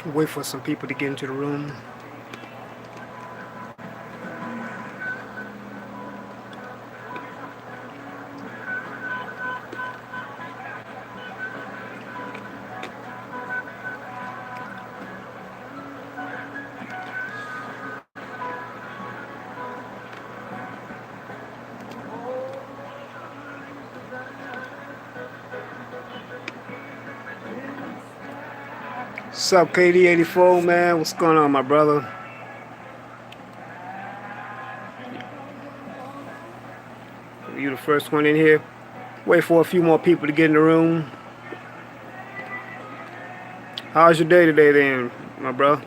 Wait for some people to get into the room. What's up, KD84, man? What's going on, my brother? You the first one in here. Wait for a few more people to get in the room. How's your day today, then, my bro?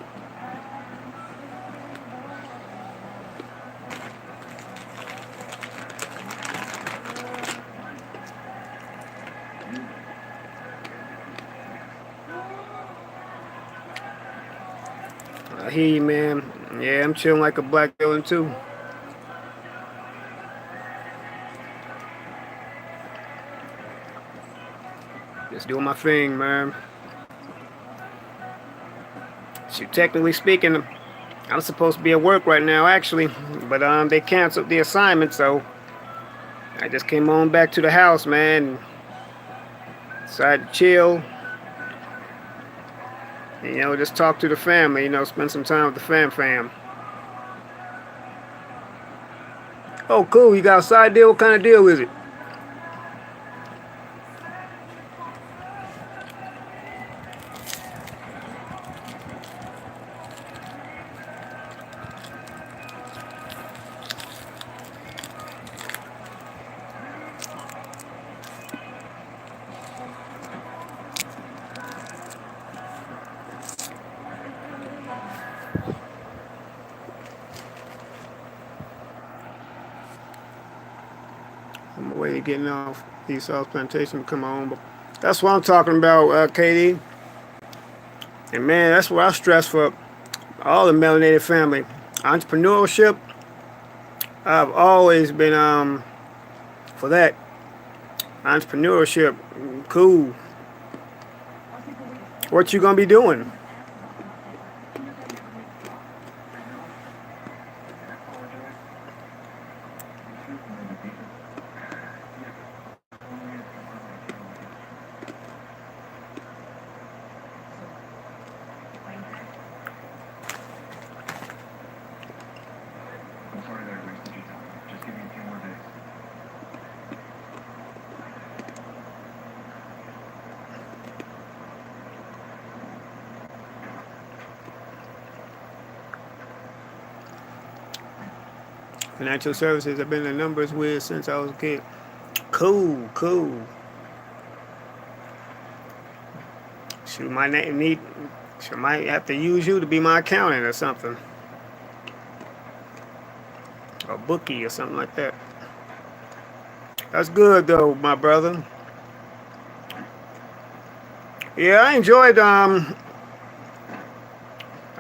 I hear you, man. Yeah, I'm chilling like a black villain too. Just doing my thing, man. So technically speaking, I'm supposed to be at work right now, actually, but they canceled the assignment, so I just came on back to the house, man. Decided to chill. You know, just talk to the family. You know, spend some time with the fam. Oh, cool. You got a side deal? What kind of deal is it? I'm away getting off East South Plantation to come on, but that's what I'm talking about, Katie. And man, that's what I stress for all the melanated family. Entrepreneurship, I've always been for that. Entrepreneurship, cool. What you gonna be doing? Financial services have been the numbers with since I was a kid. Cool. Shoot, might have to use you to be my accountant or something, or bookie or something like that. That's good though, my brother. Yeah, I enjoyed. I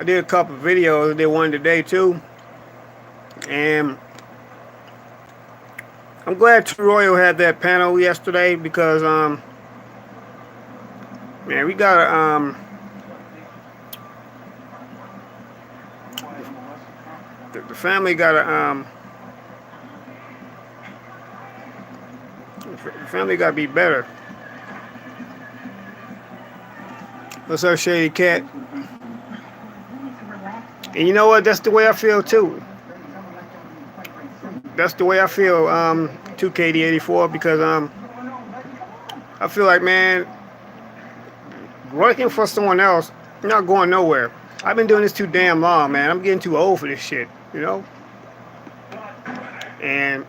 did a couple of videos. I did one today too, and I'm glad True Royal had that panel yesterday because man, we got the family got the family got to be better. What's up, Shady Cat? And you know what? That's the way I feel too. That's the way I feel, 2KD84, because I feel like, man, working for someone else, you're not going nowhere. I've been doing this too damn long, man. I'm getting too old for this shit, you know? And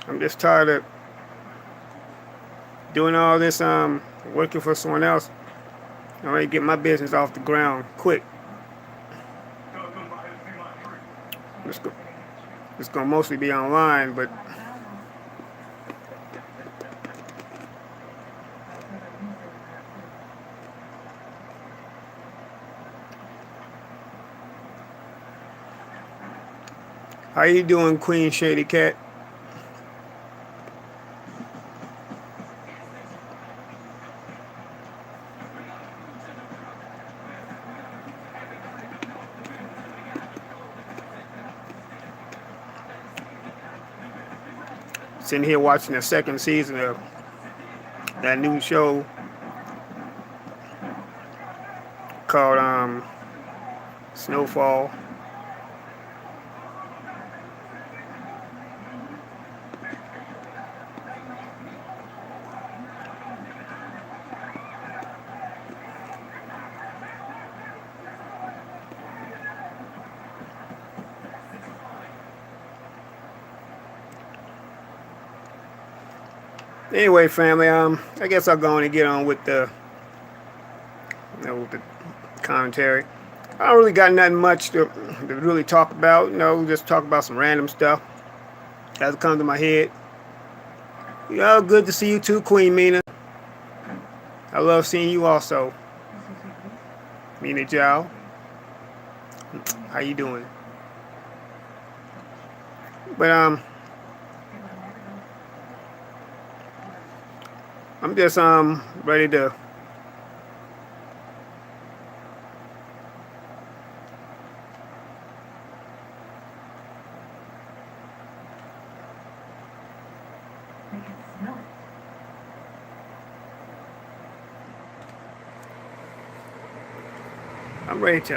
I'm just tired of doing all this working for someone else. I want to get my business off the ground quick. It's, go, it's gonna mostly be online, but How you doing, Queen Shady Cat? Sitting here watching the second season of that new show called Snowfall. Anyway, family, I guess I'll go on and get on with with the commentary. I don't really got nothing much to really talk about. Just talk about some random stuff as it comes to my head. Good to see you too, Queen Mina. I love seeing you also, Mina Jao. How you doing? But I'm just ready to I'm ready to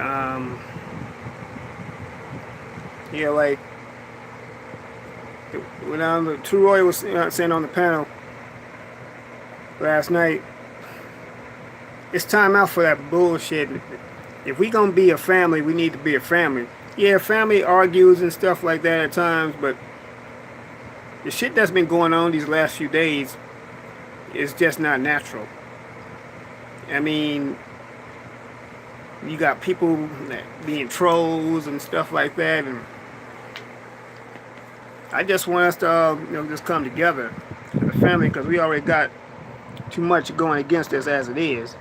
like when Troy was saying on the panel last night, it's time out for that bullshit. If we gonna be a family, we need to be a family. Yeah, family argues and stuff like that at times, but the shit that's been going on these last few days is just not natural. I mean, you got people being trolls and stuff like that, and I just want us to just come together as a family, because we already got too much going against us as it is.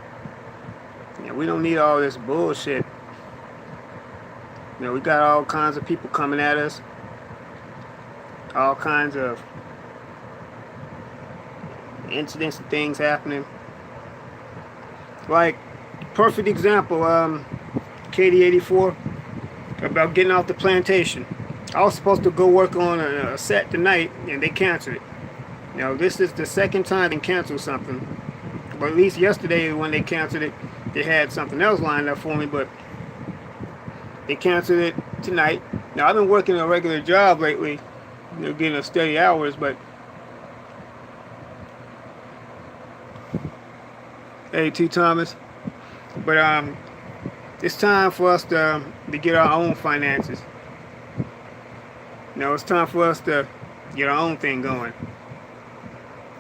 We don't need all this bullshit. We got all kinds of people coming at us, all kinds of incidents and things happening. Like, perfect example, KD84, about getting off the plantation. I was supposed to go work on a set tonight, and they canceled it. This is the second time they canceled something. But at least yesterday, when they canceled it, they had something else lined up for me, but they canceled it tonight. Now, I've been working a regular job lately, getting a steady hours, but hey, T. Thomas. But it's time for us to get our own finances. It's time for us to get our own thing going.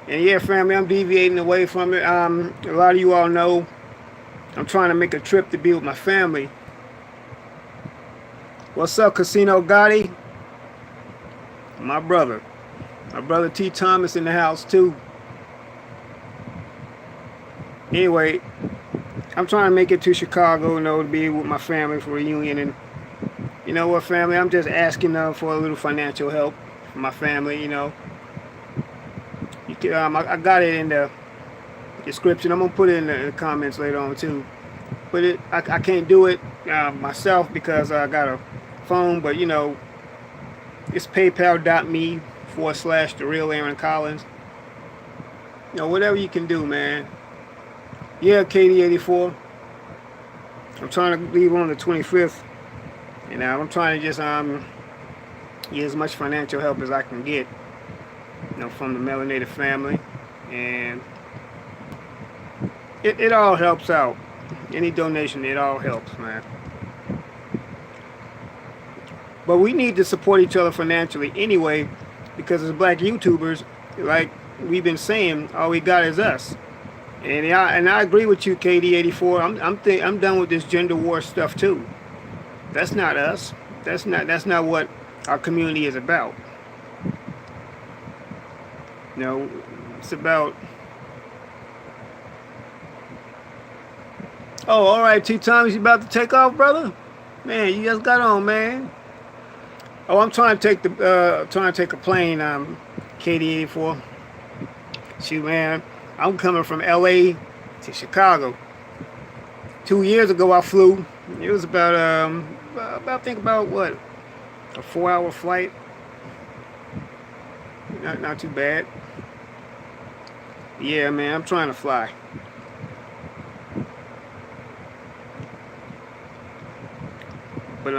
And yeah, family, I'm deviating away from it. A lot of you all know I'm trying to make a trip to be with my family. What's up, Casino Gotti? My brother T. Thomas in the house too. Anyway, I'm trying to make it to Chicago, to be with my family for a reunion. And you know what, family? I'm just asking for a little financial help for my family. I got it in the description. I'm gonna put it in the comments later on too. But I can't do it myself because I got a phone. But it's PayPal.me/TheRealAaronCollins. Whatever you can do, man. Yeah, KD84. I'm trying to leave on the 25th, and I'm trying to just get as much financial help as I can get, from the Melanated family, and it all helps out. Any donation, it all helps, man. But we need to support each other financially anyway, because as black YouTubers, like we've been saying, all we got is us. And I agree with you, KD84. I'm done with this gender war stuff too. That's not us. That's not what our community is about. It's about. Oh, all right, T. Thomas, you about to take off, brother? Man, you just got on, man. Oh, I'm trying to take a plane. KD84. Shoot, man, I'm coming from LA to Chicago. 2 years ago, I flew. It was about I think about what, a 4-hour flight. Not too bad. Yeah, man, I'm trying to fly. But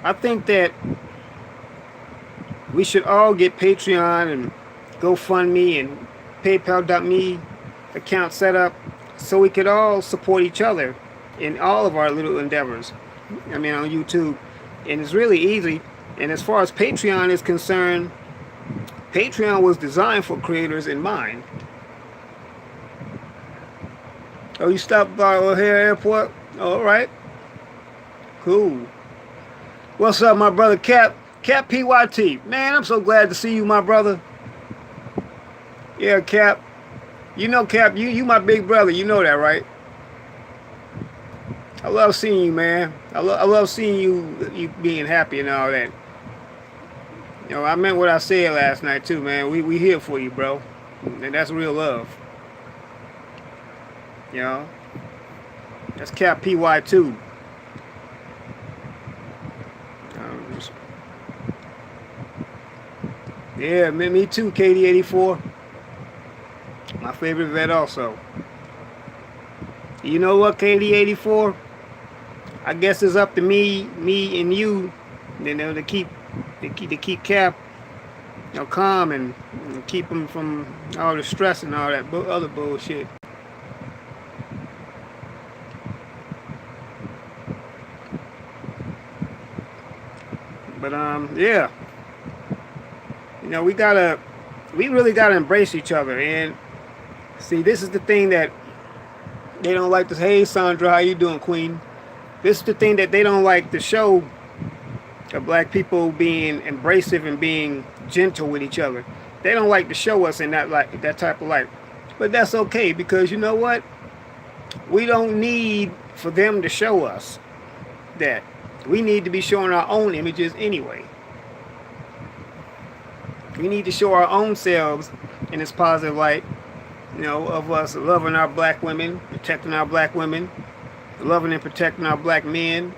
I think that we should all get Patreon and GoFundMe and PayPal.me account set up so we could all support each other in all of our little endeavors. I mean, on YouTube. And it's really easy. And as far as Patreon is concerned, Patreon was designed for creators in mind. Oh, you stopped by O'Hare Airport? All right. Cool. What's up, my brother Cap? Cap PYT. Man, I'm so glad to see you, my brother. Yeah, Cap. You know, Cap, you my big brother. You know that, right? I love seeing you, man. I love seeing you being happy and all that. You know, I meant what I said last night too, man. We here for you, bro. And that's real love. You know? That's Cap PY2. Yeah, me too, KD84. My favorite vet also. You know what, KD84? I guess it's up to me and you, to keep Cap, calm and keep him from all the stress and all that other bullshit. But yeah, we really gotta embrace each other. And see, this is the thing that they don't like to. Hey, Sandra, how you doing, Queen? This is the thing that they don't like to show of black people being embracive and being gentle with each other. They don't like to show us in that type of light. But that's okay, because you know what? We don't need for them to show us that. We need to be showing our own images anyway. We need to show our own selves in this positive light, of us loving our black women, protecting our black women, loving and protecting our black men,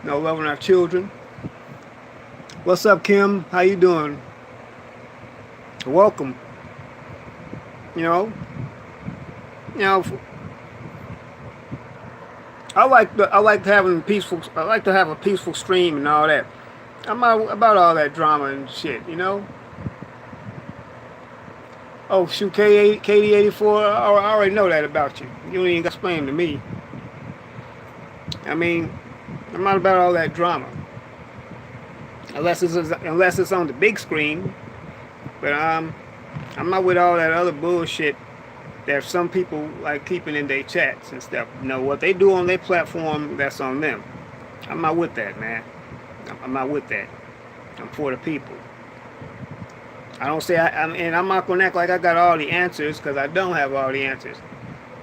loving our children. What's up, Kim? How you doing? Welcome. I like having peaceful. I like to have a peaceful stream and all that. I'm not about all that drama and shit, Oh shoot, KD84. I already know that about you. You ain't got to explain to me. I mean, I'm not about all that drama, unless it's on the big screen. But I'm not with all that other bullshit that some people like keeping in their chats and stuff. What they do on their platform, that's on them. I'm not with that, man. I'm not with that. I'm for the people. I don't say and I'm not gonna act like I got all the answers, because I don't have all the answers.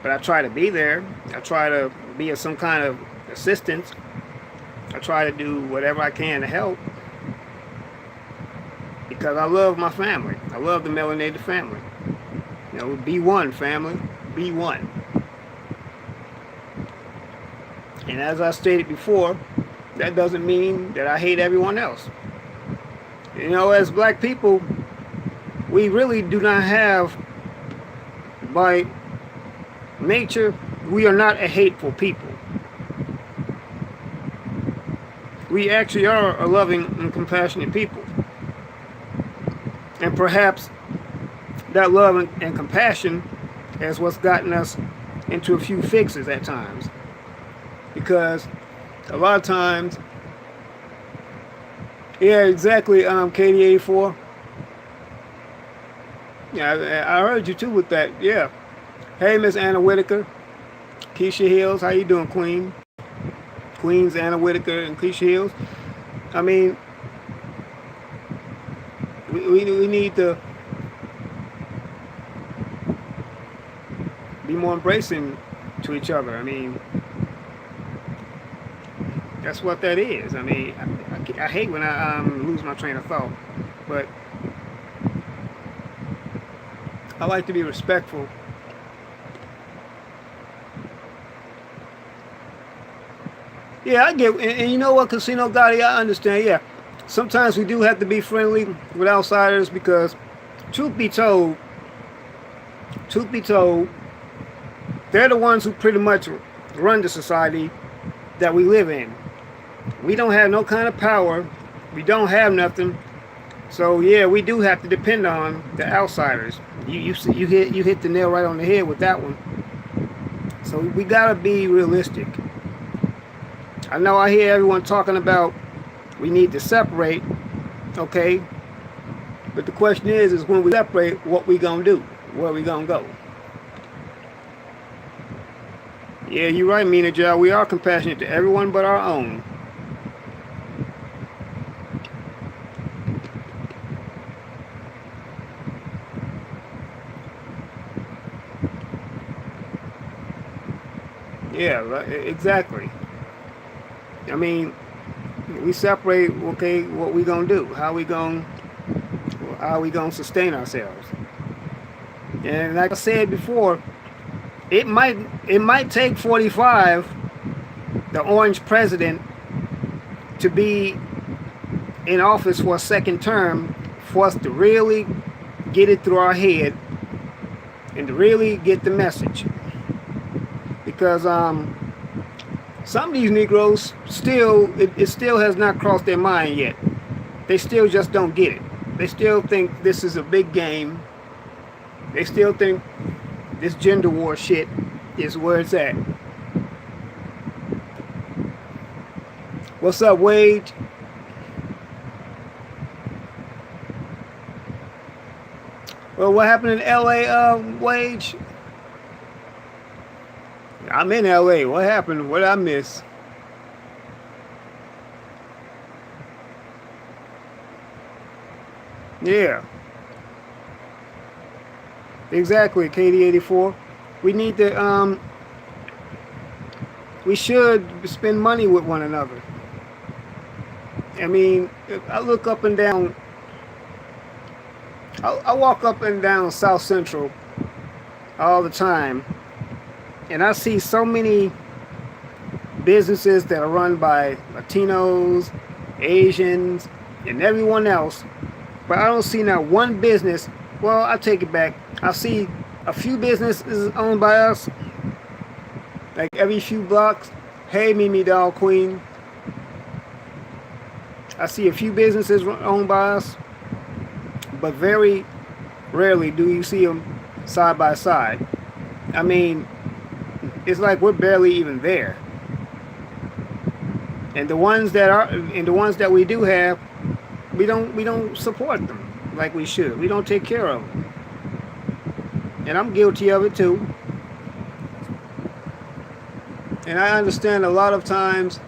But I try to be there. I try to be of some kind of assistance. I try to do whatever I can to help, because I love my family. I love the Melanated family. Be one, family. Be one. And as I stated before, that doesn't mean that I hate everyone else. As black people, we really do not have, by nature, we are not a hateful people. We actually are a loving and compassionate people. And perhaps that love and compassion is what's gotten us into a few fixes at times. Because a lot of times, yeah, exactly, KD84. Yeah, I heard you too with that. Yeah. Hey, Miss Anna Whitaker, Keisha Hills, how you doing, Queen? Queens Anna Whitaker and Keisha Hills. I mean, we need to be more embracing to each other. I mean, That's what that is. I mean, I hate when I lose my train of thought, but I like to be respectful. Yeah, I get, and you know what, Casino Gotti, I understand. Yeah, sometimes we do have to be friendly with outsiders because, truth be told, truth be told, they're the ones who pretty much run the society that we live in. We don't have no kind of power. We don't have nothing. So yeah, we do have to depend on the outsiders. You hit the nail right on the head with that one. So we gotta be realistic. I know I hear everyone talking about we need to separate, okay? But the question is when we separate, what we gonna do? Where we gonna go? Yeah, you're right, Mina Jal. We are compassionate to everyone but our own. Yeah, exactly. I mean, we separate. Okay, what we gonna do? How we gonna sustain ourselves? And like I said before, it might it might take 45, the orange president, to be in office for a second term for us to really get it through our head and to really get the message. Because some of these Negroes still, it still has not crossed their mind yet. They still just don't get it. They still think this is a big game. They still think this gender war shit is where it's at. What's up, Wade? Well, what happened in LA, Wage? I'm in LA. What happened? What did I miss? Yeah, exactly, KD84. We need to, we should spend money with one another. I mean, I look up and down, I walk up and down South Central all the time, and I see so many businesses that are run by Latinos, Asians, and everyone else. But I don't see not one business. Well, I take it back. I see a few businesses owned by us, like every few blocks. Hey, Mimi Doll Queen. I see a few businesses owned by us, but very rarely do you see them side by side. I mean, it's like we're barely even there. And the ones that we do have, we don't support them like we should. We don't take care of them. And I'm guilty of it too. And I understand a lot of times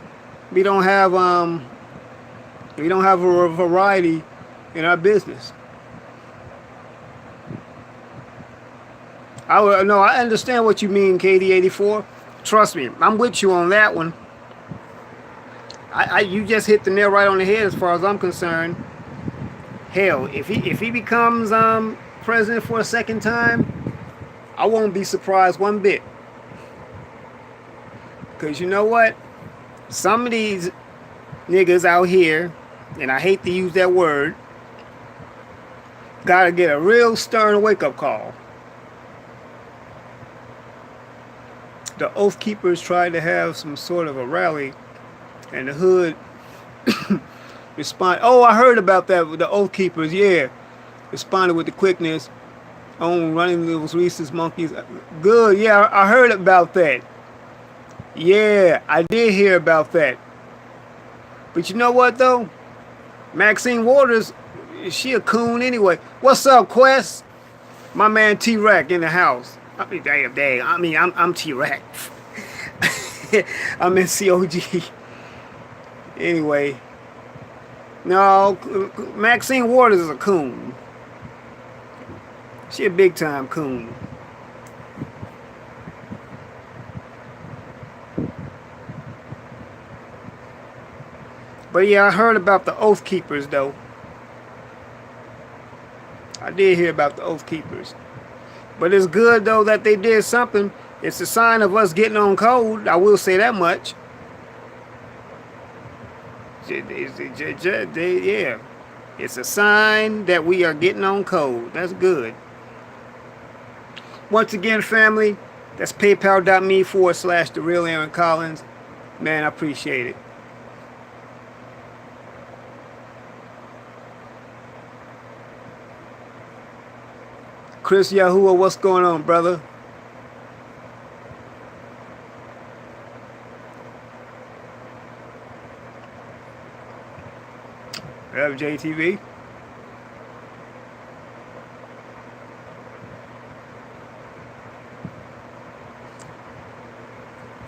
we don't have a variety in our business. No, I understand what you mean, KD84. Trust me, I'm with you on that one. You just hit the nail right on the head as far as I'm concerned. Hell, if he becomes president for a second time, I won't be surprised one bit. Because you know what? Some of these niggas out here, and I hate to use that word, gotta get a real stern wake-up call. The Oath Keepers tried to have some sort of a rally, and the hood responded. Oh, I heard about that with the Oath Keepers, yeah. Responded with the quickness on running those rhesus monkeys. Good, yeah, I heard about that. Yeah, I did hear about that. But you know what, though? Maxine Waters, she a coon anyway. What's up, Quest? My man T-Rack in the house. I mean, damn. I mean, I'm T-Rack. I'm in COG. Anyway. No, Maxine Waters is a coon. She a big time coon. But yeah, I heard about the Oath Keepers though. I did hear about the Oath Keepers. But it's good though that they did something. It's a sign of us getting on code. I will say that much. Yeah. It's a sign that we are getting on code. That's good. Once again, family, that's paypal.me/The Real Aaron Collins. Man, I appreciate it. Chris Yahuwah, what's going on, brother? JTV.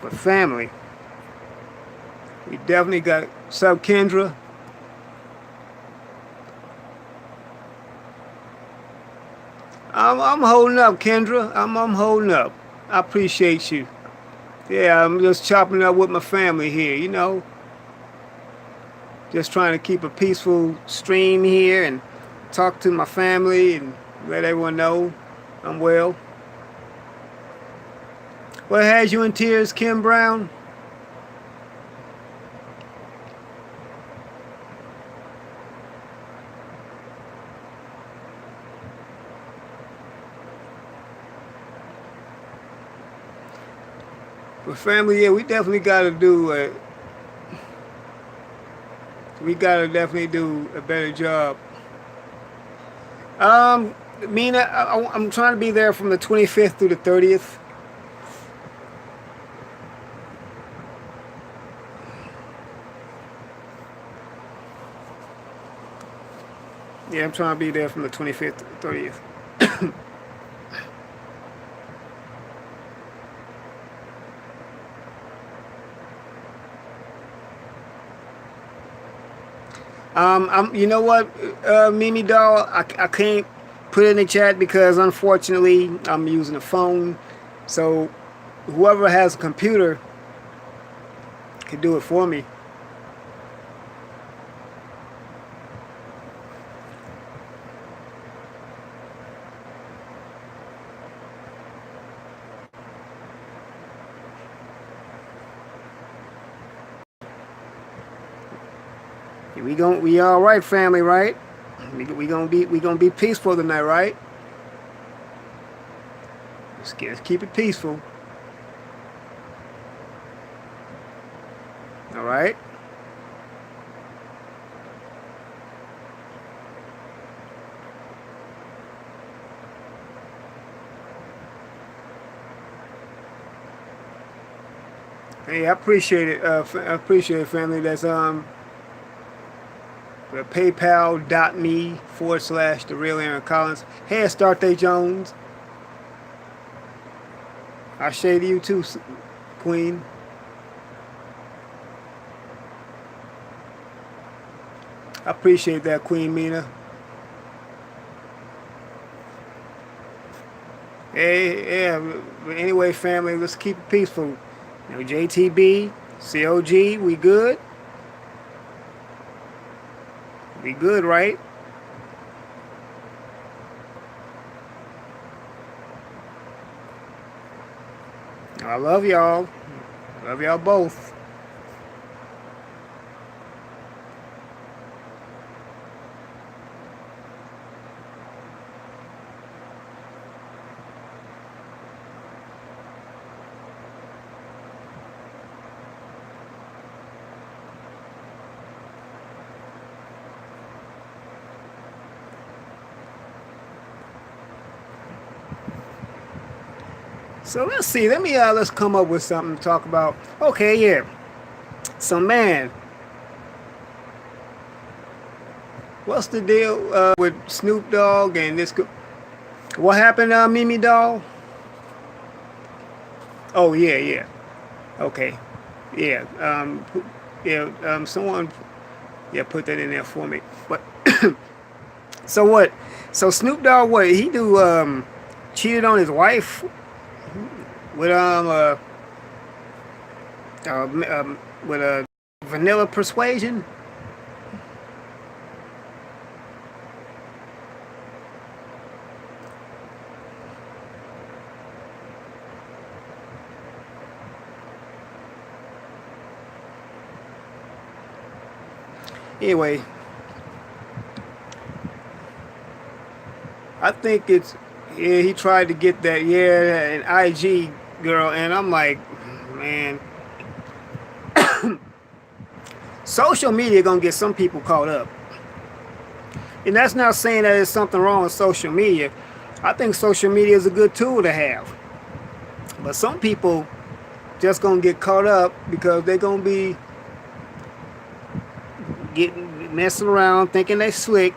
But family, we definitely got sub Kendra. I'm holding up, Kendra. I'm holding up. I appreciate you. Yeah, I'm just chopping up with my family here, you know. Just trying to keep a peaceful stream here and talk to my family and let everyone know I'm well. What has you in tears, Kim Brown? But family, yeah, we definitely got to do we got to definitely do a better job. Mina, I'm trying to be there from the 25th through the 30th. Yeah, I'm trying to be there from the 25th to the 30th. you know what, Mimi doll, I can't put it in the chat because unfortunately I'm using a phone. So whoever has a computer can do it for me. We all right, family, right? We gonna be peaceful tonight, right? Let's keep it peaceful. All right. Hey, I appreciate it. I appreciate it, family. That's paypal.me/The Real Aaron Collins. Hey, Astarte Jones. I shade you too, Queen. I appreciate that, Queen Mina. Hey, yeah. Anyway, family, let's keep it peaceful. You know, JTB, COG, we good? We good, right? I love y'all. Love y'all both. So let's see. Let's come up with something to talk about. Okay, yeah. So man, what's the deal with Snoop Dogg and this? What happened, Mimi doll? Oh yeah, yeah. Okay, yeah. Yeah. Someone, yeah, put that in there for me. But so what? So Snoop Dogg, what he do? Cheated on his wife with with a vanilla persuasion. Anyway, I think it's, yeah, he tried to get that, yeah, an IG girl, and I'm like, man, social media gonna get some people caught up. And that's not saying that there's something wrong with social media. I think social media is a good tool to have. But some people just gonna get caught up because they're gonna be getting messing around thinking they slick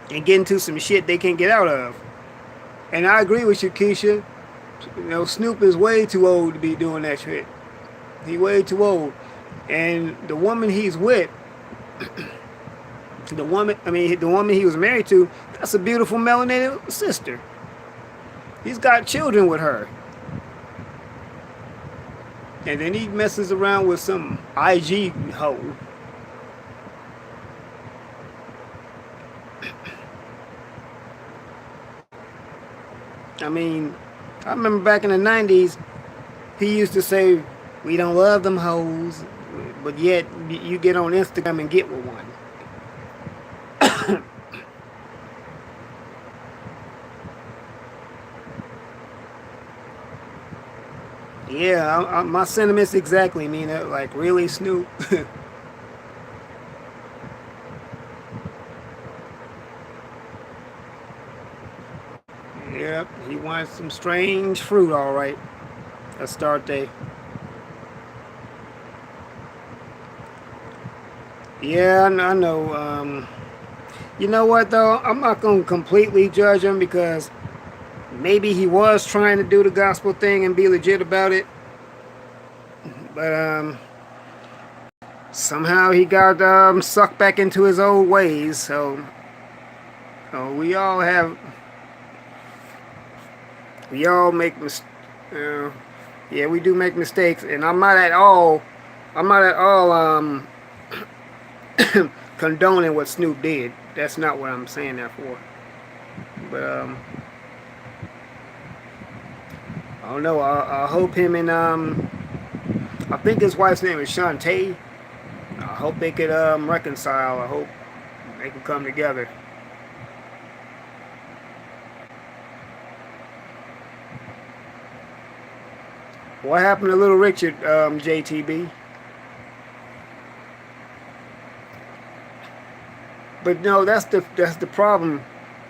and get into some shit they can't get out of. And I agree with you, Keisha. You know, Snoop is way too old to be doing that shit. He way too old. And the woman he's with, the woman he was married to, that's a beautiful melanated sister. He's got children with her. And then he messes around with some IG hoe. I mean, I remember back in the 90s, he used to say, we don't love them hoes, but yet you get on Instagram and get with one. Yeah, my sentiments exactly mean that, like, really, Snoop? Yep, he wants some strange fruit, all right. A start day. Yeah, I know. You know what, though? I'm not going to completely judge him because maybe he was trying to do the gospel thing and be legit about it. But somehow he got sucked back into his old ways. So we all make mistakes. Yeah, we do make mistakes, and I'm not at all condoning what Snoop did. That's not what I'm saying that for. But I don't know. I hope him and I think his wife's name is Shantae. I hope they could reconcile. I hope they can come together. What happened to Little Richard, JTB? But no, that's the problem,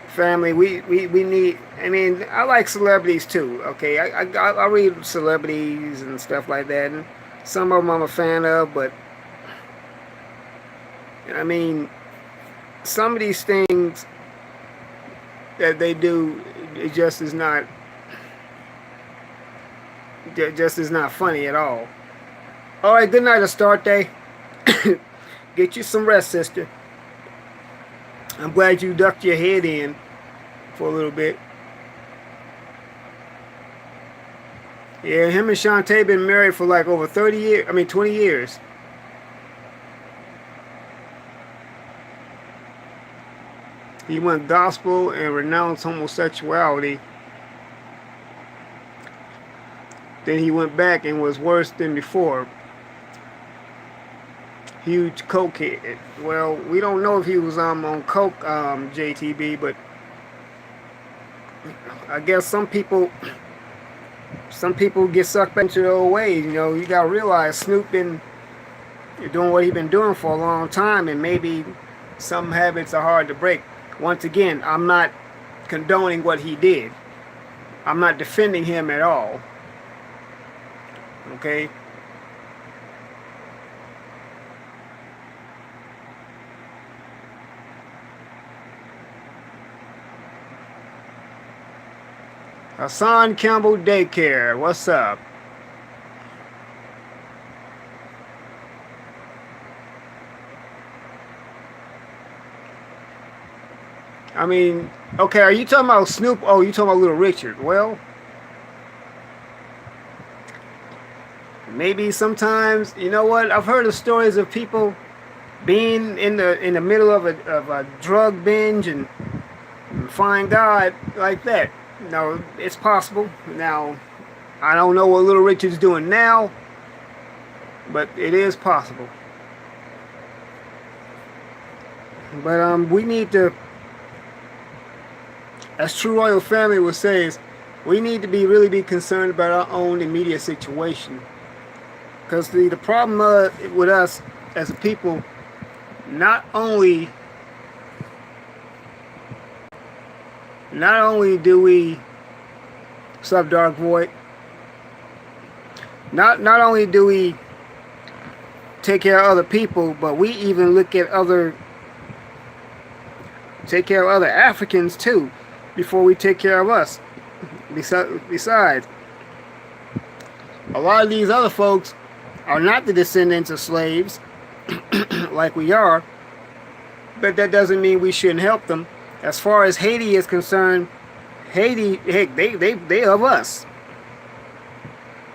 family. We need. I mean, I like celebrities too. Okay, I read celebrities and stuff like that, and some of them I'm a fan of. But I mean, some of these things that they do, it just is not funny at all. All right, good night, a start day. Get you some rest, sister. I'm glad you ducked your head in for a little bit. Yeah, him and Shantae been married for like over 30 years. I mean, 20 years. He went gospel and renounced homosexuality. Then he went back and was worse than before. Huge cokehead. Well, we don't know if he was on coke, JTB, but I guess some people get sucked back into their old ways. You know, you gotta realize Snoop been doing what he's been doing for a long time, and maybe some habits are hard to break. Once again, I'm not condoning what he did. I'm not defending him at all. Okay? Hassan Campbell Daycare, what's up? I mean, okay, are you talking about Snoop? Oh, you talking about Little Richard? Well, maybe sometimes, you know what? I've heard of stories of people being in the middle of a drug binge and find God like that. No, it's possible. Now, I don't know what Little Richard's doing now, but it is possible. But we need to, as True Royal Family would say, is we need to really be concerned about our own immediate situation. Because the problem with us as a people, not only do we sub Dark Void, not only do we take care of other people, but we even take care of other Africans too, before we take care of us. Besides, a lot of these other folks are not the descendants of slaves like we are, but that doesn't mean we shouldn't help them. As far as Haiti is concerned, Haiti, heck, they of us.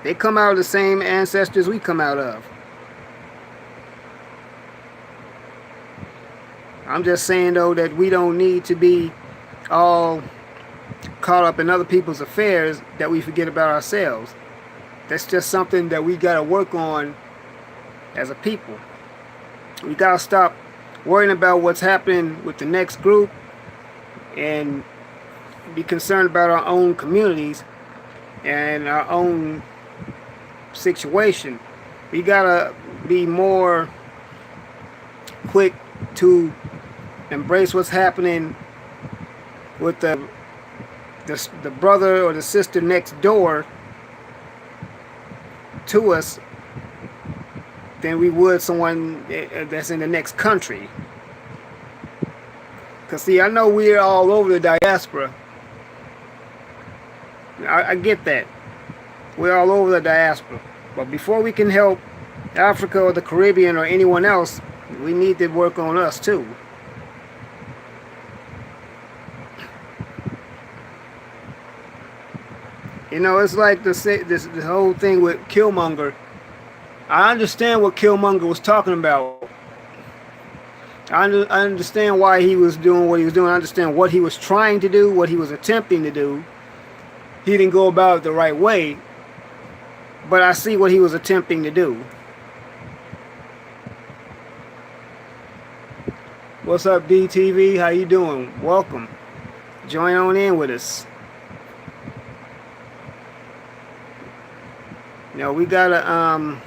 They come out of the same ancestors we come out of. I'm just saying though that we don't need to be all caught up in other people's affairs that we forget about ourselves. That's just something that we gotta work on as a people. We gotta stop worrying about what's happening with the next group and be concerned about our own communities and our own situation. We gotta be more quick to embrace what's happening with the brother or the sister next door to us than we would someone that's in the next country. Because see, I know we're all over the diaspora. I get that. We're all over the diaspora. But before we can help Africa or the Caribbean or anyone else, we need to work on us too. You know, it's like this whole thing with Killmonger. I understand what Killmonger was talking about. I understand why he was doing what he was doing. I understand what he was trying to do, what he was attempting to do. He didn't go about it the right way, but I see what he was attempting to do. What's up, DTV? How you doing? Welcome. Join on in with us. Now we gotta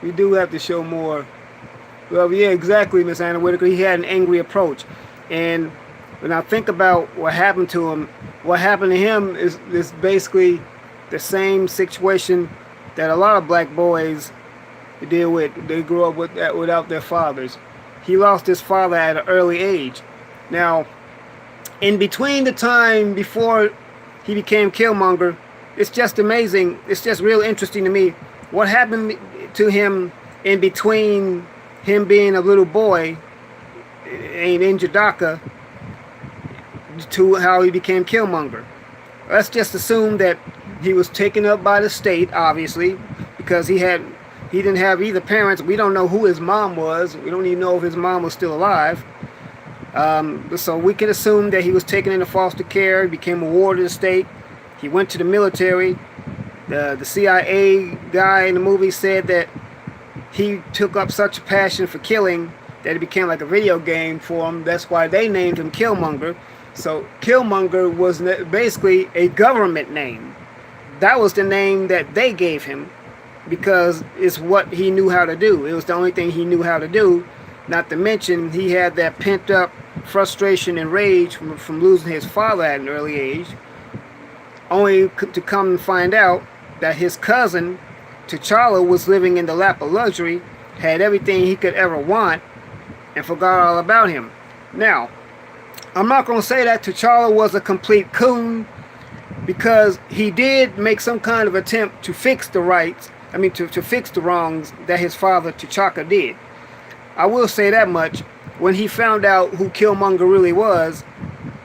we do have to show more. Well, yeah, exactly, Miss Anna Whitaker. He had an angry approach, and when I think about what happened to him, what happened to him is basically the same situation that a lot of black boys deal with. They grew up with that without their fathers. He lost his father at an early age. Now, in between the time before he became Killmonger, it's just amazing. It's just real interesting to me what happened to him in between him being a little boy in Jadaka to how he became Killmonger. Let's just assume that he was taken up by the state, obviously, because he didn't have either parents. We don't know who his mom was. We don't even know if his mom was still alive. So we can assume that he was taken into foster care, became a ward of the state. He went to the military. The CIA guy in the movie said that he took up such a passion for killing that it became like a video game for him. That's why they named him Killmonger. So Killmonger was basically a government name. That was the name that they gave him because it's what he knew how to do. It was the only thing he knew how to do. Not to mention he had that pent up frustration and rage from losing his father at an early age. Only to come and find out that his cousin T'Challa was living in the lap of luxury, had everything he could ever want, and forgot all about him. Now, I'm not going to say that T'Challa was a complete coon, because he did make some kind of attempt to fix the to fix the wrongs that his father T'Chaka did. I will say that much. When he found out who Killmonger really was,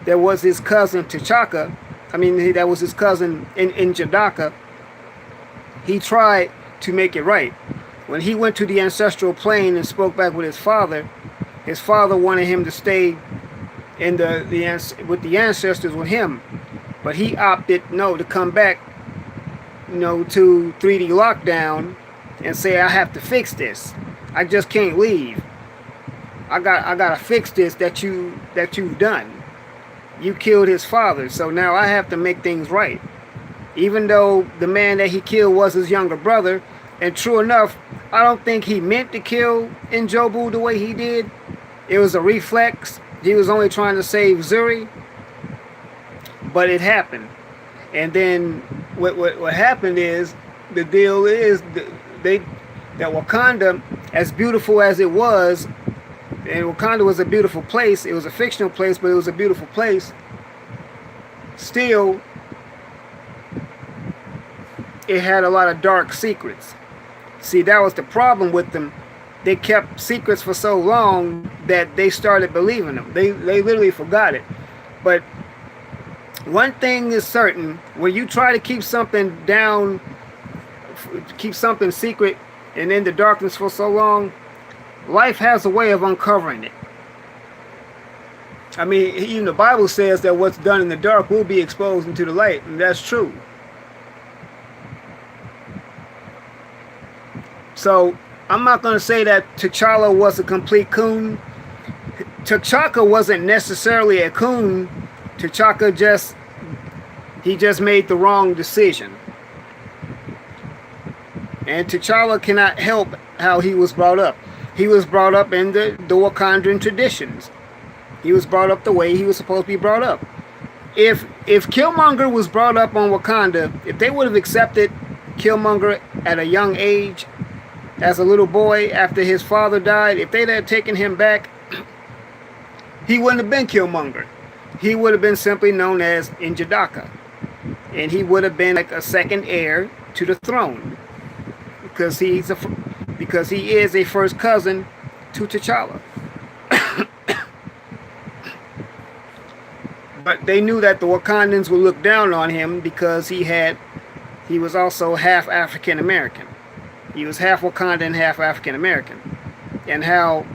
there was his cousin T'Chaka. That was his cousin in Jadaka. He tried to make it right. When he went to the ancestral plane and spoke back with his father wanted him to stay in with the ancestors with him. But he opted to come back, to 3D lockdown and say, I have to fix this. I just can't leave. I gotta fix this that you've done. You killed his father, so now I have to make things right. Even though the man that he killed was his younger brother, and true enough, I don't think he meant to kill Njobu the way he did. It was a reflex. He was only trying to save Zuri, but it happened. And then what happened is, the deal is they that Wakanda, as beautiful as it was, and Wakanda was a beautiful place. It was a fictional place, but it was a beautiful place. Still, it had a lot of dark secrets. See, that was the problem with them. They kept secrets for so long that they started believing them. They literally forgot it. But one thing is certain: when you try to keep something down, keep something secret and in the darkness for so long, life has a way of uncovering it. I mean, even the Bible says that what's done in the dark will be exposed into the light, and that's true. So I'm not going to say that T'Challa was a complete coon. T'Chaka wasn't necessarily a coon. T'Chaka just made the wrong decision. And T'Challa cannot help how he was brought up. He was brought up in the Wakandan traditions. He was brought up the way he was supposed to be brought up. If Killmonger was brought up on Wakanda, if they would have accepted Killmonger at a young age, as a little boy after his father died, if they'd have taken him back, he wouldn't have been Killmonger. He would have been simply known as N'Jadaka. And he would have been like a second heir to the throne. Because he is a first cousin to T'Challa. But they knew that the Wakandans would look down on him because he was also half African American. He was half Wakandan, half African American. And how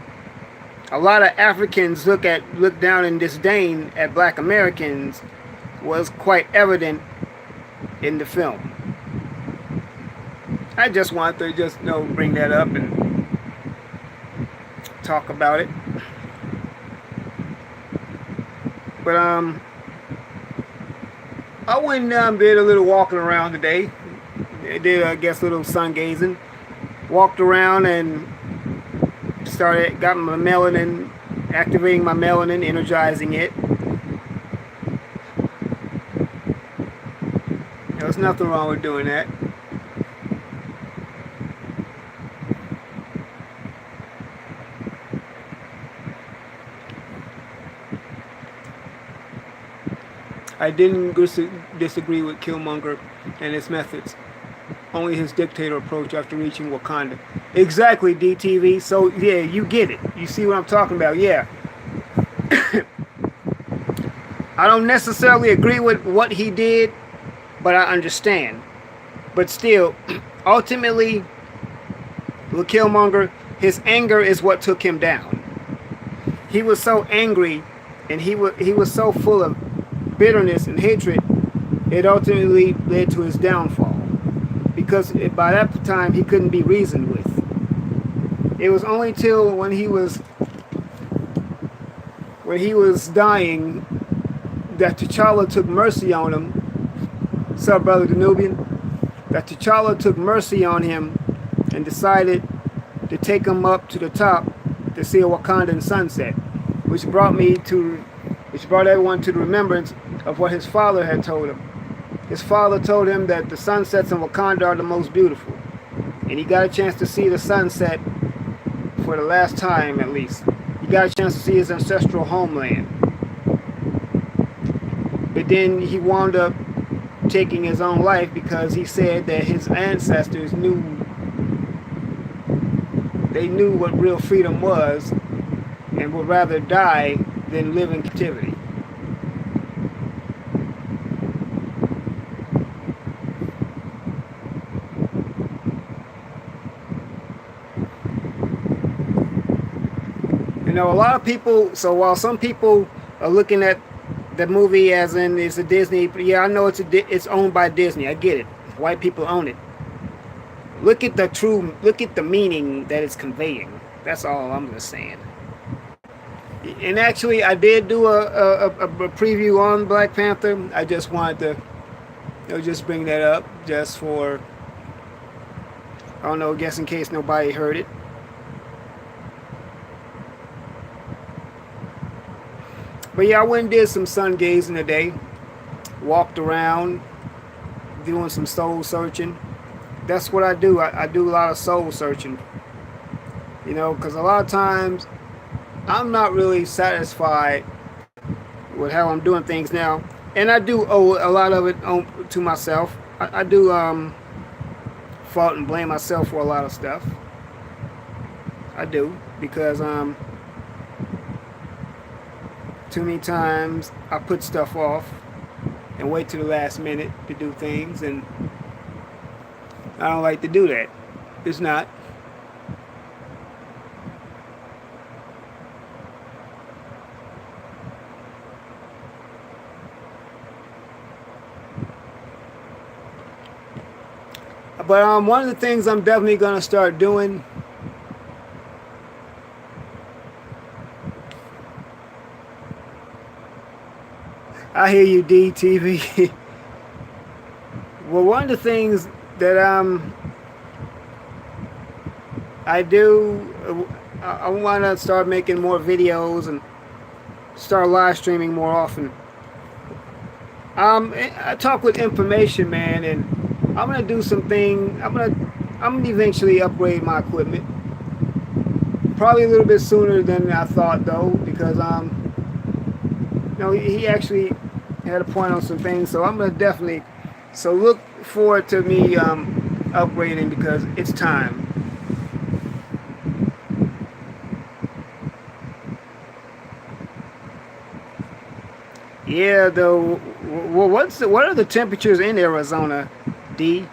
a lot of Africans look down in disdain at black Americans was quite evident in the film. I just wanted to bring that up and talk about it. But I went and did a little walking around today. I did, I guess, a little sun gazing. Walked around and got my melanin, activating my melanin, energizing it. There was nothing wrong with doing that. I didn't disagree with Killmonger and his methods. Only his dictator approach after reaching Wakanda. Exactly, DTV. So, yeah, you get it. You see what I'm talking about? Yeah. I don't necessarily agree with what he did, but I understand. But still, ultimately, with Killmonger, his anger is what took him down. He was so angry, and he was so full of bitterness and hatred, it ultimately led to his downfall. Because by that time he couldn't be reasoned with. It was only till when he was dying that T'Challa took mercy on him. What's up, brother Danubian? That T'Challa took mercy on him and decided to take him up to the top to see a Wakandan sunset, which brought everyone to the remembrance of what his father had told him. His father told him that the sunsets in Wakanda are the most beautiful. And he got a chance to see the sunset for the last time, at least. He got a chance to see his ancestral homeland. But then he wound up taking his own life because he said that his ancestors knew what real freedom was and would rather die than live in captivity. You know, a lot of people, so while some people are looking at the movie as in it's a Disney, yeah, I know it's owned by Disney. I get it. White people own it. Look at the meaning that it's conveying. That's all I'm just saying. And actually, I did do a preview on Black Panther. I just wanted to, just bring that up just for, I don't know, guess in case nobody heard it. But yeah, I went and did some sun gazing today. Walked around, doing some soul searching. That's what I do. I do a lot of soul searching. Because a lot of times I'm not really satisfied with how I'm doing things now, and I do owe a lot of it to myself. I do fault and blame myself for a lot of stuff. I do because too many times I put stuff off and wait to the last minute to do things, and I don't like to do that. It's not. But one of the things I'm definitely gonna start doing. I hear you, DTV. Well, one of the things that I do, I want to start making more videos and start live streaming more often. I talk with information, man, and I'm gonna do something. I'm gonna eventually upgrade my equipment. Probably a little bit sooner than I thought, though, because he actually had a point on some things. So I'm gonna definitely. So look forward to me upgrading because it's time. Yeah, though. Well, what are the temperatures in Arizona, D?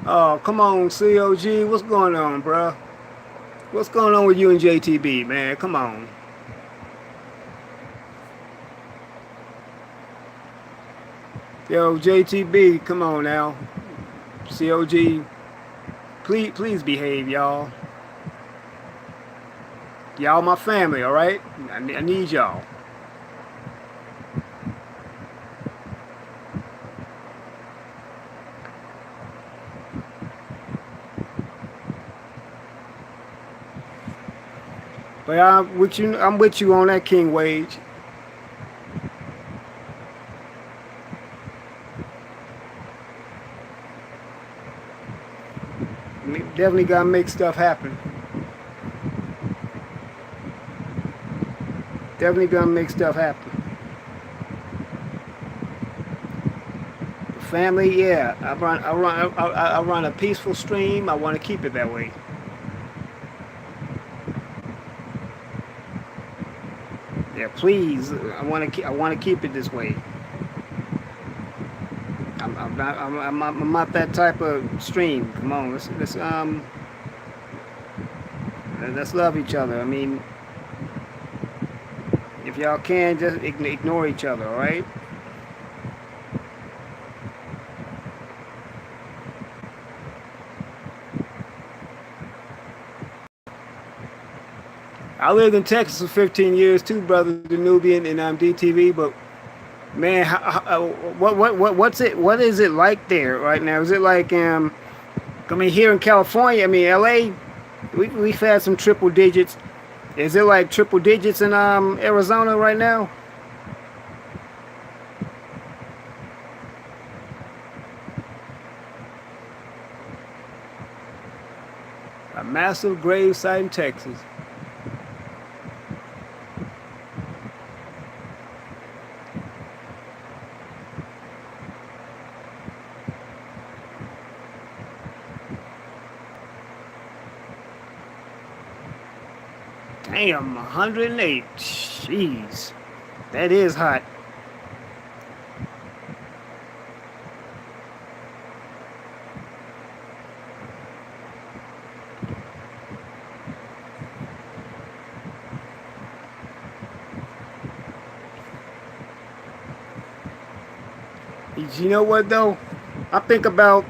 Oh, come on, COG. What's going on, bruh? What's going on with you and JTB, man? Come on. Yo, JTB, come on now. COG, please behave, y'all. Y'all my family, all right? I need y'all. But I'm with you on that King Wage. Definitely gotta make stuff happen. Definitely gonna make stuff happen. Family, yeah. I run a peaceful stream. I want to keep it that way. Yeah, please. I want to keep it this way. I'm not that type of stream. Come on, let's love each other. I mean, if y'all can, just ignore each other. All right. I lived in Texas for 15 years too, brother, the Nubian and DTV. But man, what's it? What is it like there right now? Is it like I mean, here in California, I mean, LA, we've had some triple digits. Is it like triple digits in Arizona right now? A massive grave site in Texas. Damn, 108. Jeez. That is hot. You know what though? I think about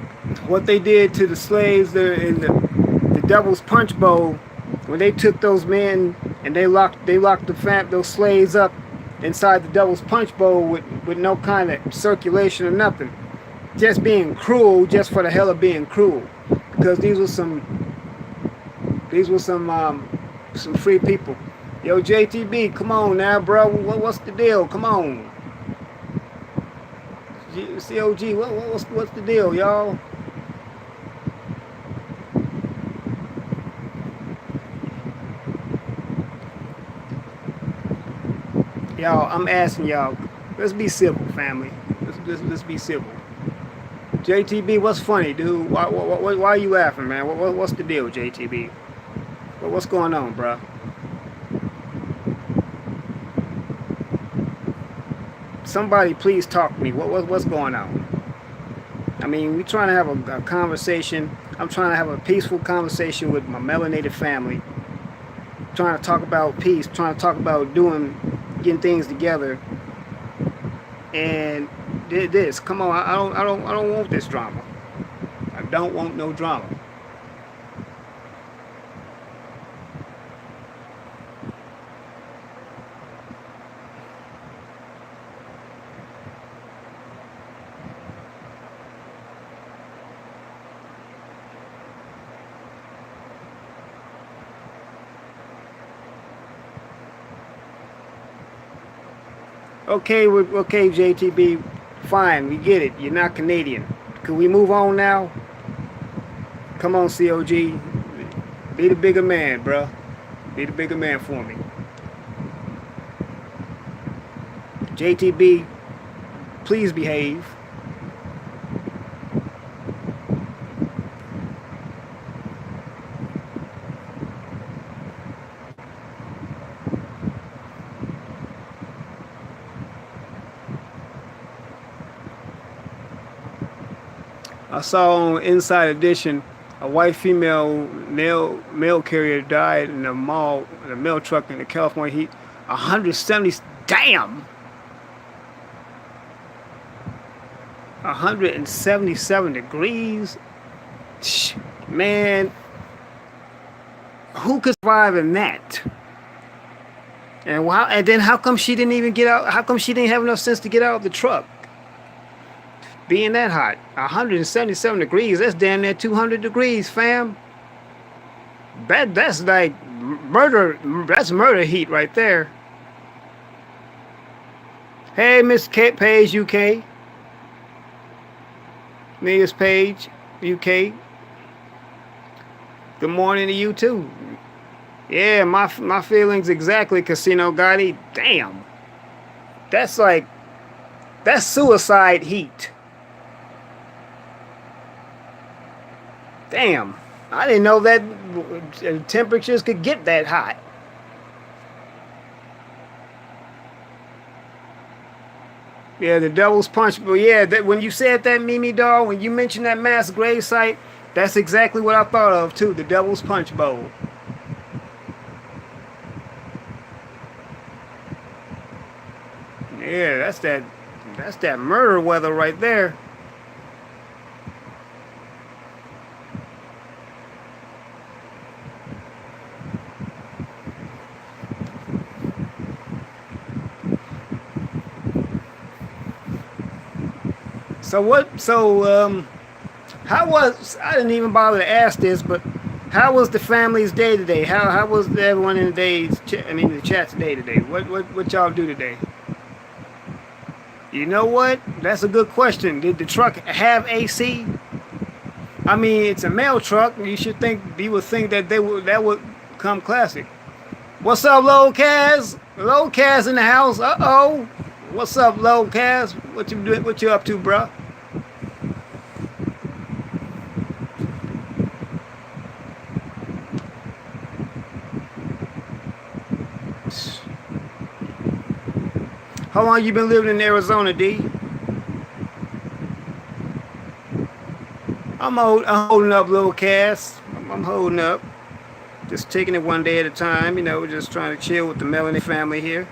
what they did to the slaves there in the Devil's Punch Bowl when they took those men and they locked those slaves up inside the Devil's Punch Bowl with no kind of circulation or nothing, just being cruel just for the hell of being cruel, because these were some free people. Yo, JTB, come on now, bro. What's the deal? Come on. COG, what's the deal, y'all? Y'all, I'm asking y'all. Let's be civil, family. Let's be civil. JTB, what's funny, dude? Why are you laughing, man? What's the deal, JTB? What's going on, bro? Somebody please talk to me. What's going on? I mean, we're trying to have a conversation. I'm trying to have a peaceful conversation with my melanated family. Trying to talk about peace. Trying to talk about getting things together. And this, come on, I don't want this drama. I don't want no drama. Okay, JTB, fine, we get it. You're not Canadian. Can we move on now? Come on, COG. Be the bigger man, bruh. Be the bigger man for me. JTB, please behave. I saw on Inside Edition a white female mail carrier died in a mail truck in the California heat. 170, damn! 177 degrees. Man, who could survive in that? And then how come she didn't even get out? How come she didn't have enough sense to get out of the truck? Being that hot, 177 degrees, that's damn near 200 degrees, fam. That's like murder. That's murder heat right there. Hey, Miss Page, UK. Miss Page, UK. Good morning to you too. Yeah, my feelings exactly, Casino Gotti. Damn. That's suicide heat. Damn, I didn't know that temperatures could get that hot. Yeah, the Devil's Punch. But yeah, when you said that, Mimi doll, when you mentioned that mass grave site, that's exactly what I thought of too. The Devil's Punch Bowl. Yeah, that's that murder weather right there. How was, I didn't even bother to ask this, but how was the family's day today? How was everyone in the chat today? What y'all do today? You know what? That's a good question. Did the truck have AC? I mean, it's a mail truck. You would think that would come classic. What's up, Low Kaz? Low Kaz in the house. Uh-oh. What's up, Low Kaz? What you doing? What you up to, bruh? How long you been living in Arizona, D? I'm holding up, Low Kaz. I'm holding up. Just taking it one day at a time, just trying to chill with the Melanie family here.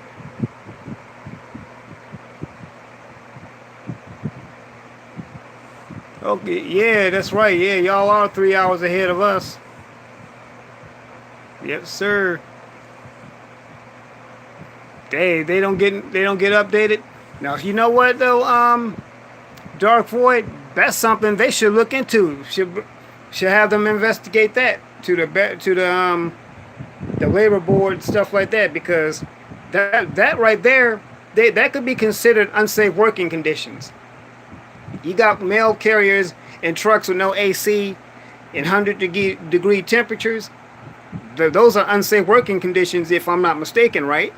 Yeah, that's right. Yeah, y'all are 3 hours ahead of us. Yes, sir. They don't get updated. Now, you know what though? Dark Void. That's something they should look into. Should have them investigate that to the labor board, stuff like that, because that right there, that could be considered unsafe working conditions. You got mail carriers and trucks with no AC in 100-degree temperatures. Those are unsafe working conditions, if I'm not mistaken, right?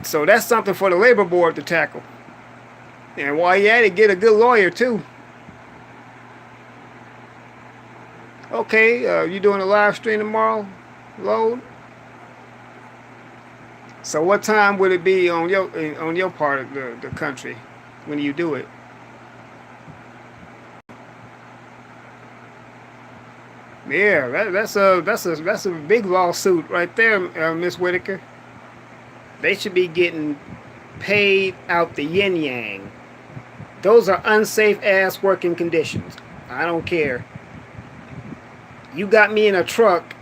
So that's something for the labor board to tackle. And while you're at it, get a good lawyer too. Okay, you doing a live stream tomorrow? Load. So what time would it be on your part of the country when you do it? Yeah, that's a big lawsuit right there, Miss Whitaker. They should be getting paid out the yin yang. Those are unsafe ass working conditions. I don't care. You got me in a truck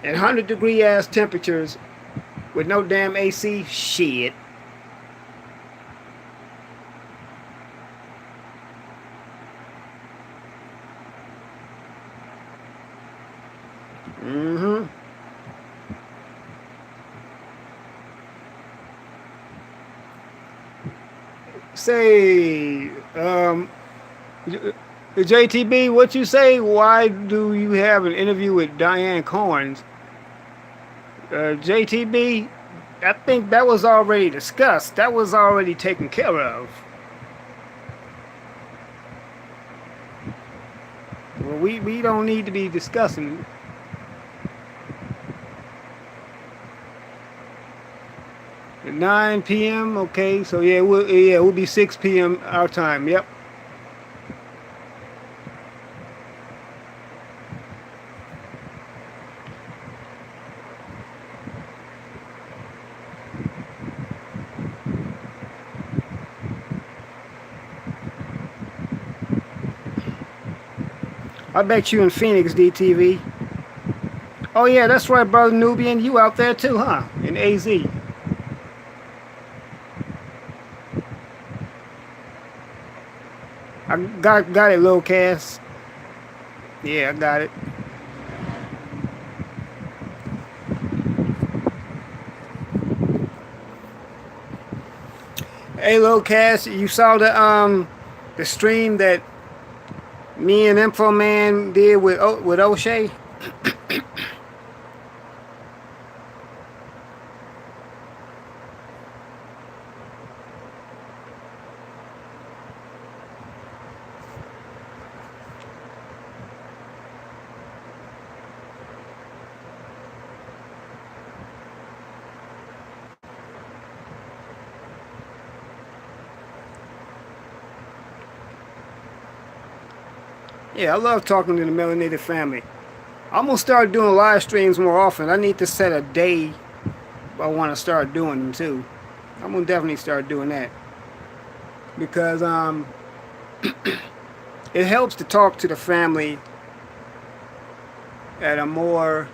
at 100-degree ass temperatures with no damn AC. Shit. Mm-hmm. Say, JTB, what you say? Why do you have an interview with Diane Corns? JTB, I think that was already discussed. That was already taken care of. Well, we don't need to be discussing. At 9 p.m. Okay, so it will be 6 p.m. our time. Yep. I bet you in Phoenix, DTV. Oh yeah, that's right, brother Nubian. You out there too, huh? In AZ. I got it, low cast. Yeah, I got it. Hey, low cast, you saw the stream that me and Info Man did with O'Shea? Yeah, I love talking to the Melanated family. I'm gonna start doing live streams more often. I need to set a day I want to start doing them too. I'm gonna definitely start doing that because it helps to talk to the family at a more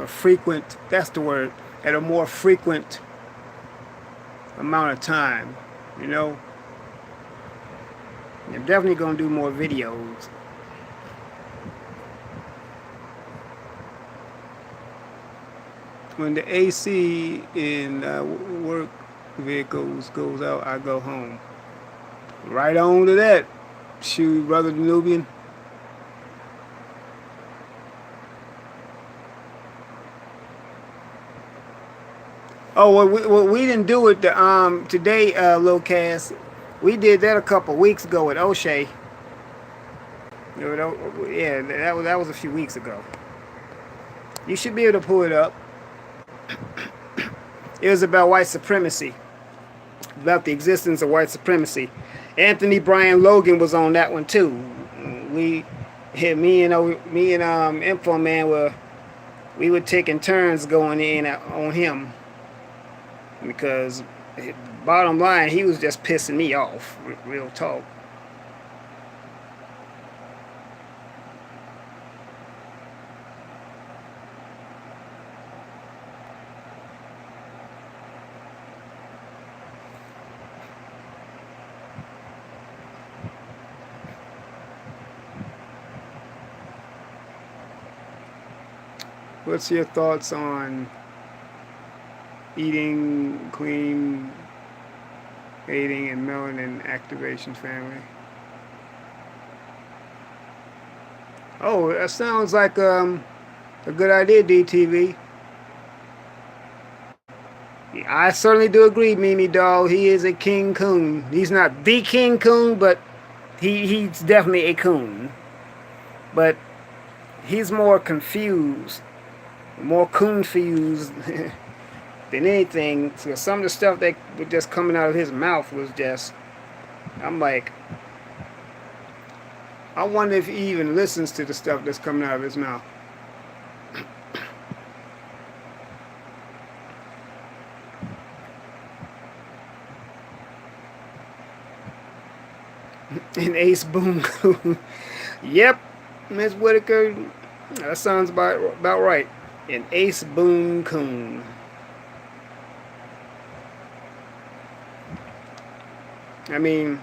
frequent. That's the word. At a more frequent amount of time. You know, I'm definitely gonna do more videos. When the AC in work vehicles goes out, I go home. Right on to that, shoot, brother Nubian. Oh, we didn't do it today, Locast. We did that a couple weeks ago with O'Shea. Yeah, that was a few weeks ago. You should be able to pull it up. It was about white supremacy, about the existence of white supremacy. Anthony Brian Logan was on that one too. Me and Info Man we were taking turns going in on him. because bottom line, he was just pissing me off. Real talk. What's your thoughts on eating clean, aiding and melanin activation family? Oh, that sounds like a good idea, DTV. I certainly do agree, Mimi doll. He is a king coon. He's not the king coon, but he's definitely a coon. But he's more confused, more confused than anything. So some of the stuff that was just coming out of his mouth was just, I'm like, I wonder if he even listens to the stuff that's coming out of his mouth. And Ace Boom Coon. Yep, Miss Whitaker, that sounds about right. An Ace Boom Coon. I mean,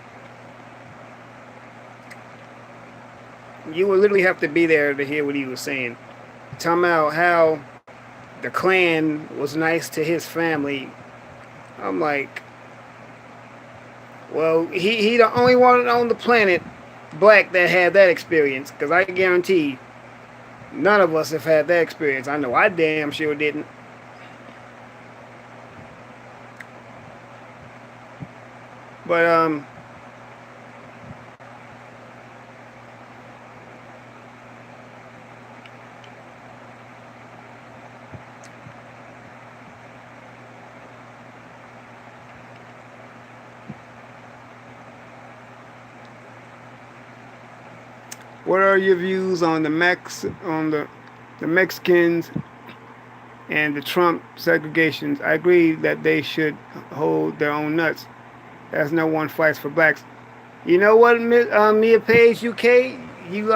you would literally have to be there to hear what he was saying. Talking about how the Klan was nice to his family. I'm like, well, he the only one on the planet, black, that had that experience. Because I guarantee none of us have had that experience. I know I damn sure didn't. But what are your views on the Mexicans and the Trump segregations? I agree that they should hold their own nuts, as no one fights for blacks. You know what, Mia Page UK, you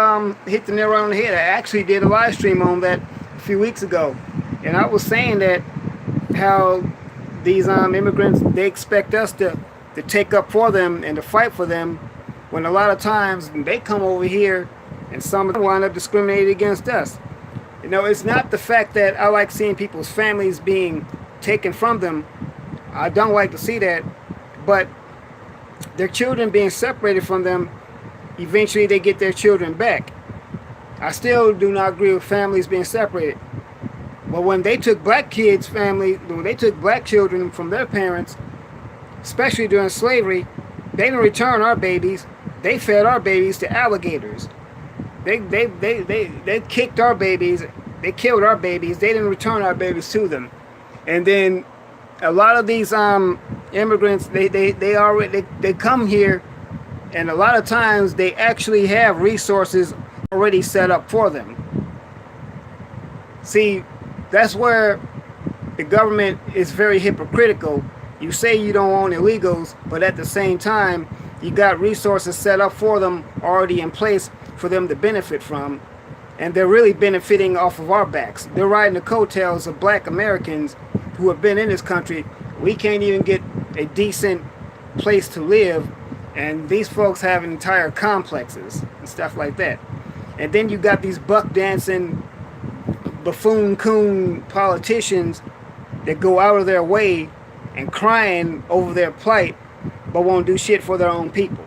hit the nail on the head. I actually did a live stream on that a few weeks ago, and I was saying that how these immigrants, they expect us to take up for them and to fight for them, when a lot of times they come over here and some of them wind up discriminating against us. You know, it's not the fact that I like seeing people's families being taken from them. I don't like to see that, but their children being separated from them, eventually they get their children back. I still do not agree with families being separated. But when they took black kids' family, when they took black children from their parents, especially during slavery, they didn't return our babies. They fed our babies to alligators. They kicked our babies. They killed our babies. They didn't return our babies to them. And then a lot of these immigrants, they come here, and a lot of times they actually have resources already set up for them. See, that's where the government is very hypocritical. You say you don't own illegals, but at the same time, you got resources set up for them already in place for them to benefit from. And they're really benefiting off of our backs. They're riding the coattails of black Americans who have been in this country. We can't even get a decent place to live, and these folks have entire complexes and stuff like that. And then you got these buck dancing, buffoon coon politicians that go out of their way and crying over their plight, but won't do shit for their own people.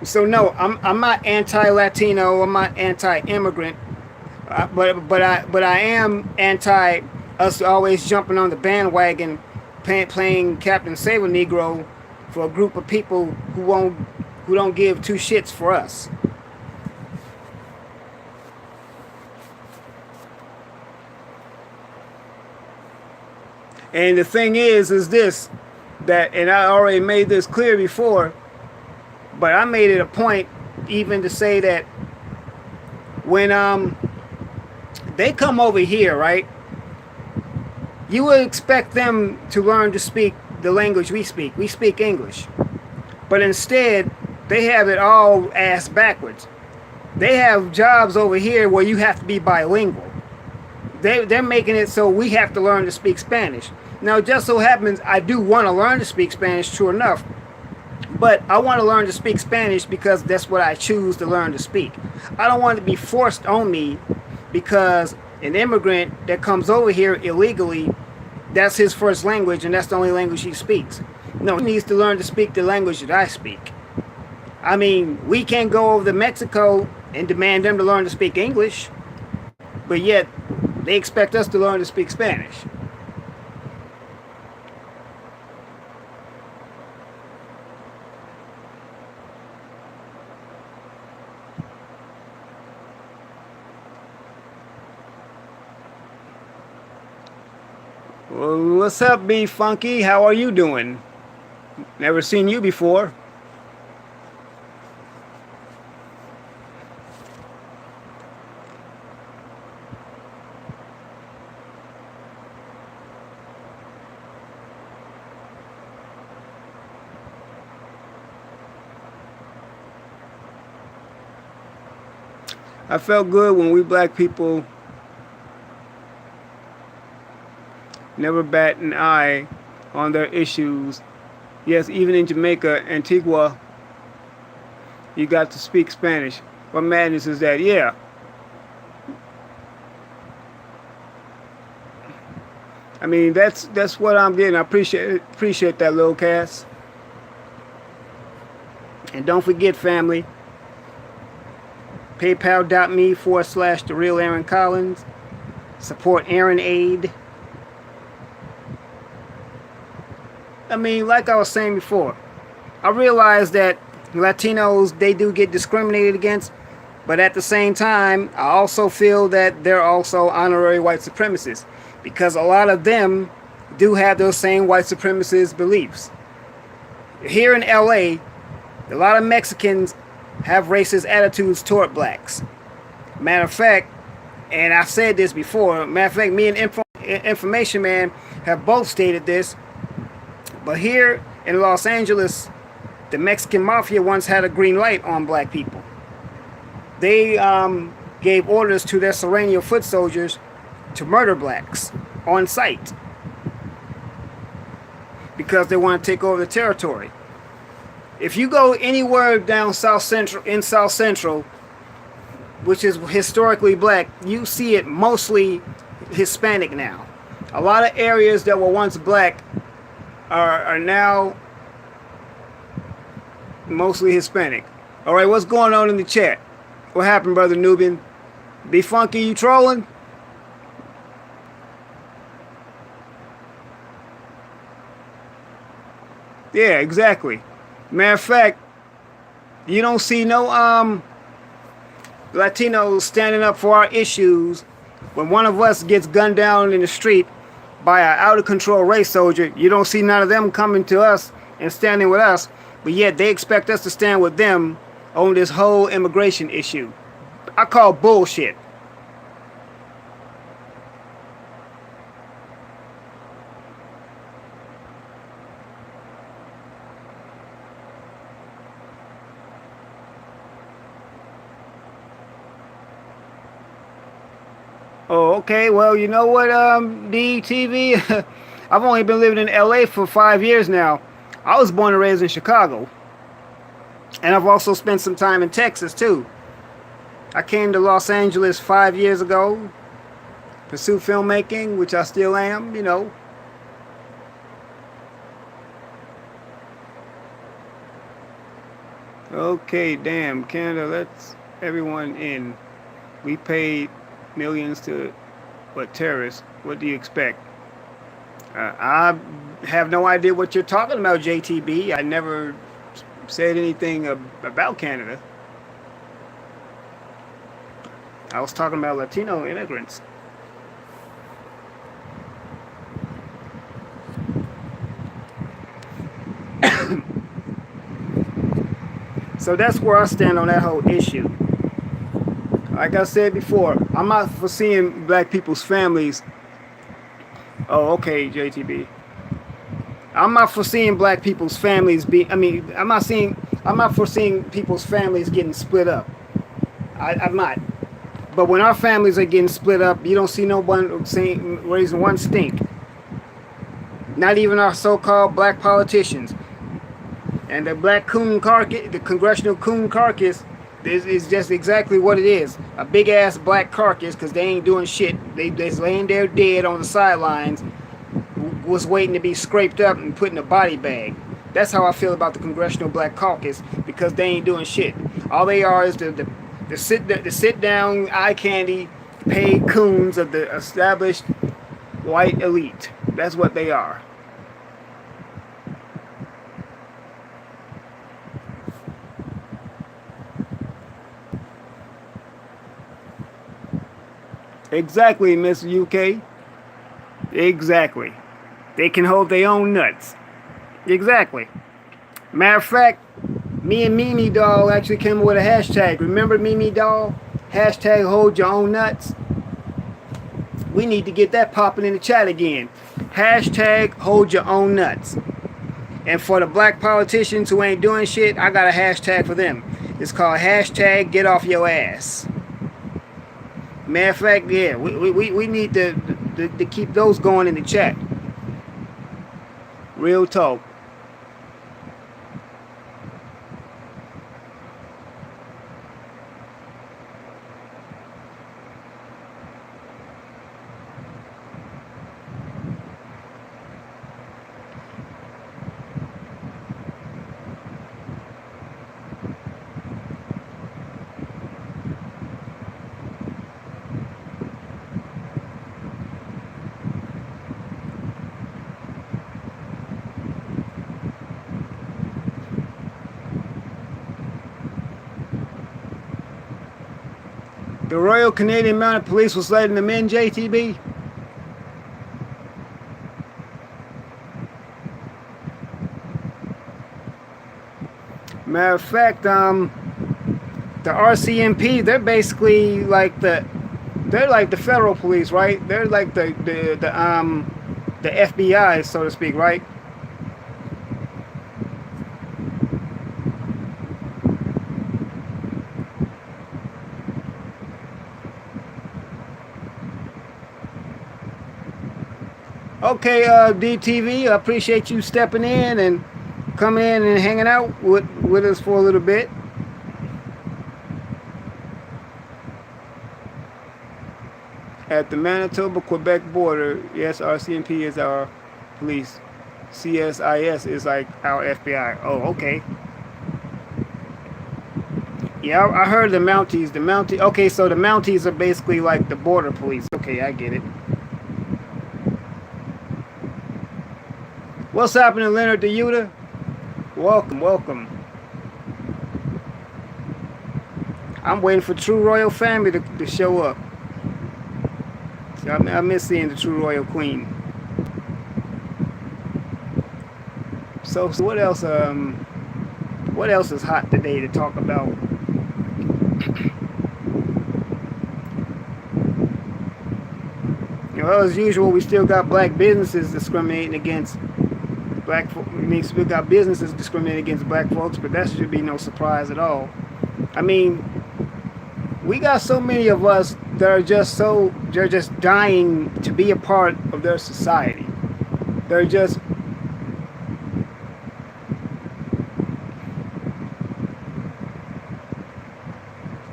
So no, I'm not anti-Latino. I'm not anti-immigrant, but I am anti us always jumping on the bandwagon, playing Captain Save a Negro for a group of people who don't give two shits for us. And the thing is this, that, and I already made this clear before, but I made it a point even to say that when they come over here, right? You would expect them to learn to speak the language we speak. We speak English. But instead, they have it all ass backwards. They have jobs over here where you have to be bilingual. They're making it so we have to learn to speak Spanish. Now, it just so happens I do want to learn to speak Spanish, true enough. But I want to learn to speak Spanish because that's what I choose to learn to speak. I don't want it to be forced on me because an immigrant that comes over here illegally, that's his first language and that's the only language he speaks. No, he needs to learn to speak the language that I speak. I mean, we can't go over to Mexico and demand them to learn to speak English, but yet they expect us to learn to speak Spanish. Well, what's up, B Funky? How are you doing? Never seen you before. I felt good when we black people never bat an eye on their issues. Yes, even in Jamaica, Antigua, you got to speak Spanish. What madness is that? Yeah. I mean, that's what I'm getting. I appreciate that, little Cass. And don't forget, family, paypal.me/The Real Aaron Collins. Support Aaron Aid. I mean, like I was saying before, I realize that Latinos, they do get discriminated against, but at the same time, I also feel that they're also honorary white supremacists because a lot of them do have those same white supremacist beliefs. Here in LA, a lot of Mexicans have racist attitudes toward blacks. Matter of fact, and I've said this before, matter of fact, me and Information Man have both stated this, but here in Los Angeles, the Mexican Mafia once had a green light on black people. They gave orders to their Serrano foot soldiers to murder blacks on sight because they want to take over the territory. If you go anywhere down South Central, which is historically black, you see it mostly Hispanic now. A lot of areas that were once black are now mostly Hispanic. All right, what's going on in the chat? What happened, Brother Nubian? Be Funky, you trolling? Yeah, exactly. Matter of fact, you don't see no Latinos standing up for our issues. When one of us gets gunned down in the street by an out of control race soldier, you don't see none of them coming to us and standing with us, but yet they expect us to stand with them on this whole immigration issue. I call bullshit. Oh, okay. Well, you know what, DTV? I've only been living in LA for 5 years now. I was born and raised in Chicago. And I've also spent some time in Texas, too. I came to Los Angeles 5 years ago. Pursued filmmaking, which I still am, you know. Okay, damn. Canada lets everyone in. We paid millions to what, terrorists? What do you expect? I have no idea what you're talking about, JTB. I never said anything about Canada. I was talking about Latino immigrants. So that's where I stand on that whole issue. Like I said before, I'm not foreseeing black people's families Oh, okay, JTB. I'm not foreseeing black people's families be. I mean, I'm not foreseeing people's families getting split up. I'm not. But when our families are getting split up, you don't see no one saying raising one stink. Not even our so-called black politicians. And the black coon carcass, the congressional coon carcass, is just exactly what it is. A big ass black carcass because they ain't doing shit. They's laying there dead on the sidelines, was waiting to be scraped up and put in a body bag. That's how I feel about the Congressional Black Caucus because they ain't doing shit. All they are is the sit down eye candy paid coons of the established white elite. That's what they are. Exactly, Miss UK. Exactly. They can hold their own nuts. Exactly. Matter of fact, me and Mimi Doll actually came up with a hashtag. Remember Mimi Doll? Hashtag hold your own nuts. We need to get that popping in the chat again. Hashtag hold your own nuts. And for the black politicians who ain't doing shit, I got a hashtag for them. It's called hashtag get off your ass. Matter of fact, yeah, we need to keep those going in the chat. Real talk. The Royal Canadian Mounted Police was letting them in, JTB? Matter of fact, the RCMP, they're basically like they're like the federal police, right? They're like the FBI, so to speak, right? Okay, DTV, I appreciate you stepping in and coming in and hanging out with us for a little bit. At the Manitoba-Quebec border, yes, RCMP is our police. CSIS is like our FBI. Oh, okay. Yeah, I heard the Mounties. Okay, so the Mounties are basically like the border police. Okay, I get it. What's happening, Leonard DeYuta? Welcome, welcome. I'm waiting for True Royal Family to show up. I miss seeing the True Royal Queen. So what else? What else is hot today to talk about? Well, as usual, we still got black businesses discriminating against black folks. We still got businesses discriminating against black folks, but that should be no surprise at all. I mean, we got so many of us that are they're just dying to be a part of their society. They're just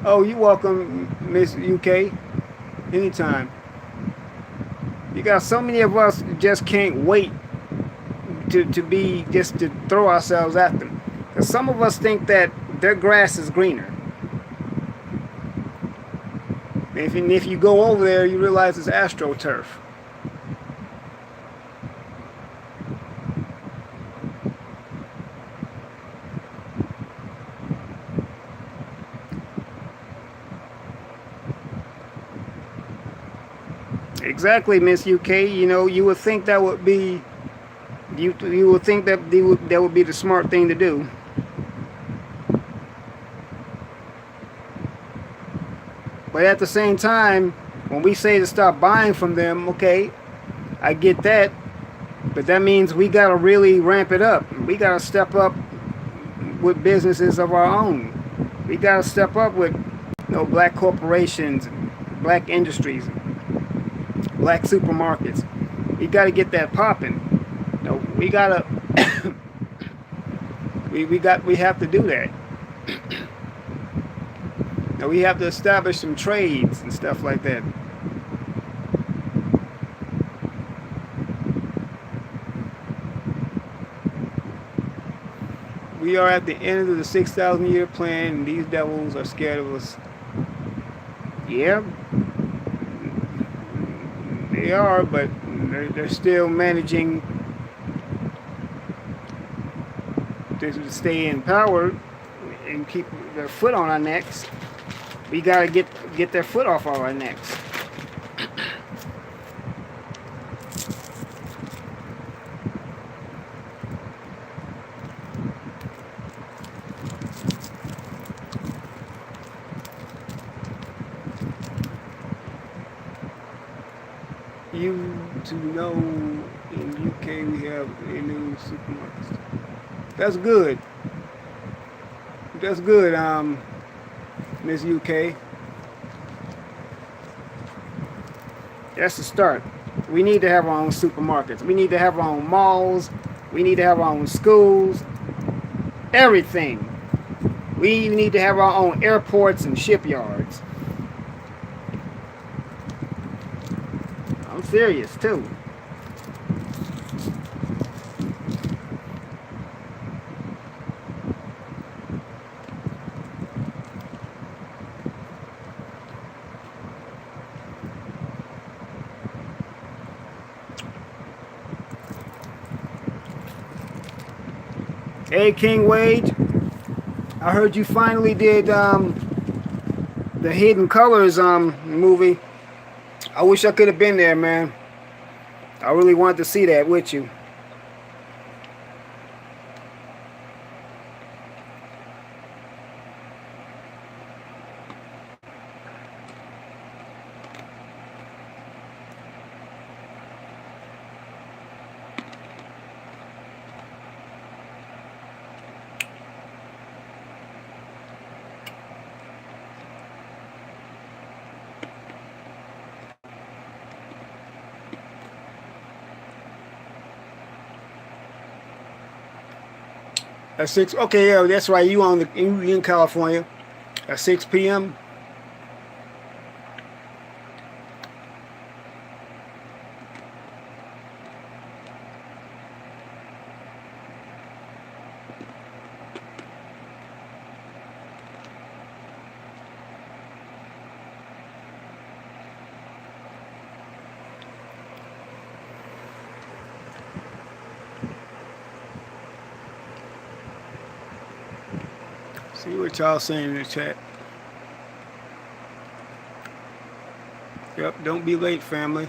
oh, you welcome, Miss UK. Anytime. You got so many of us just can't wait to throw ourselves at them. Because some of us think that their grass is greener. And if you go over there, you realize it's AstroTurf. Exactly, Miss UK. You know, you would think that would be, you would think that that would be the smart thing to do. But at the same time, when we say to stop buying from them, okay, I get that, but that means we got to really ramp it up. We got to step up with businesses of our own. We got to step up with, black corporations, black industries, black supermarkets. We got to get that popping. We got to we have to do that. We have to establish some trades and stuff like that. We are at the end of the 6,000-year plan, and these devils are scared of us. Yeah, they are, but they're still managing to stay in power and keep their foot on our necks. We gotta get their foot off our necks. You to know in UK we have a new supermarket. That's good. That's good, Miss UK. That's the start. We need to have our own supermarkets. We need to have our own malls. We need to have our own schools. Everything. We even need to have our own airports and shipyards. I'm serious too. Hey, King Wage, I heard you finally did the Hidden Colors movie. I wish I could have been there, man. I really wanted to see that with you. At 6, okay, yeah, that's right. You in California at 6 p.m. See what y'all saying in the chat. Yep, don't be late, family.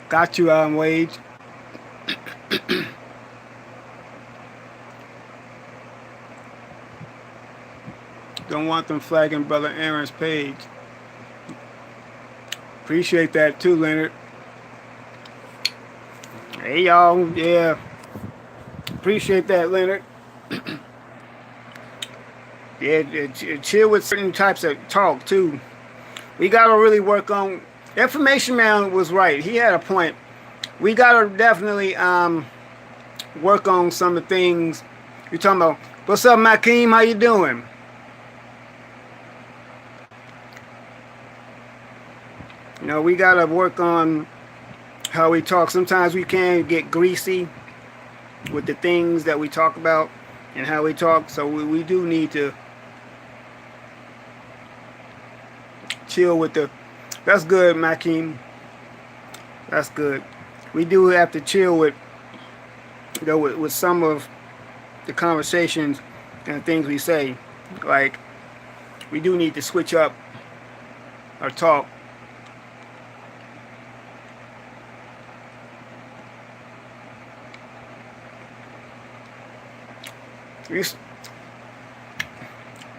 Got you, Wage. Don't want them flagging Brother Aaron's page. Appreciate that too, Leonard. Hey, y'all. Yeah. Appreciate that, Leonard. Yeah, chill with certain types of talk too. We gotta really work on. Information Man was right. He had a point. We gotta definitely work on some of the things you're talking about. What's up, Makeem? How you doing? We gotta work on how we talk. Sometimes we can get greasy with the things that we talk about and how we talk. So we do need to chill with the. That's good, Makeem. That's good. We do have to chill with, with some of the conversations and the things we say. Like, we do need to switch up our talk.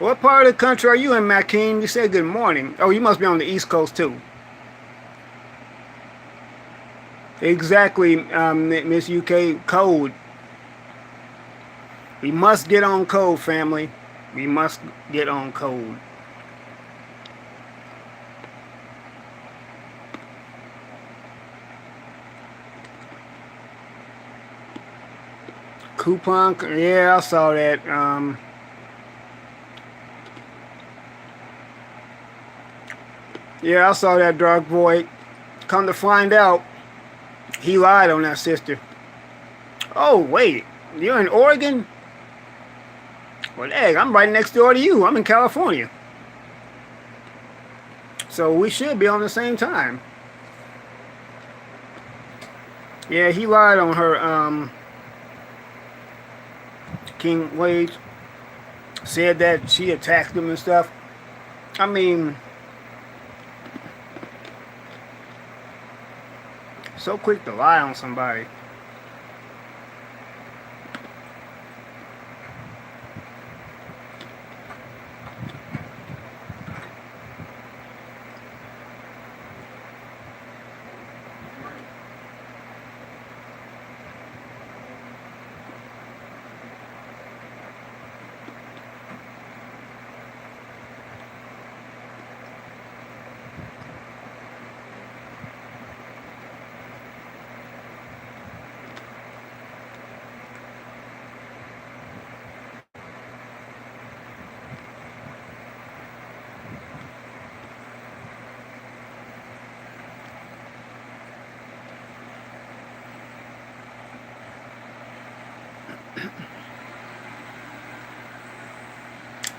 What part of the country are you in, Makeem? You said good morning. Oh, you must be on the East Coast too. Exactly, Miss UK code. We must get on code, family. We must get on code. Coupon, yeah, I saw that. Yeah, I saw that Dark Void. Come to find out, he lied on that sister. Oh, wait, you're in Oregon? Well, hey, I'm right next door to you. I'm in California. So we should be on the same time. Yeah, he lied on her, King Wade. Said that she attacked him and stuff. I mean, so quick to lie on somebody.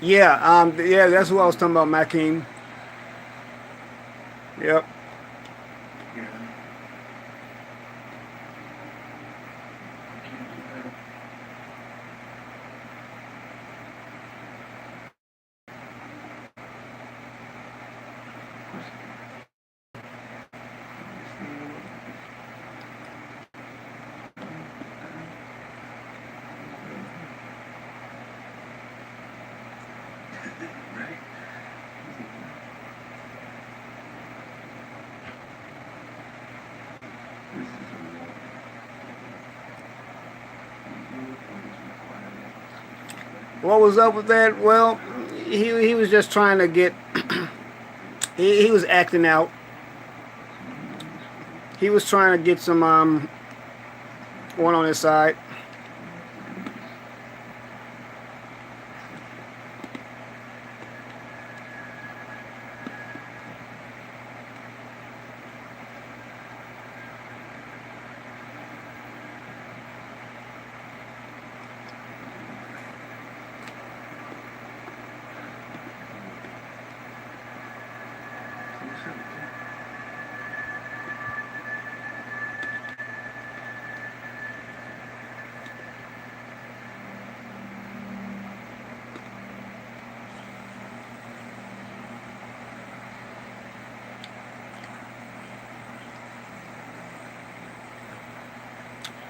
Yeah, yeah, that's what I was talking about, Makeem. Yep. What was up with that? Well, he was just trying to get. He was acting out. He was trying to get some one on his side.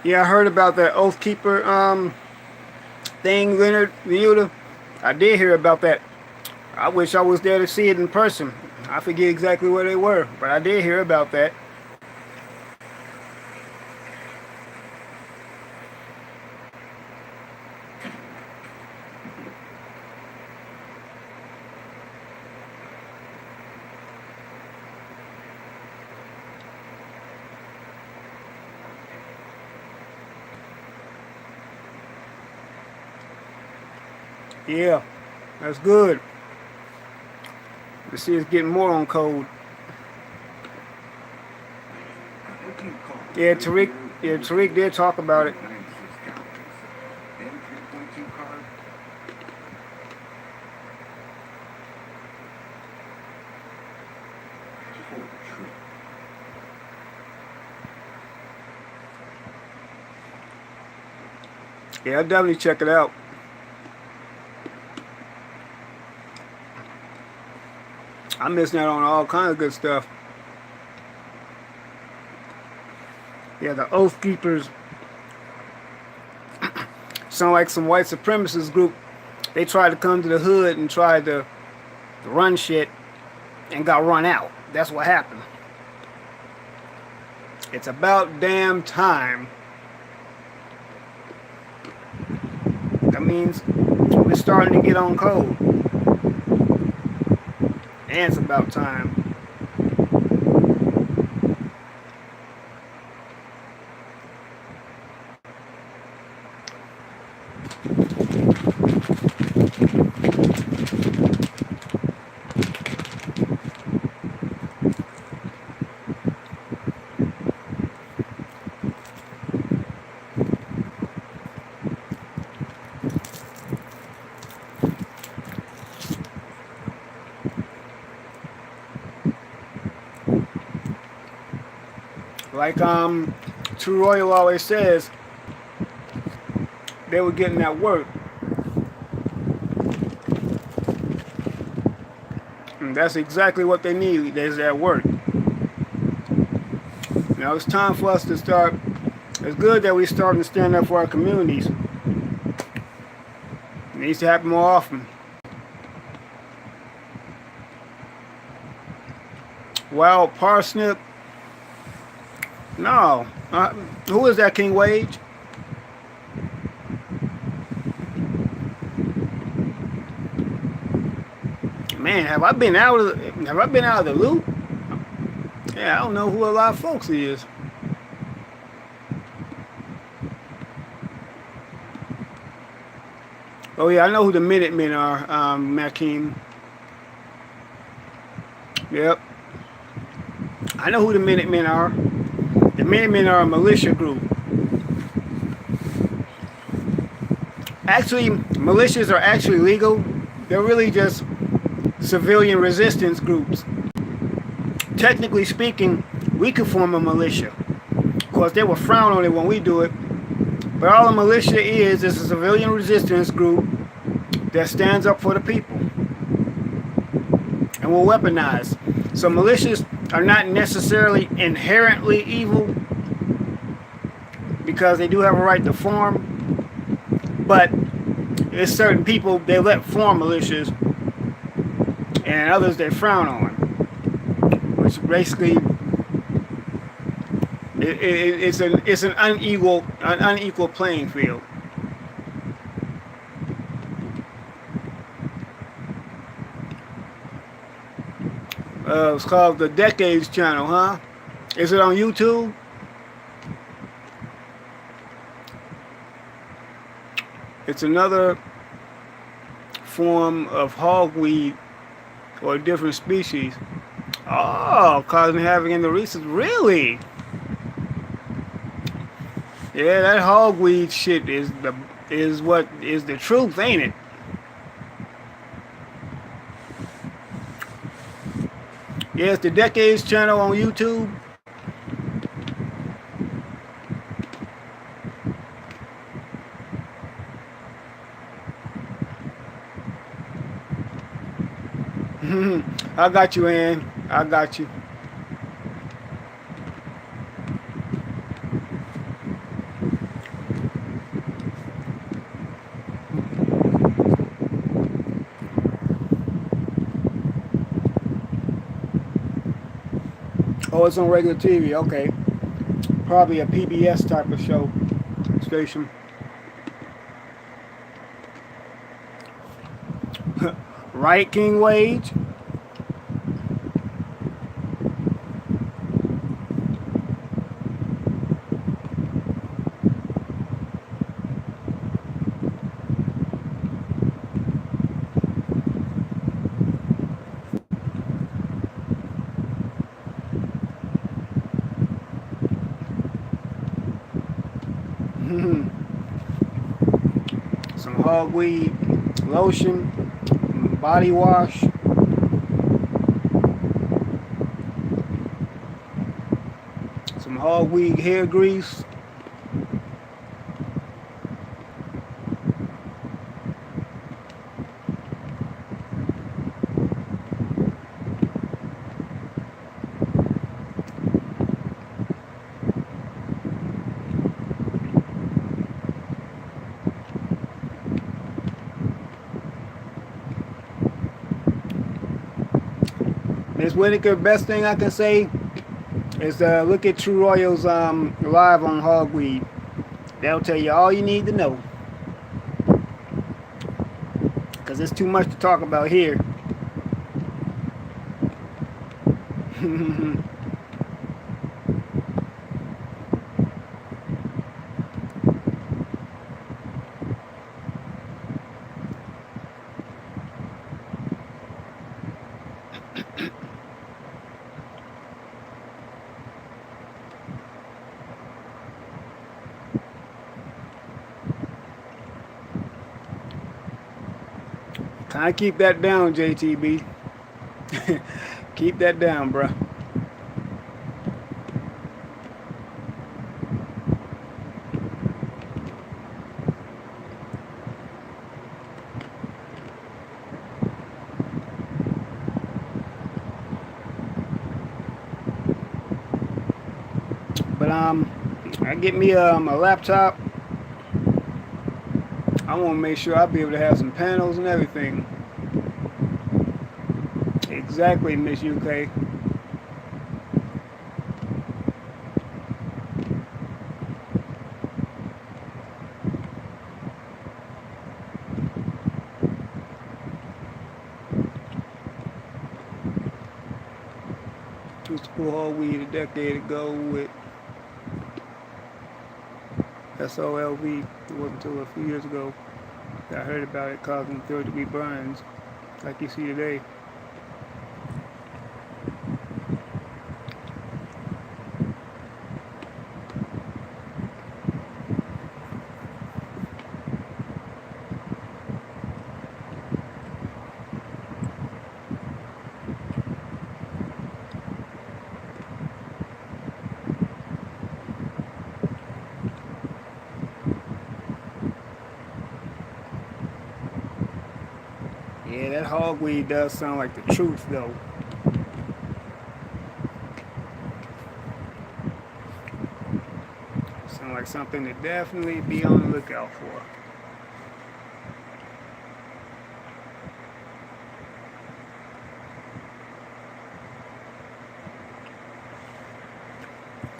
Yeah, I heard about that Oath Keeper thing, Leonard Muta. I did hear about that. I wish I was there to see it in person. I forget exactly where they were, but I did hear about that. Yeah, that's good. Let's see us getting more on code. Yeah, Tariq. Yeah, Tariq did talk about it. Yeah, I'll definitely check it out. I'm missing out on all kinds of good stuff. Yeah, the Oath Keepers sound like some white supremacist group. They tried to come to the hood and tried to run shit and got run out. That's what happened. It's about damn time. That means we're starting to get on code. And it's about time. Like True Royal always says, they were getting that work. And that's exactly what they need. There's that work. Now it's time for us to start. It's good that we starting to stand up for our communities. It needs to happen more often. Wild Parsnip. No. Who is that, King Wage? Man, have I been out of the loop? Yeah, I don't know who a lot of folks is. Oh yeah, I know who the Minutemen are, Makeem. Yep. I know who the Minutemen are. The Minutemen are a militia group. Actually, militias are actually legal. They're really just civilian resistance groups. Technically speaking, we could form a militia. Of course, they will frown on it when we do it. But all a militia is a civilian resistance group that stands up for the people and will weaponize. So militias are not necessarily inherently evil because they do have a right to form, but there's certain people they let form militias and others they frown on, which basically it's an unequal playing field. It's called the Decades Channel, huh? Is it on YouTube? It's another form of hogweed or a different species. Oh, causing havoc in the research. Really? Yeah, that hogweed shit is what is the truth, ain't it? Yeah, it's the Decades Channel on YouTube. I got you, Ann. I got you. Oh, it's on regular TV. Okay. Probably a PBS type of show station. Right, King Wage? Some hogweed lotion, body wash. Some hogweed hair grease. Miss Whitaker, best thing I can say is look at True Royals live on Hogweed. They'll tell you all you need to know. Because there's too much to talk about here. Kind of keep that down, JTB. Keep that down, bruh. But I get me a laptop. I want to make sure I'll be able to have some panels and everything. Exactly, Miss UK. Used to pull whole weed a decade ago with SOLV. It wasn't until a few years ago that I heard about it causing third-degree burns, like you see today. Yeah, that hogweed does sound like the truth, though. Sound like something to definitely be on the lookout for.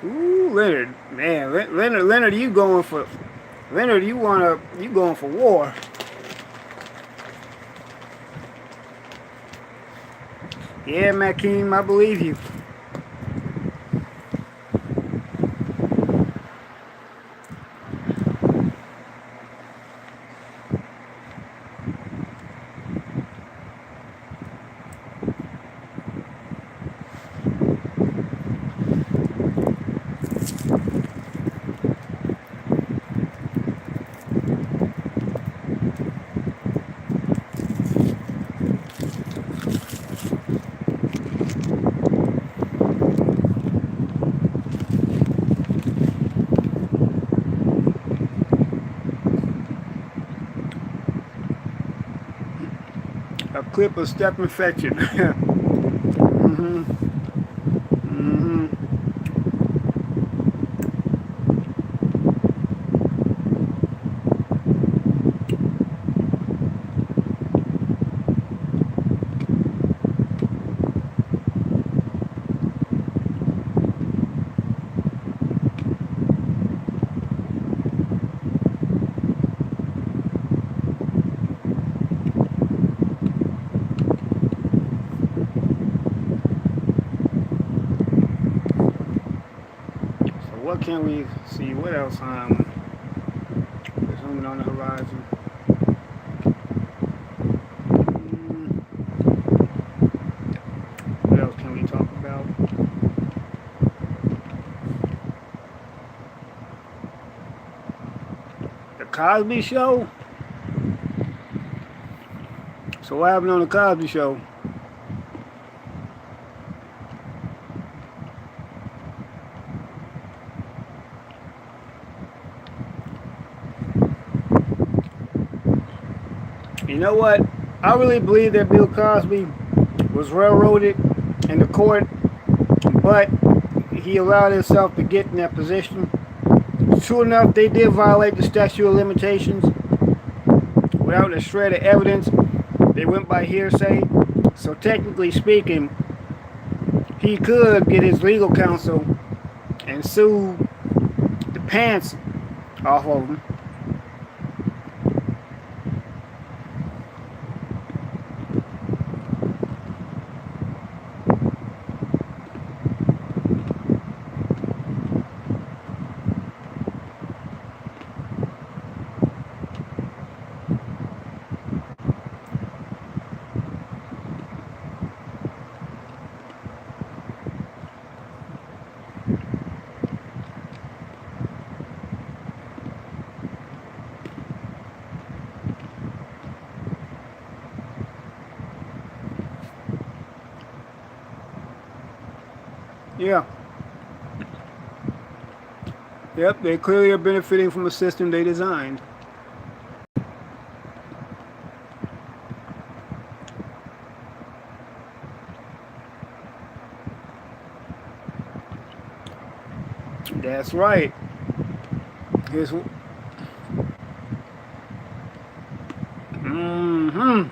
Ooh, Leonard, man, Leonard, you going for? Leonard, you going for war? Yeah, Makeem, I believe you. A clip of Stephen Fetching. Mm-hmm. Mm-hmm. What can we see? What else is zooming on the horizon? What else can we talk about? The Cosby Show? So what happened on the Cosby Show? You know what? I really believe that Bill Cosby was railroaded in the court, but he allowed himself to get in that position. True enough, they did violate the statute of limitations without a shred of evidence. They went by hearsay. So technically speaking, he could get his legal counsel and sue the pants off of him. Yeah. Yep, they clearly are benefiting from a system they designed. That's right. Here's mm-hmm.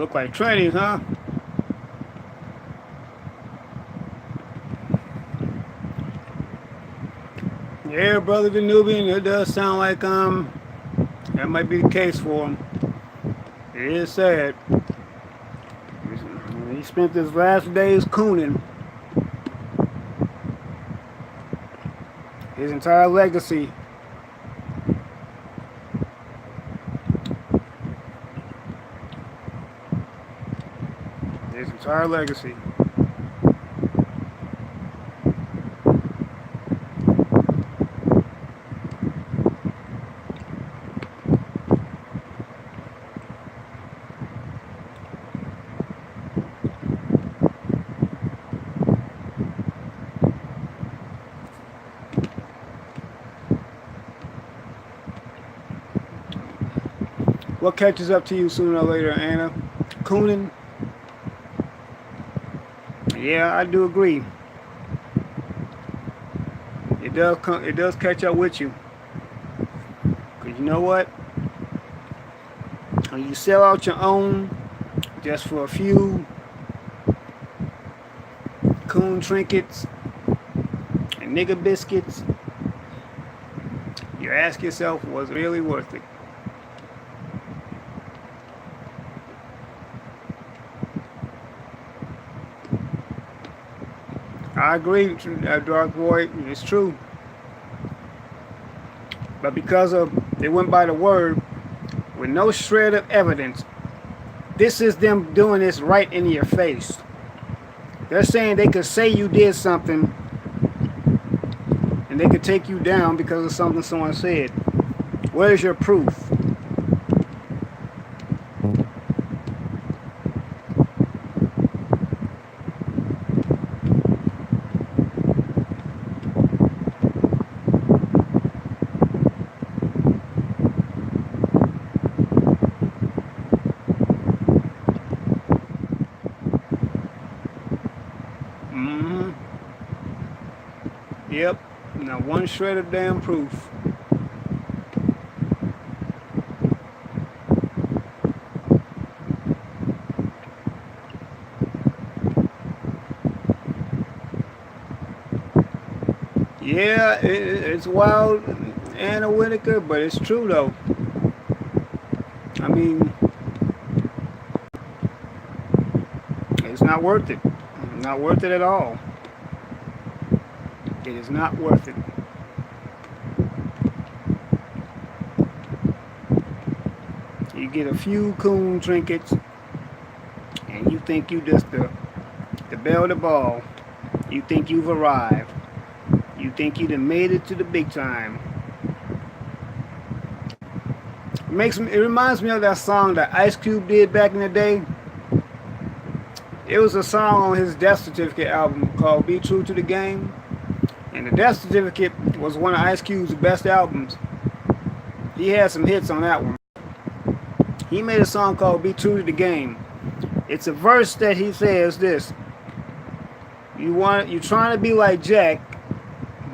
Look like trannies, huh? Yeah, brother the Nubian, it does sound like that might be the case for him. It is sad. He spent his last days cooning. His entire legacy. His entire legacy. What catches up to you sooner or later, Anna? Cooning? Yeah, I do agree. It does catch up with you. Cause you know what? When you sell out your own just for a few coon trinkets and nigga biscuits, you ask yourself, was it really worth it? I agree, Dark Boy. It's true. But because of they went by the word with no shred of evidence, this is them doing this right in your face. They're saying they could say you did something and they could take you down because of something someone said. Where's your proof? Mm-hmm. Yep. Not one shred of damn proof. Yeah, it's wild, Anna Whitaker, but it's true though. I mean, it's not worth it. Not worth it at all. It is not worth it. You get a few coon trinkets, and you think you just the belle of the ball. You think you've arrived. You think you done made it to the big time. It reminds me of that song that Ice Cube did back in the day. It was a song on his Death Certificate album called Be True to the Game. And the Death Certificate was one of Ice Cube's best albums. He had some hits on that one. He made a song called Be True to the Game. It's a verse that he says this. You're trying to be like Jack,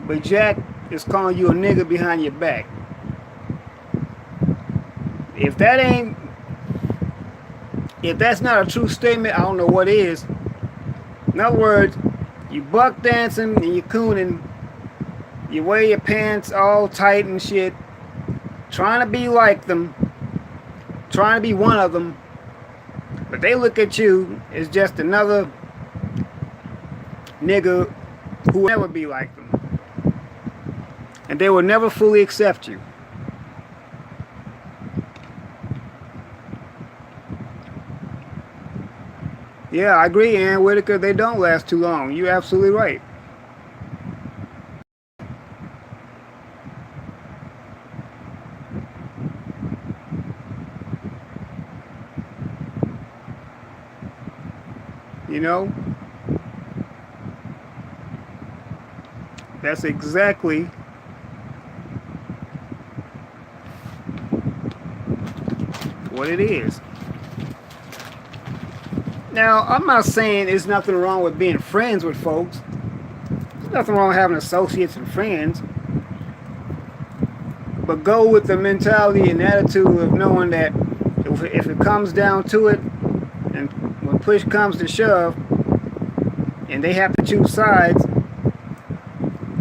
but Jack is calling you a nigga behind your back. If that's not a true statement, I don't know what is. In other words, you buck dancing and you cooning, you wear your pants all tight and shit, trying to be like them, trying to be one of them, but they look at you as just another nigga who will never be like them. And they will never fully accept you. Yeah, I agree, Ann Whitaker. They don't last too long. You're absolutely right. You know? That's exactly what it is. Now, I'm not saying there's nothing wrong with being friends with folks. There's nothing wrong with having associates and friends. But go with the mentality and attitude of knowing that if it comes down to it, and when push comes to shove, and they have to choose sides,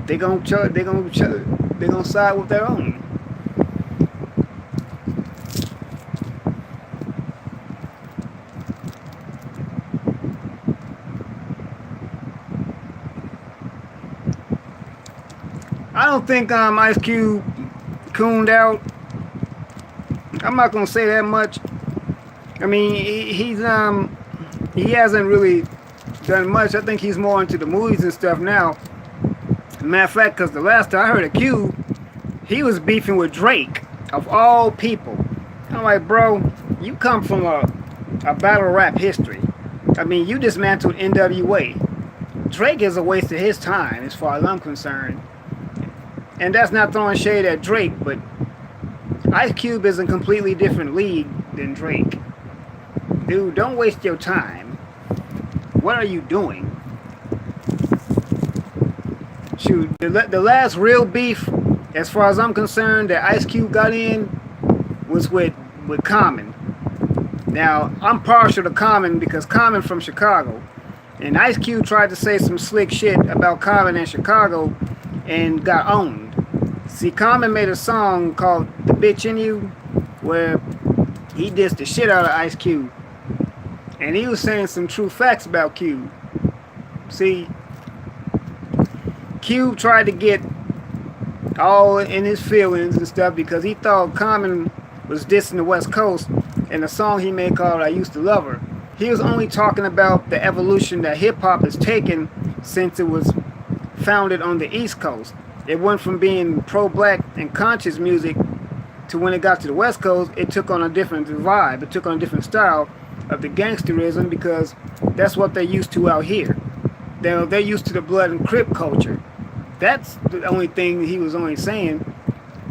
they're gonna side with their own. I don't think Ice Cube cooned out. I'm not gonna say that much. I mean, he hasn't really done much. I think he's more into the movies and stuff now. Matter of fact, because the last time I heard of Cube, he was beefing with Drake, of all people. I'm like, bro, you come from a battle rap history. I mean, you dismantled NWA. Drake is a waste of his time, as far as I'm concerned. And that's not throwing shade at Drake, but Ice Cube is a completely different league than Drake. Dude, don't waste your time. What are you doing? Shoot, the last real beef, as far as I'm concerned, that Ice Cube got in was with Common. Now, I'm partial to Common because Common from Chicago. And Ice Cube tried to say some slick shit about Common in Chicago and got owned. See, Common made a song called The Bitch in You where he dissed the shit out of Ice Cube. And he was saying some true facts about Cube. See, Cube tried to get all in his feelings and stuff because he thought Common was dissing the West Coast in a song he made called I Used to Love Her. He was only talking about the evolution that hip-hop has taken since it was founded on the East Coast. It went from being pro-black and conscious music to when it got to the West Coast, it took on a different vibe. It took on a different style of the gangsterism because that's what they're used to out here. They're used to the blood and Crip culture. That's the only thing he was only saying.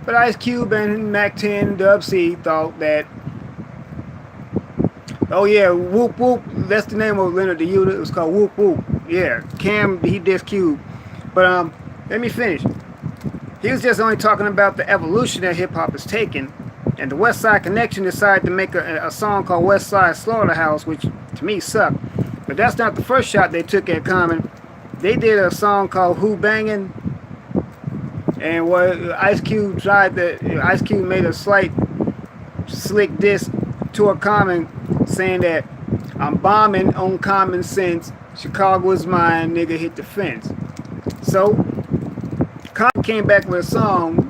But Ice Cube and Mac 10, Dub C thought that, oh yeah, Whoop Whoop, that's the name of Leonard the Youth. It was called Whoop Whoop. Yeah, Cam, he dissed Cube. But let me finish. He was just only talking about the evolution that hip-hop has taken. And the West Side Connection decided to make a song called West Side Slaughterhouse, which to me sucked. But that's not the first shot they took at Common. They did a song called Who Bangin', and what Ice Cube made a slight slick diss to a Common, saying that I'm bombing on common sense. Chicago is mine, nigga hit the fence. So Common came back with a song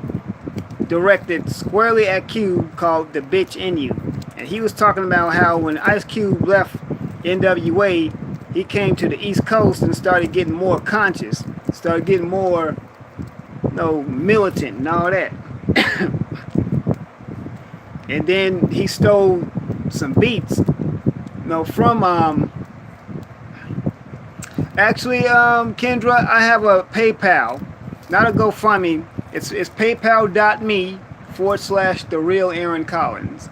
directed squarely at Cube called The Bitch in You. And he was talking about how when Ice Cube left NWA, he came to the East Coast and started getting more conscious, started getting more, militant and all that. And then he stole some beats, from actually, Kendra, I have a PayPal, not a GoFundMe. It's paypal.me/The Real Aaron Collins.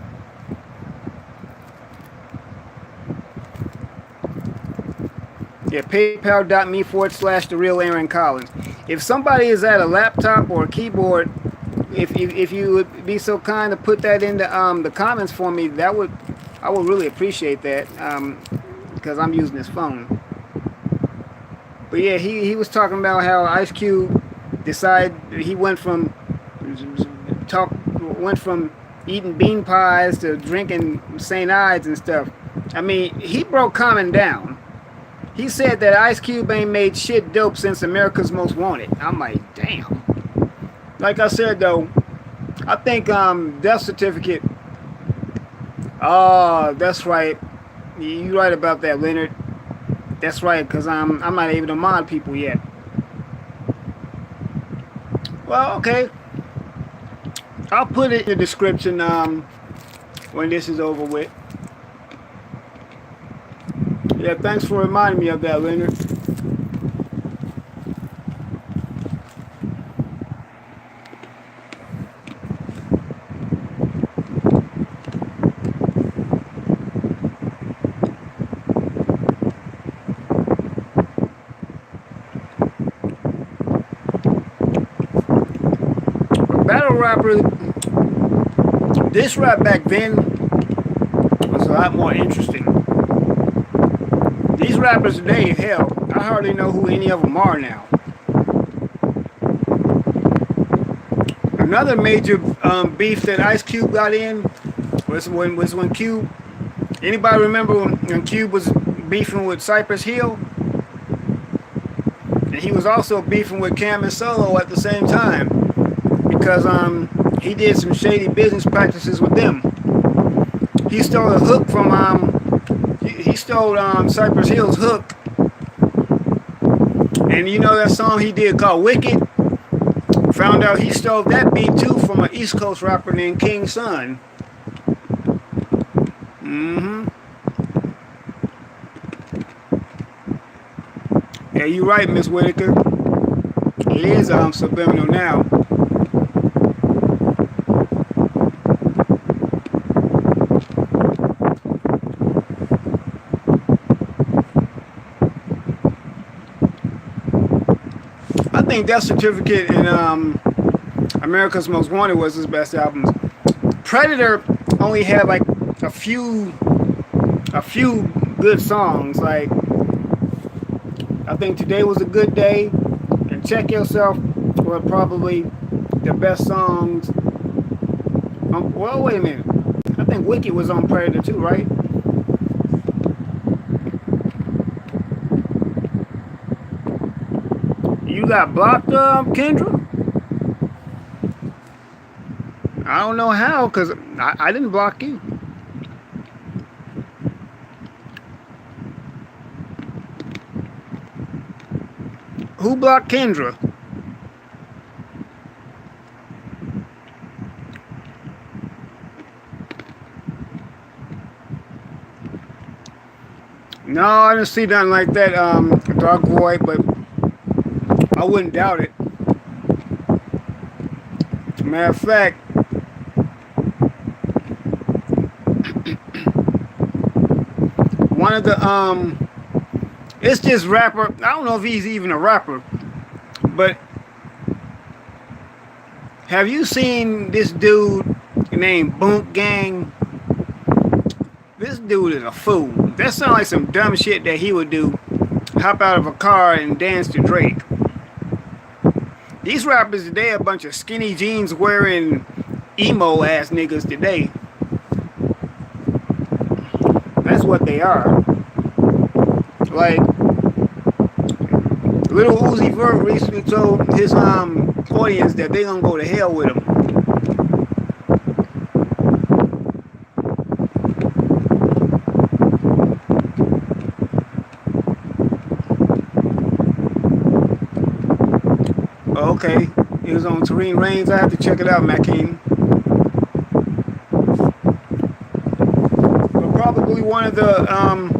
Yeah, paypal.me/The Real Aaron Collins. If somebody is at a laptop or a keyboard, if you would be so kind to put that in the comments for me, I would really appreciate that, because I'm using this phone. But yeah, he was talking about how Ice Cube decided he talk went from eating bean pies to drinking St. Ides and stuff. I mean, he broke Common down. He said that Ice Cube ain't made shit dope since America's Most Wanted. I'm like, damn. Like I said though, I think death certificate. Oh, that's right. You right about that, Leonard. That's right, cause I'm not able to mod people yet. Well, okay. I'll put it in the description when this is over with. Yeah, thanks for reminding me of that, Leonard. Battle rapper, this rap back then was a lot more interesting. These rappers today, hell, I hardly know who any of them are now. Another major beef that Ice Cube got in was when Cube. Anybody remember when Cube was beefing with Cypress Hill? And he was also beefing with Cam and Solo at the same time because he did some shady business practices with them. He stole a hook from he stole Cypress Hill's hook, and you know that song he did called Wicked. Found out he stole that beat too from an East Coast rapper named King Son. Yeah, you right, Miss Whitaker. It is subliminal now. I think Death Certificate and America's Most Wanted was his best albums. Predator only had like a few good songs. Like I think Today Was a Good Day and Check Yourself were probably the best songs. Well, wait a minute. I think Wicked was on Predator too, right? You got blocked, Kendra? I don't know how, because I didn't block you. Who blocked Kendra? No, I didn't see nothing like that, Dog Boy, but I wouldn't doubt it. Matter of fact, one of the it's this rapper. I don't know if he's even a rapper, but have you seen this dude named Boonk Gang? This dude is a fool. That sounds like some dumb shit that he would do. Hop out of a car and dance to Drake. These rappers today are a bunch of skinny jeans wearing emo ass niggas today. That's what they are. Like Little Uzi Vert recently told his audience that they gonna go to hell with him. Okay, it was on Terrene Reigns. I have to check it out, Mackeen. But probably one of the I'm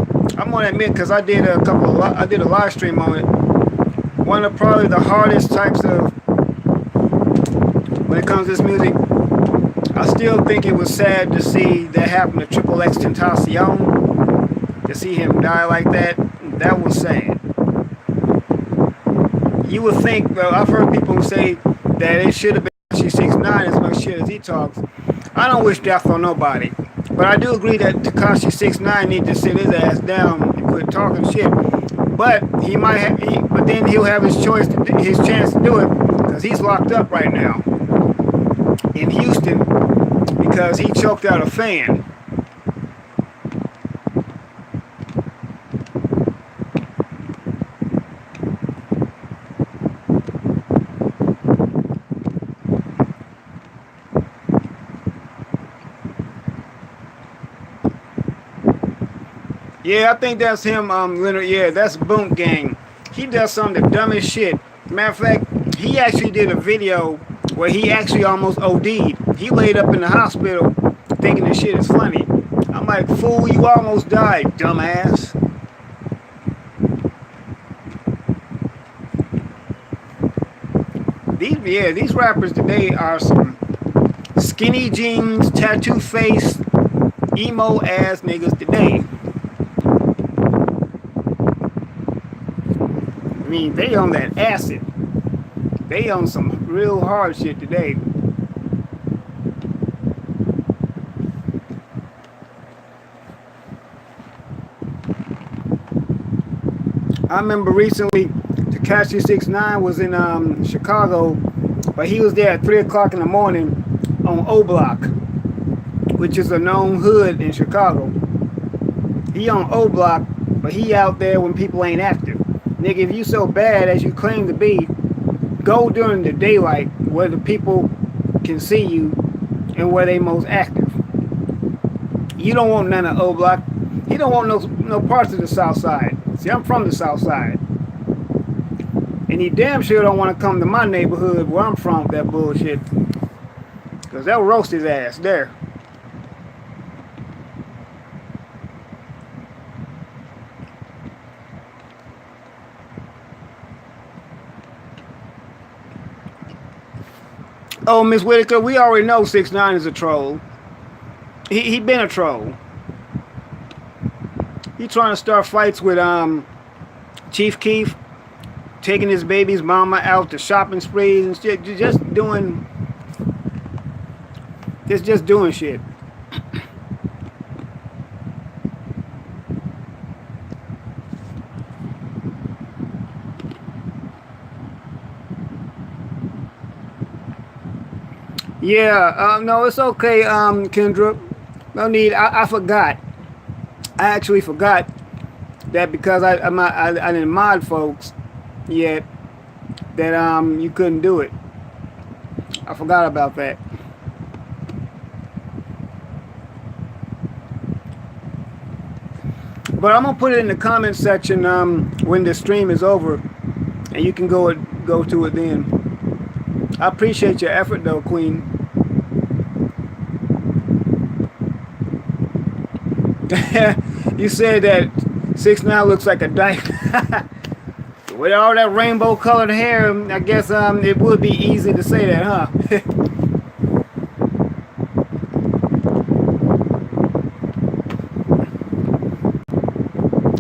gonna admit because I did a live stream on it. One of probably the hardest types of when it comes to this music. I still think it was sad to see that happen to Triple X Tentacion. To see him die like that, that was sad. You would think, well, I've heard people say that it should have been Tekashi 6ix9ine as much shit as he talks. I don't wish death on nobody. But I do agree that Tekashi 6ix9ine needs to sit his ass down and quit talking shit. But he might have, but then he'll have his his chance to do it because he's locked up right now in Houston because he choked out a fan. Yeah, I think that's him, Leonard. Yeah, that's Boom Gang. He does some of the dumbest shit. Matter of fact, he actually did a video where he actually almost OD'd. He laid up in the hospital thinking this shit is funny. I'm like, fool, you almost died, dumbass. These rappers today are some skinny jeans, tattoo face, emo ass niggas today. I mean, they on that acid. They on some real hard shit today. I remember recently, Tekashi 6ix9ine was in Chicago, but he was there at 3 o'clock in the morning on O Block, which is a known hood in Chicago. He on O Block, but he out there when people ain't active. Nigga, if you so bad as you claim to be, go during the daylight where the people can see you and where they most active. You don't want none of O Block. He don't want no parts of the South Side. See, I'm from the South Side. And he damn sure don't want to come to my neighborhood where I'm from with that bullshit. Because they'll roast his ass there. Oh, Miss Whitaker, we already know 6ix9ine is a troll. He been a troll. He trying to start fights with Chief Keef, taking his baby's mama out to shopping sprees and shit, just doing shit. Yeah, no, it's okay, Kendra. No need. I forgot. I actually forgot that because I didn't mod folks yet that you couldn't do it. I forgot about that. But I'm gonna put it in the comment section when the stream is over, and you can go to it then. I appreciate your effort though, Queen. You said that 6ix9ine looks like a dyke. With all that rainbow colored hair, I guess it would be easy to say that, huh?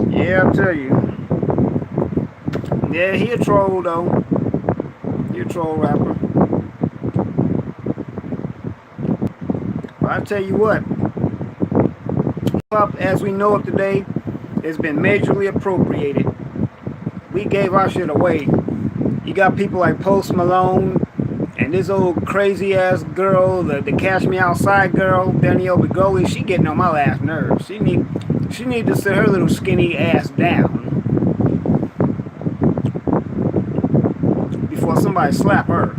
Yeah, I'll tell you. Yeah, he a troll though. He a troll rapper. But I tell you what, hip-hop as we know it today has been majorly appropriated. We gave our shit away. You got people like Post Malone and this old crazy ass girl, the Cash Me Outside girl, Danielle Begoli. She getting on my last nerves. She need to sit her little skinny ass down before somebody slap her.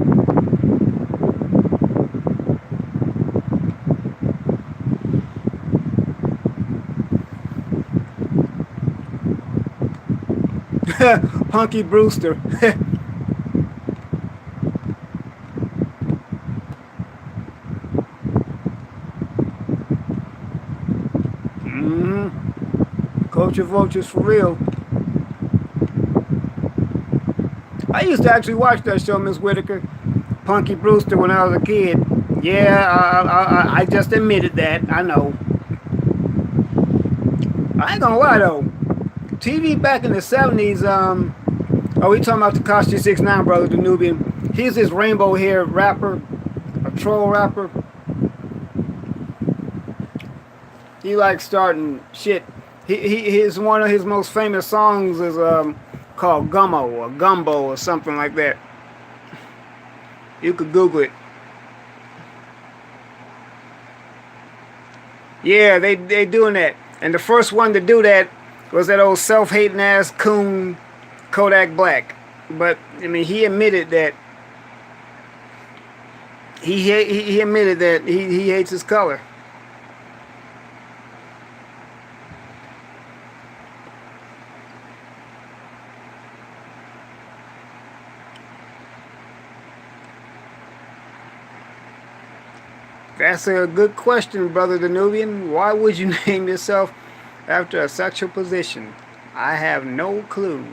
Punky Brewster. Culture vultures for real. I used to actually watch that show, Miss Whitaker. Punky Brewster when I was a kid. Yeah, I just admitted that. I know. I ain't gonna lie though. TV back in the 70s, oh, we talking about Tekashi 6ix9ine, brother, the Nubian. He's this rainbow haired rapper, a troll rapper. He likes starting shit. His one of his most famous songs is called Gummo or Gumbo or something like that. You could Google it. Yeah, they doing that. And the first one to do that was that old self-hating ass coon Kodak Black. But I mean, he admitted that he admitted that he hates his color. That's a good question, Brother Danubian. Why would you name yourself after a sexual position? I have no clue.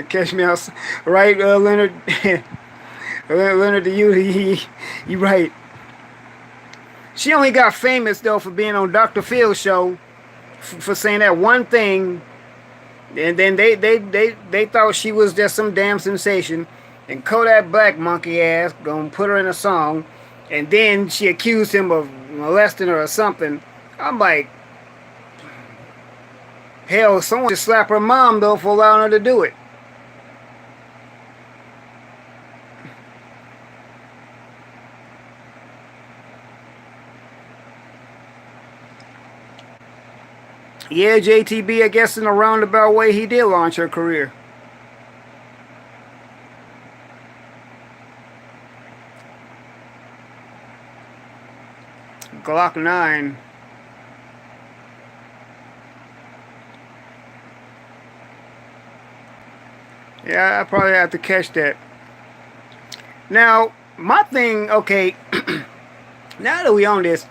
Catch me out, right, Leonard? Leonard, you right. She only got famous though for being on Dr. Phil's show for saying that one thing, and then they thought she was just some damn sensation, and Kodak Black monkey ass gonna put her in a song, and then she accused him of molesting her or something. I'm like, hell, someone should slap her mom though for allowing her to do it. Yeah, JTB, I guess in a roundabout way, he did launch her career. Glock 9. Yeah, I probably have to catch that. Now, my thing, okay, now that we on this,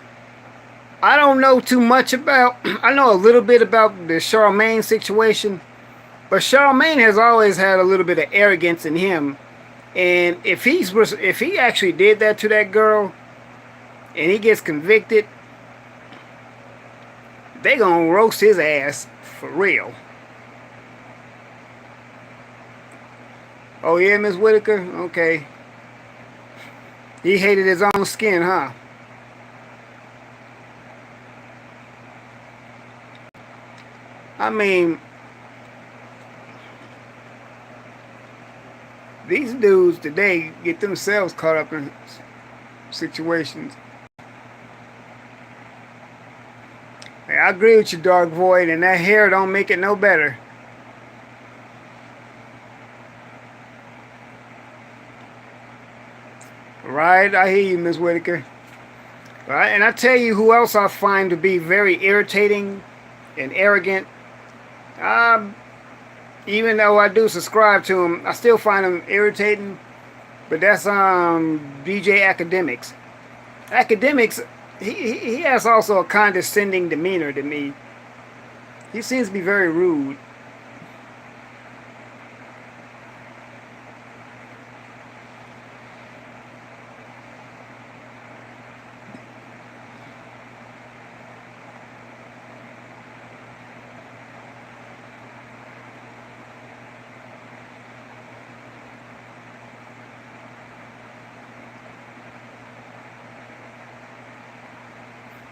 I don't know too much about, I know a little bit about the Charlemagne situation, but Charlemagne has always had a little bit of arrogance in him. And if he actually did that to that girl, and he gets convicted, they gonna roast his ass for real. Oh yeah, Miss Whitaker? Okay. He hated his own skin, huh? I mean, these dudes today get themselves caught up in situations. Hey, I agree with you, Dark Void, and that hair don't make it no better. Right, I hear you, Miss Whitaker. Right, and I tell you who else I find to be very irritating and arrogant. Even though I do subscribe to him, I still find him irritating. But that's DJ Academics. Academics, he has also a condescending demeanor to me. He seems to be very rude.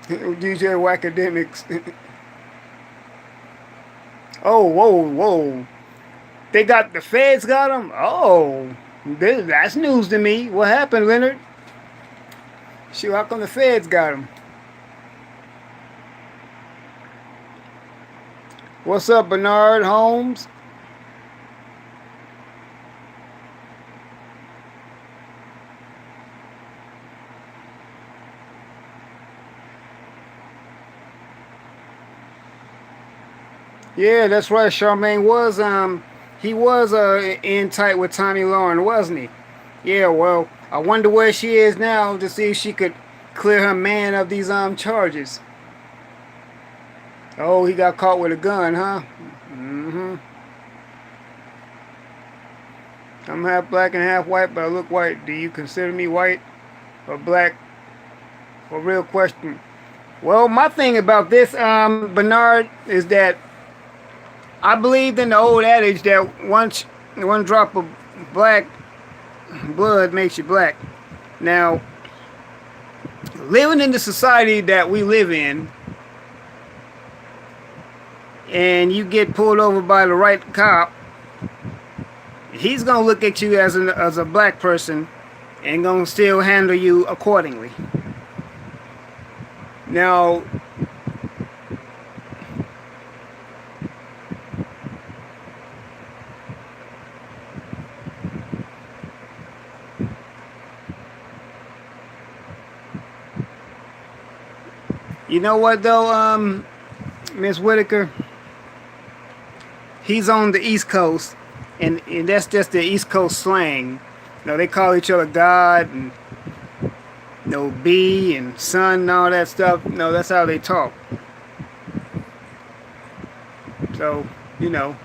DJ Academics. Oh, whoa. They got, the feds got him? Oh, that's news to me. What happened, Leonard? Shoot, how come the feds got him? What's up, Bernard Holmes? Yeah, that's right. Charmaine was he was in tight with Tommy Lauren, wasn't he? Yeah, well, I wonder where she is now to see if she could clear her man of these charges. Oh, he got caught with a gun, huh? Mm-hmm. I'm half black and half white, but I look white. Do you consider me white or black? A real question. Well, my thing about this, Bernard, is that I believed in the old adage that one drop of black blood makes you black. Now, living in the society that we live in, and you get pulled over by the right cop, he's gonna look at you as a black person and gonna still handle you accordingly. Now, you know what though, Miss Whitaker? He's on the East Coast, and that's just the East Coast slang. You know, they call each other God and B and son and all that stuff. No, that's how they talk. So, you know.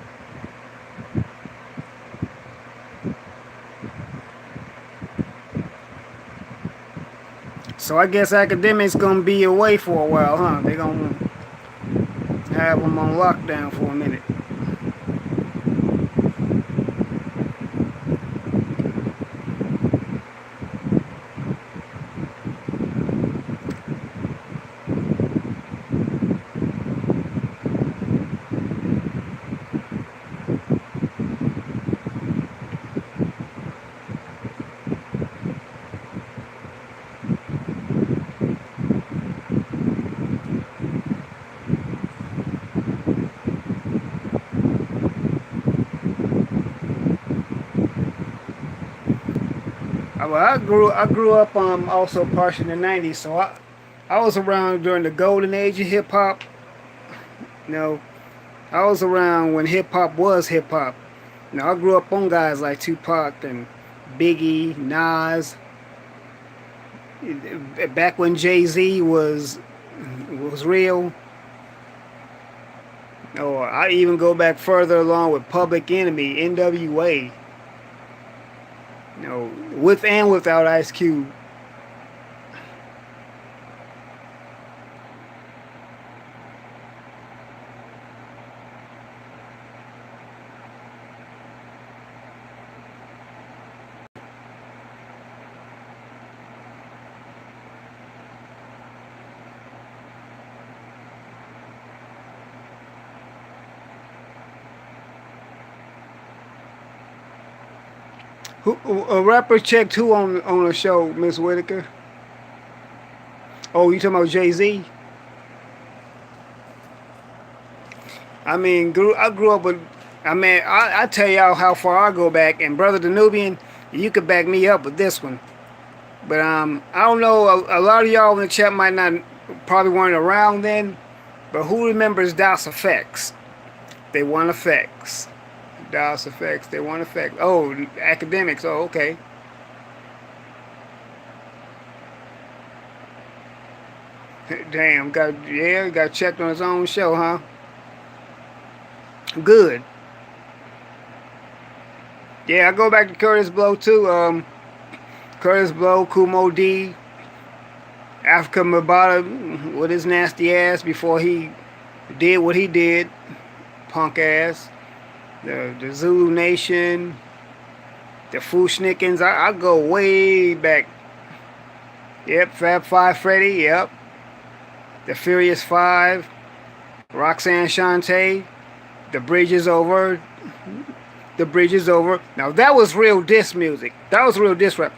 So I guess academics gonna be away for a while, huh? They gonna have them on lockdown for a minute. Well, I grew up also partially in the '90s, so I was around during the golden age of hip hop. You know, I was around when hip hop was hip hop. You know, I grew up on guys like Tupac and Biggie, Nas. Back when Jay-Z was real. Or I even go back further along with Public Enemy, NWA. You know, with and without Ice Cube. A rapper checked who on the show, Miss Whitaker? Oh, you talking about Jay-Z? I mean, I grew up with. I mean, I tell y'all how far I go back, and Brother the Nubian, you could back me up with this one. But I don't know. A lot of y'all in the chat might not, probably weren't around then. But who remembers DOS Effects? They want effects. DOS Effects. They want effects. Oh, academics. Oh, okay. Damn, got checked on his own show, huh? Good. Yeah, I go back to Curtis Blow too. Curtis Blow, Kumo D, Africa Mabata with his nasty ass before he did what he did, punk ass. The Zulu Nation, the Fushnikins. I go way back. Yep, Fab Five Freddy. Yep, the Furious Five, Roxanne Shante. The Bridge is Over. The Bridge is Over. Now that was real diss music. That was real diss rap.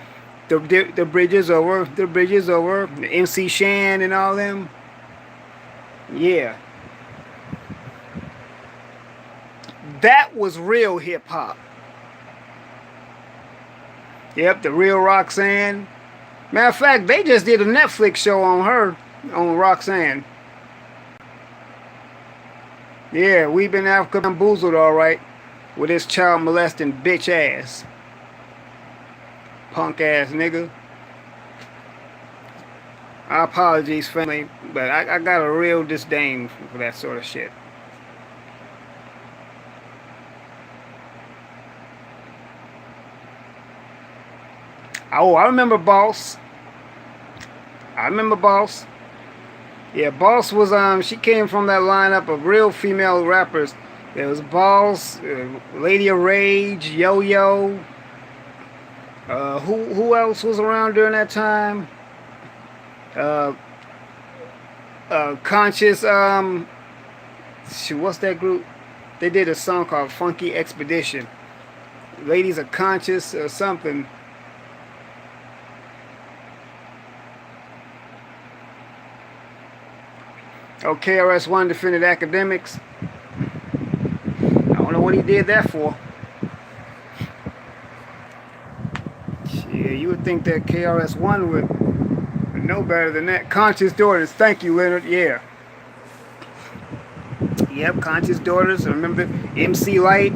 The Bridge is Over. The Bridge is Over. The MC Shan and all them. Yeah. That was real hip hop. Yep, the real Roxanne. Matter of fact, they just did a Netflix show on her, on Roxanne. Yeah, we've been Africa bamboozled, all right, with this child molesting bitch ass, punk ass nigga. I apologize, family, but I got a real disdain for that sort of shit. Oh, I remember Boss. Yeah, Boss was she came from that lineup of real female rappers. There was Boss, Lady of Rage, Yo Yo. Who else was around during that time? Uh, Conscious. Shoot, what's that group? They did a song called Funky Expedition. Ladies are conscious or something. Oh, KRS-One defended academics. I don't know what he did that for. Yeah, you would think that KRS-One would know better than that. Conscious Daughters. Thank you, Leonard. Yeah. Yep, Conscious Daughters. I remember MC Light,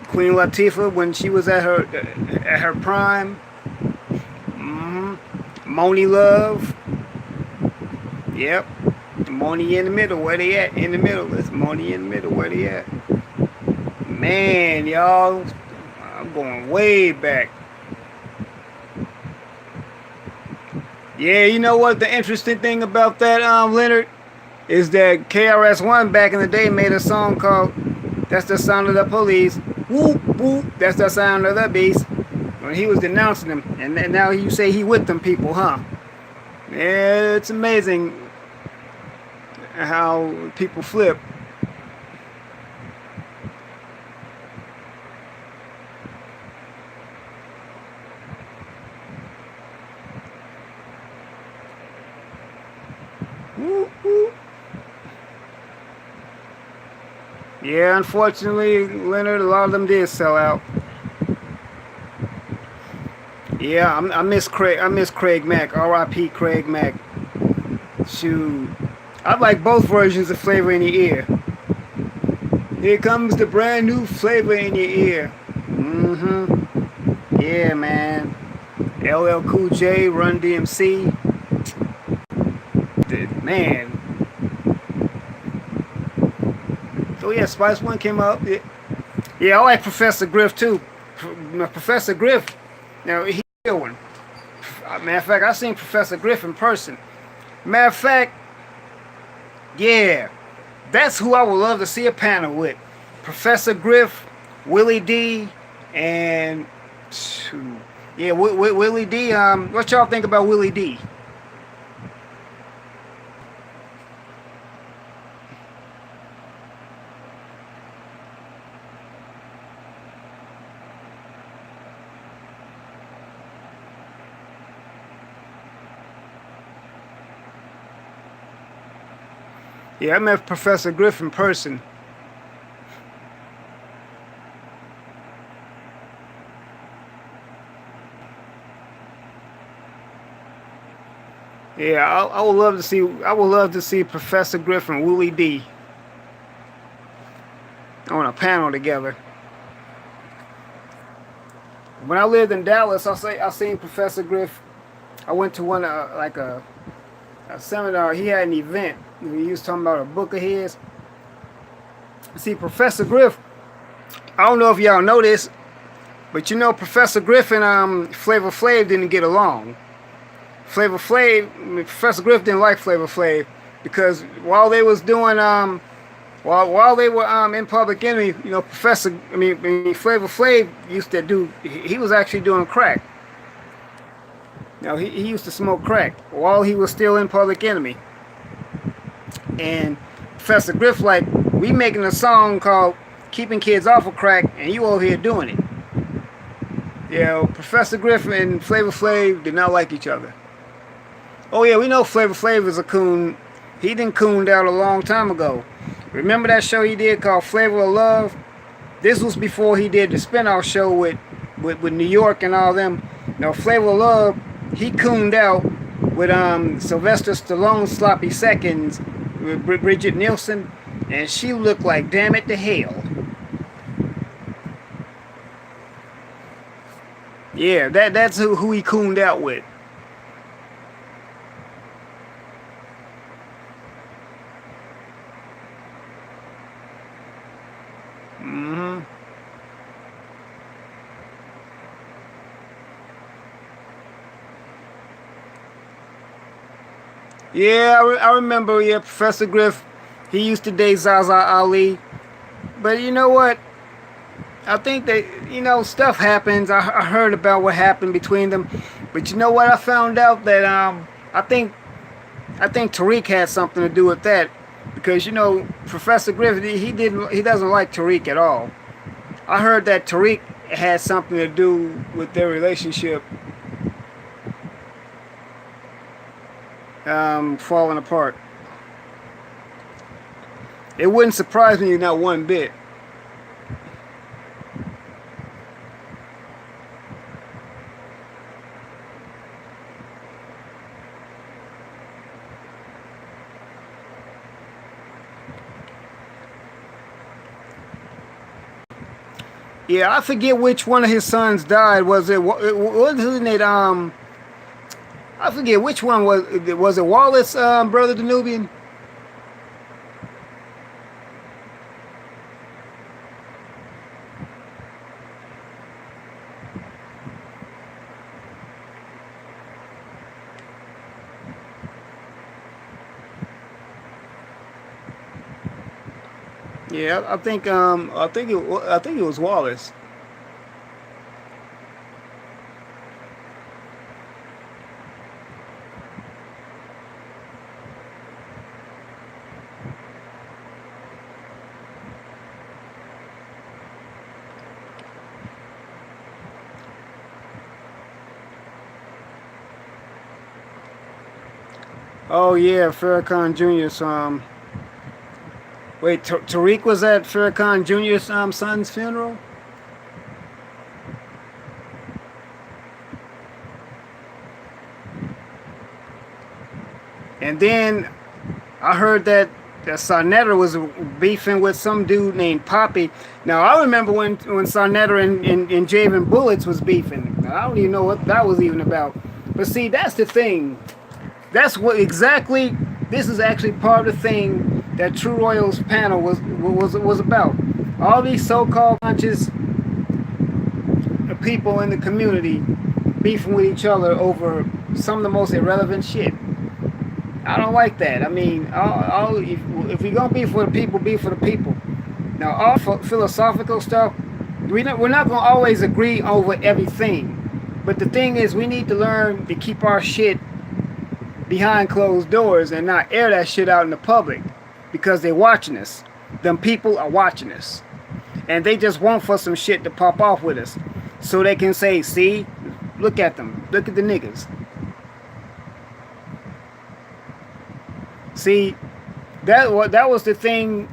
Queen Latifah when she was at her prime. Moni Love. Yep. Moni in the middle. Where they at? In the middle. It's Moni in the middle. Where they at? Man, y'all, I'm going way back. Yeah, you know what? The interesting thing about that, Leonard, is that KRS-One back in the day made a song called "That's the Sound of the Police." Whoop whoop. That's the sound of the beast. When he was denouncing them, and now you say he with them people, huh? Yeah, it's amazing how people flip. Whoop, whoop. Yeah, unfortunately, Leonard, a lot of them did sell out. Yeah, I miss Craig. I miss Craig Mack. R.I.P. Craig Mack. Shoot, I like both versions of Flavor in Your Ear. Here comes the brand new Flavor in Your Ear. Yeah, man. LL Cool J, Run DMC. Man. Oh yeah, Spice One came up. Yeah, I like Professor Griff too. Professor Griff. Now he's a one. Matter of fact, I seen Professor Griff in person. Matter of fact, yeah, that's who I would love to see a panel with. Professor Griff, Willie D, and yeah, Willie D. What y'all think about Willie D? Yeah, I met Professor Griff in person. Yeah, I would love to see. I would love to see Professor Griff and Willie D on a panel together. When I lived in Dallas, I seen Professor Griff. I went to one like a seminar. He had an event. He was talking about a book of his. See, Professor Griff. I don't know if y'all know this, but you know Professor Griff and Flavor Flav didn't get along. Flavor Flav, Professor Griff didn't like Flavor Flav because while they was doing while they were in Public Enemy, you know, Flavor Flav used to do. He was actually doing crack. Now he used to smoke crack while he was still in Public Enemy. And Professor Griff like, we making a song called "Keeping Kids Off of Crack," and you over here doing it. You know, Professor Griff and Flavor Flav did not like each other. Oh yeah, we know Flavor Flav is a coon. He done cooned out a long time ago. Remember that show he did called Flavor of Love? This was before he did the spinoff show with New York and all them. Now Flavor of Love, he cooned out with Sylvester Stallone's sloppy seconds with Bridget Nielsen, and she looked like damn it to hell. Yeah, that's who he cooned out with. Yeah, I remember, yeah, Professor Griff, he used to date Zaza Ali. But you know what? I think that, you know, stuff happens. I heard about what happened between them. But you know what? I found out that, I think I think Tariq had something to do with that, because you know Professor Griffith, he doesn't like Tariq at all. I heard that Tariq had something to do with their relationship falling apart. It wouldn't surprise me not one bit. Yeah, I forget which one of his sons died. Wasn't it I forget which one was it Wallace, brother the Nubian? Yeah, I think it was Wallace. Oh yeah, Farrakhan Jr.'s wait, Tariq was at Farrakhan Jr.'s son's funeral? And then I heard that Sarnetta was beefing with some dude named Poppy. Now I remember when Sarnetta and Javen Bullets was beefing. Now, I don't even know what that was even about. But see, that's the thing. That's what exactly. This is actually part of the thing that True Royals panel was about. All these so-called conscious people in the community beefing with each other over some of the most irrelevant shit. I don't like that. I mean, if we're gonna be for the people, be for the people. Now, all philosophical stuff, we're not gonna always agree over everything. But the thing is, we need to learn to keep our shit behind closed doors and not air that shit out in the public, because they're watching us. Them people are watching us, and they just want for some shit to pop off with us, so they can say, "See, look at them. Look at the niggas." See, that was the thing,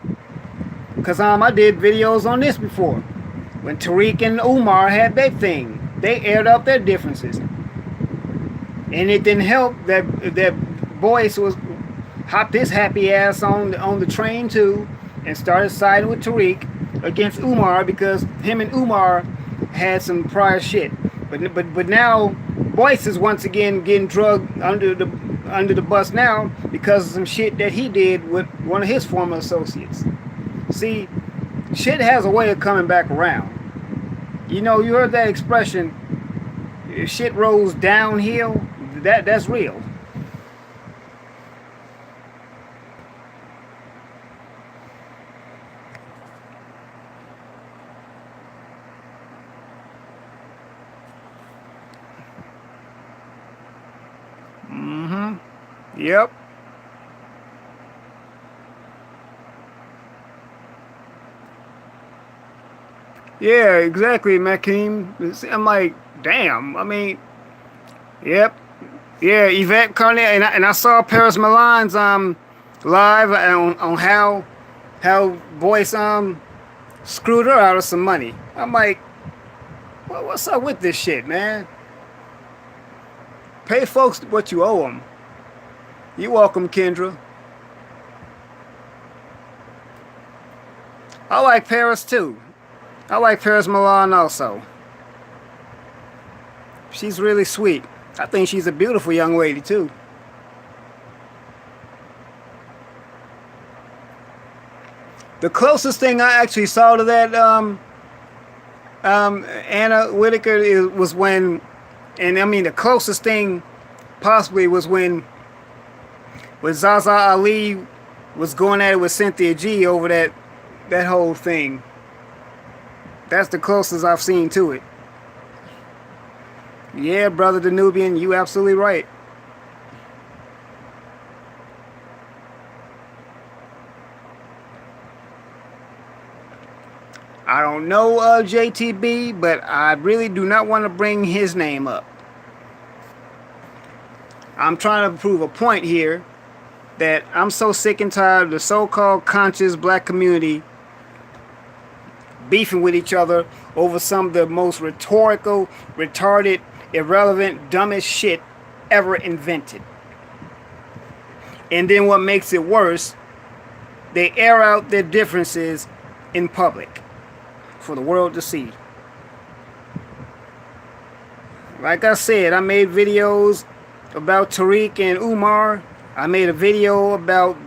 because I did videos on this before. When Tariq and Umar had their thing, they aired up their differences. And it didn't help that Boyce was hopped his happy ass on the train too, and started siding with Tariq against Umar, because him and Umar had some prior shit. But now Boyce is once again getting drugged under the bus now because of some shit that he did with one of his former associates. See, shit has a way of coming back around. You know, you heard that expression, if shit rolls downhill. That's real. Mm-hmm. Yep. Yeah, exactly, Makeem. I'm like, damn. I mean, yep. Yeah, Yvette Carney, and I saw Paris Milan's live on how Boyce screwed her out of some money. I'm like, what's up with this shit, man? Pay folks what you owe them. You welcome, Kendra. I like Paris too. I like Paris Milan also. She's really sweet. I think she's a beautiful young lady too. The closest thing I actually saw to that Anna Whitaker was when, and I mean the closest thing possibly was when Zaza Ali was going at it with Cynthia G over that whole thing. That's the closest I've seen to it. Yeah, brother the Nubian, you absolutely right. don't know JTB, but I really do not want to bring his name up. I'm trying to prove a point here that I'm so sick and tired of the so-called conscious black community beefing with each other over some of the most rhetorical, retarded, irrelevant, dumbest shit ever invented. And then what makes it worse, they air out their differences in public for the world to see. Like I said, I made videos about Tariq and Umar. I made a video about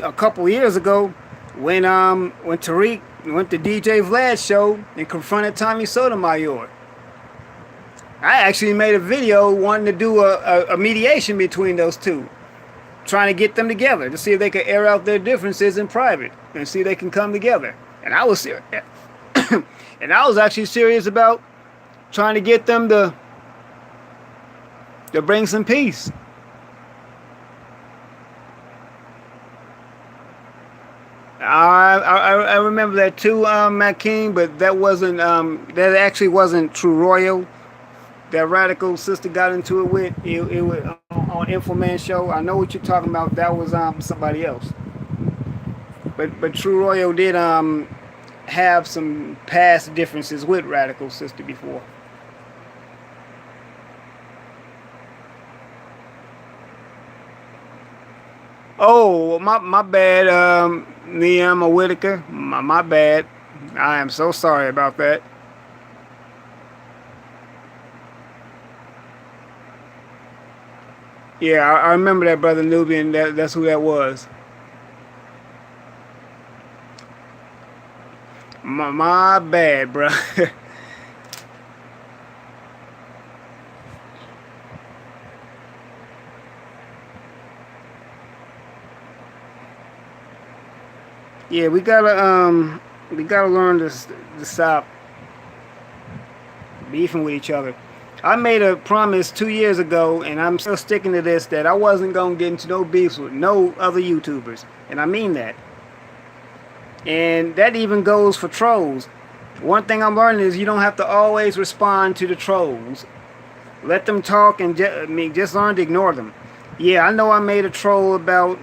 a couple years ago when Tariq went to DJ Vlad's show and confronted Tommy Sotomayor. I actually made a video wanting to do a mediation between those two, trying to get them together to see if they could air out their differences in private and see if they can come together. And I was serious. And I was actually serious about trying to get them to bring some peace. I remember that too, Matt King, but that actually wasn't True Royal. That radical sister got into it with. It was on Infoman show. I know what you're talking about. That was somebody else. But True Royal did have some past differences with radical sister before. Oh, my bad, Neema Whitaker. My bad. I am so sorry about that. Yeah, I remember that, brother Nubian. That's who that was. My bad, bro. Yeah, we gotta learn to stop beefing with each other. I made a promise 2 years ago, and I'm still sticking to this, that I wasn't gonna get into no beefs with no other YouTubers, and I mean that. And that even goes for trolls. One thing I'm learning is you don't have to always respond to the trolls. Let them talk and just learn to ignore them. Yeah, I know I made a troll about,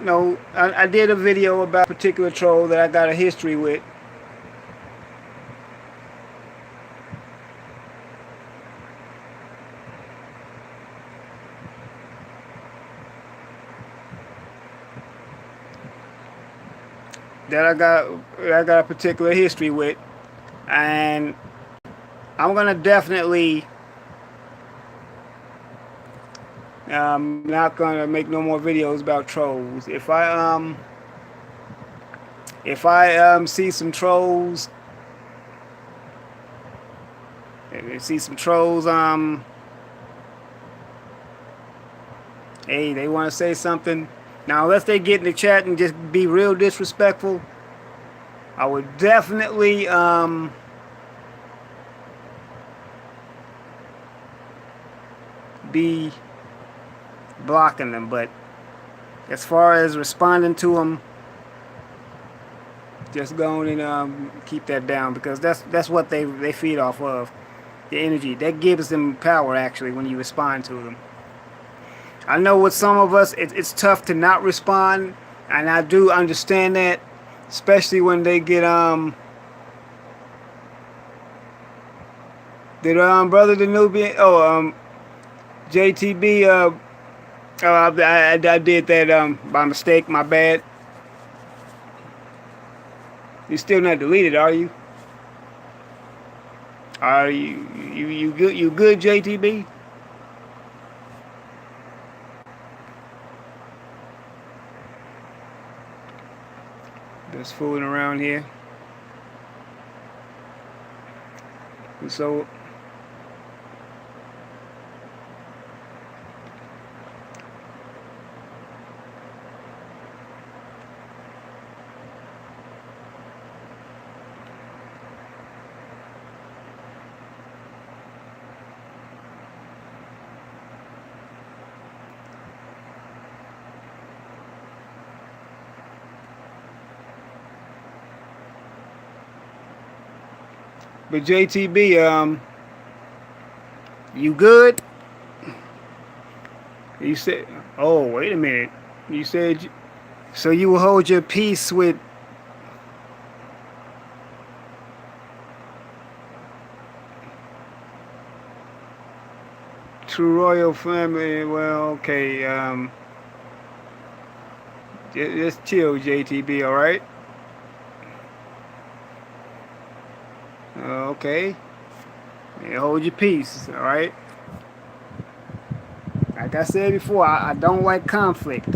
I did a video about a particular troll that I got a history with. That I got a particular history with. And I'm gonna definitely not gonna make no more videos about trolls. If I see some trolls, hey, they want to say something. Now, unless they get in the chat and just be real disrespectful, I would definitely be blocking them. But as far as responding to them, just go on and keep that down, because that's what they feed off of, the energy that gives them power. Actually, when you respond to them, I know with some of us it's tough to not respond, and I do understand that, especially when they get did brother the newbie JTB I did that by mistake, my bad. You still not deleted, are you? Are you good? You good, JTB? Just fooling around here. So But JTB, you good? You said, oh, wait a minute. You said, so you will hold your peace with true royal family. Well, okay. Just chill, JTB. All right. Okay. Yeah, hold your peace. All right. Like I said before, I don't like conflict.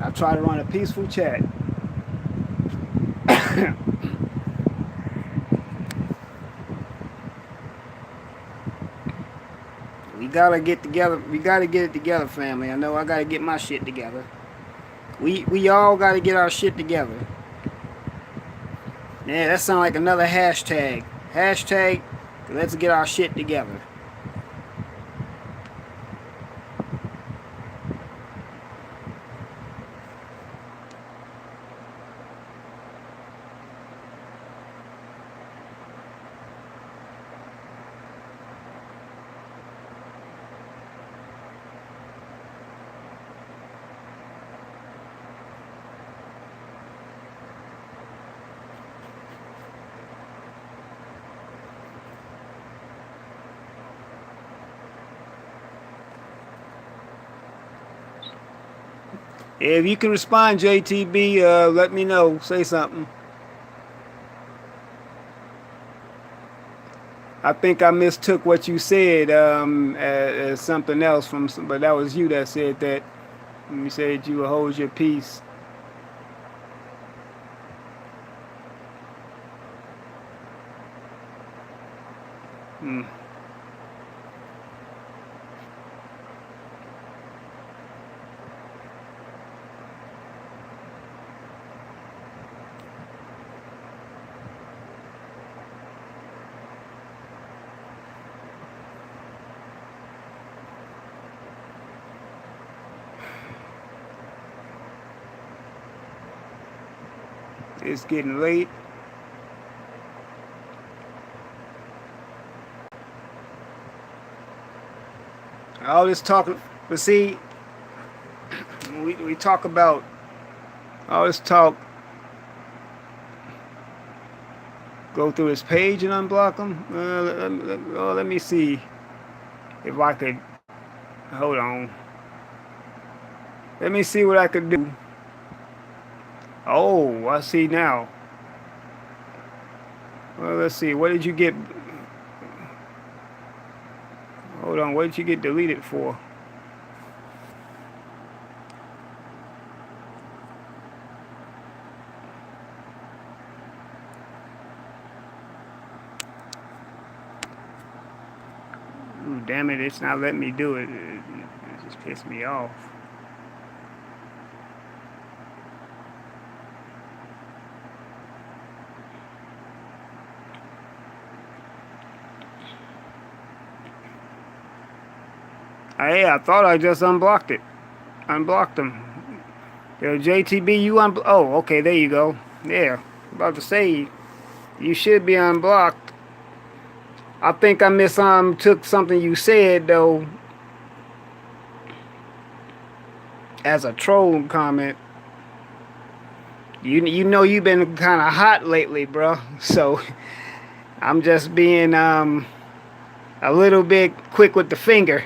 I try to run a peaceful chat. We gotta get together. We gotta get it together, family. I know I gotta get my shit together. We all gotta get our shit together. Yeah, that sounds like another hashtag. Hashtag, let's get our shit together. If you can respond, JTB, let me know. Say something. I think I mistook what you said as something else from, but that was you that said that. You said you will hold your peace. Hmm. It's getting late. All this talking, but see, we talk about all this talk. Go through his page and unblock him. Let me see if I could. Hold on. Let me see what I could do. Oh, I see now. Well, let's see. What did you get? Hold on. What did you get deleted for? Ooh, damn it. It's not letting me do it. It just pissed me off. Hey, I thought I just unblocked it. Unblocked them. Yo, JTB, you Oh, okay, there you go. Yeah, about to say, you should be unblocked. I think I took something you said, though, as a troll comment. You know you've been kind of hot lately, bro. So I'm just being a little bit quick with the finger.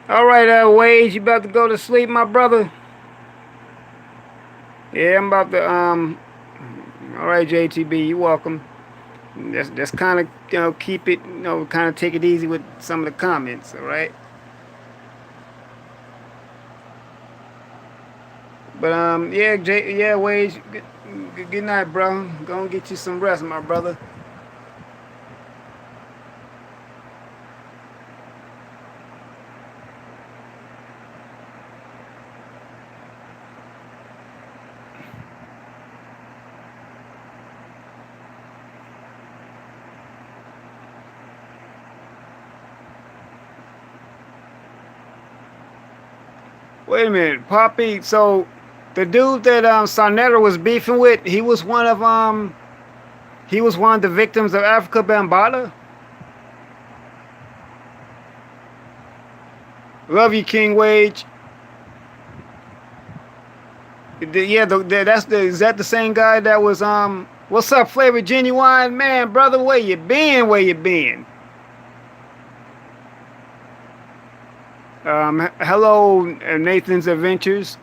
All right, Wade, you about to go to sleep, my brother? Yeah, I'm about to All right, JTB, you welcome. Just kind of keep it kind of take it easy with some of the comments. All right. But yeah, yeah, Wade, good night, bro. Go and get you some rest, my brother. Wait a minute, Poppy. So The dude that Sarnetta was beefing with, he was one of the victims of Africa Bambaataa. Love you, King Wage. Is that the same guy that was what's up, Flavor Genuine? Man, brother, where you been? Where you been? Hello, Nathan's Adventures.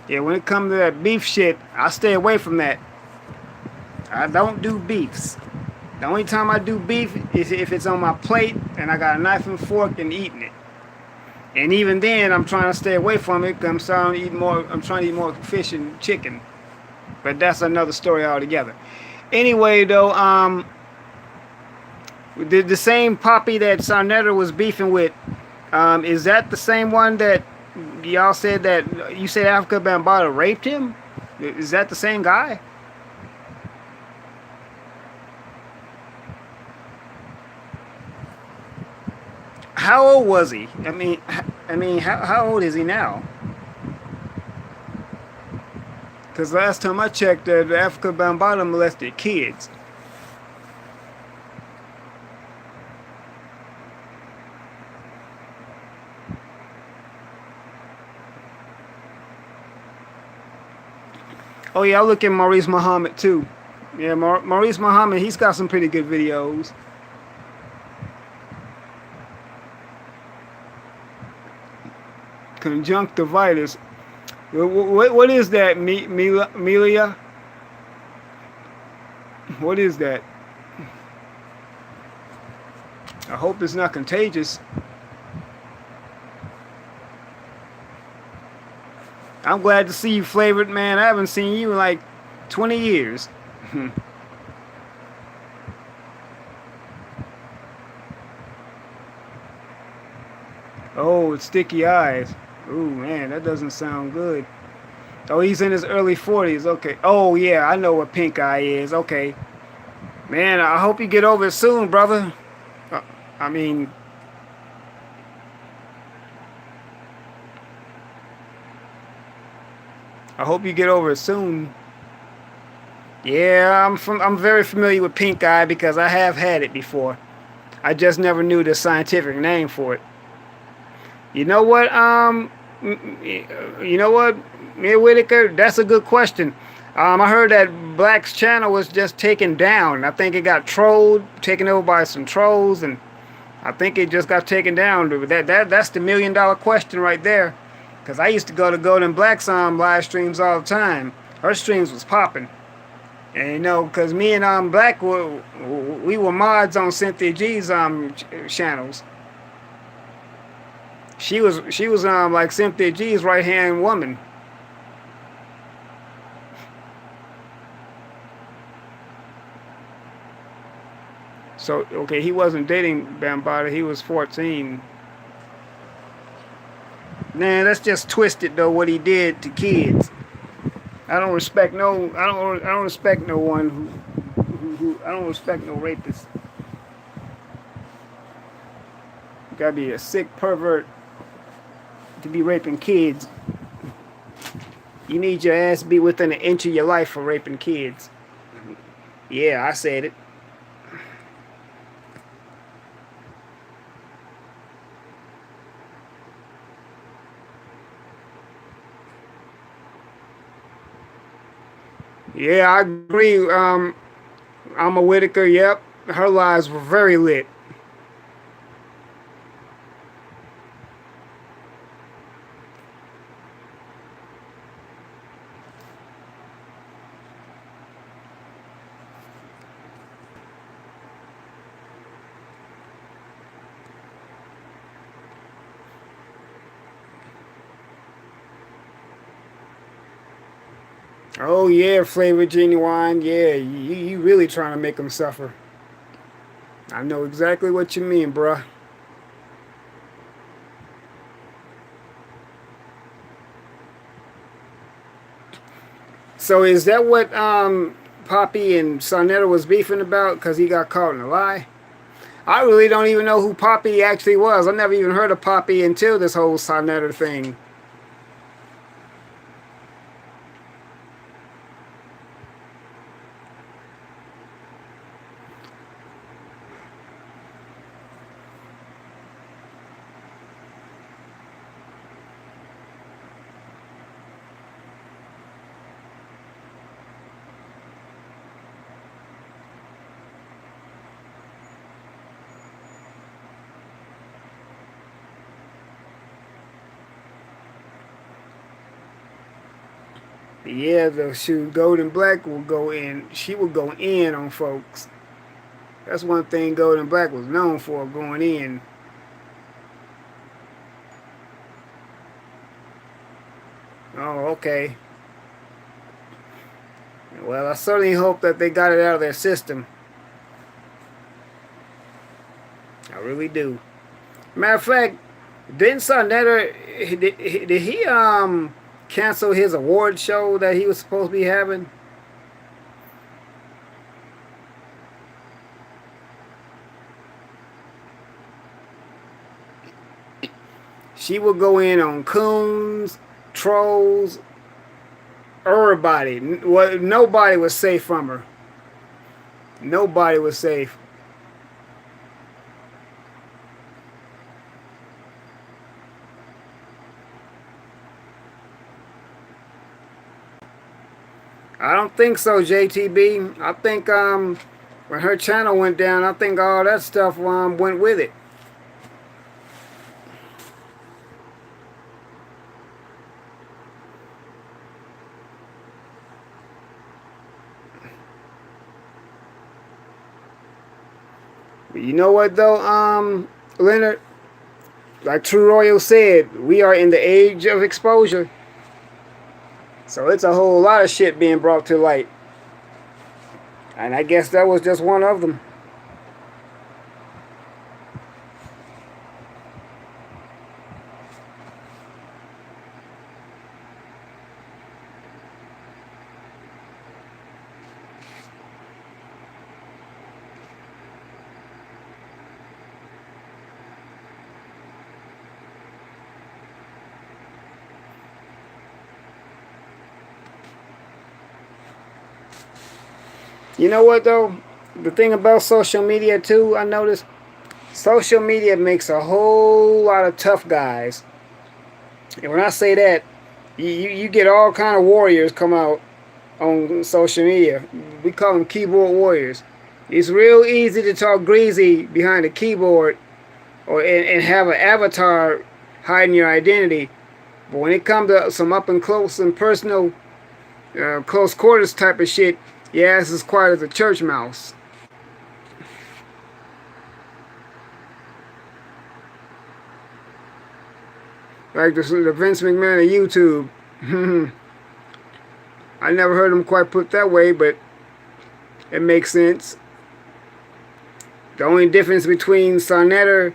Yeah, when it comes to that beef shit, I stay away from that. I don't do beefs. The only time I do beef is if it's on my plate and I got a knife and fork and eating it. And even then, I'm trying to stay away from it because I'm trying to eat more fish and chicken. But that's another story altogether. Anyway, though, the same poppy that Sarnetta was beefing with, is that the same one that y'all said that you said Africa Bambaataa raped him? Is that the same guy? How old was he? How old is he now? Because last time I checked, the Africa Bambaataa molested kids. Oh yeah, I look at Maurice Muhammad too. Yeah, Maurice Muhammad, he's got some pretty good videos. Conjunctivitis. What is that, Melia? What is that? I hope it's not contagious. I'm glad to see you, Flavored, man. I haven't seen you in like 20 years. Oh, it's sticky eyes. Ooh, man, that doesn't sound good. Oh, he's in his early 40s. Okay. Oh, yeah, I know what pink eye is. Okay. Man, I hope you get over it soon, brother. Uh, I mean, I hope you get over it soon. Yeah, I'm very familiar with pink eye because I have had it before. I just never knew the scientific name for it. You know what? You know what, Mayor Whitaker? That's a good question. I heard that Black's channel was just taken down. I think it got trolled, taken over by some trolls, and I think it just got taken down. That's the $1,000,000 question right there. Because I used to go to Golden Black's live streams all the time. Her streams was popping. And you know, because me and Black we were mods on Cynthia G's channels. She was like Cynthia G's right hand woman. So okay, he wasn't dating Bambaataa. He was 14. Man, that's just twisted though. What he did to kids. I don't respect no. I don't respect no one who. I don't respect no rapist. You gotta be a sick pervert to be raping kids. You need your ass to be within an inch of your life for raping kids. Yeah, I said it. Yeah, I agree. I'm a Whitaker. Yep, her lives were very lit. Oh yeah, Flavor Genuine. Yeah, you really trying to make them suffer. I know exactly what you mean, bruh. So is that what Poppy and Sonetta was beefing about? Because he got caught in a lie? I really don't even know who Poppy actually was. I never even heard of Poppy until this whole Sonetta thing. Yeah, the shoe Golden Black will go in. She will go in on folks. That's one thing Golden Black was known for, going in. Oh, okay. Well, I certainly hope that they got it out of their system. I really do. Matter of fact, didn't Sonetta did he cancel his award show that he was supposed to be having? She would go in on coons, trolls, everybody. Nobody was safe from her. Nobody was safe. I don't think so, JTB. I think when her channel went down, I think all that stuff went with it. But you know what though, Leonard? Like True Royal said, we are in the age of exposure. So it's a whole lot of shit being brought to light. And I guess that was just one of them. You know what though? The thing about social media too, I noticed social media makes a whole lot of tough guys. And when I say that, you get all kind of warriors come out on social media. We call them keyboard warriors. It's real easy to talk greasy behind a keyboard and have an avatar hiding your identity. But when it comes to some up and close and personal, close quarters type of shit, your ass is quiet as a church mouse. Like the Vince McMahon of YouTube. I never heard him quite put that way, but it makes sense. The only difference between Sonetta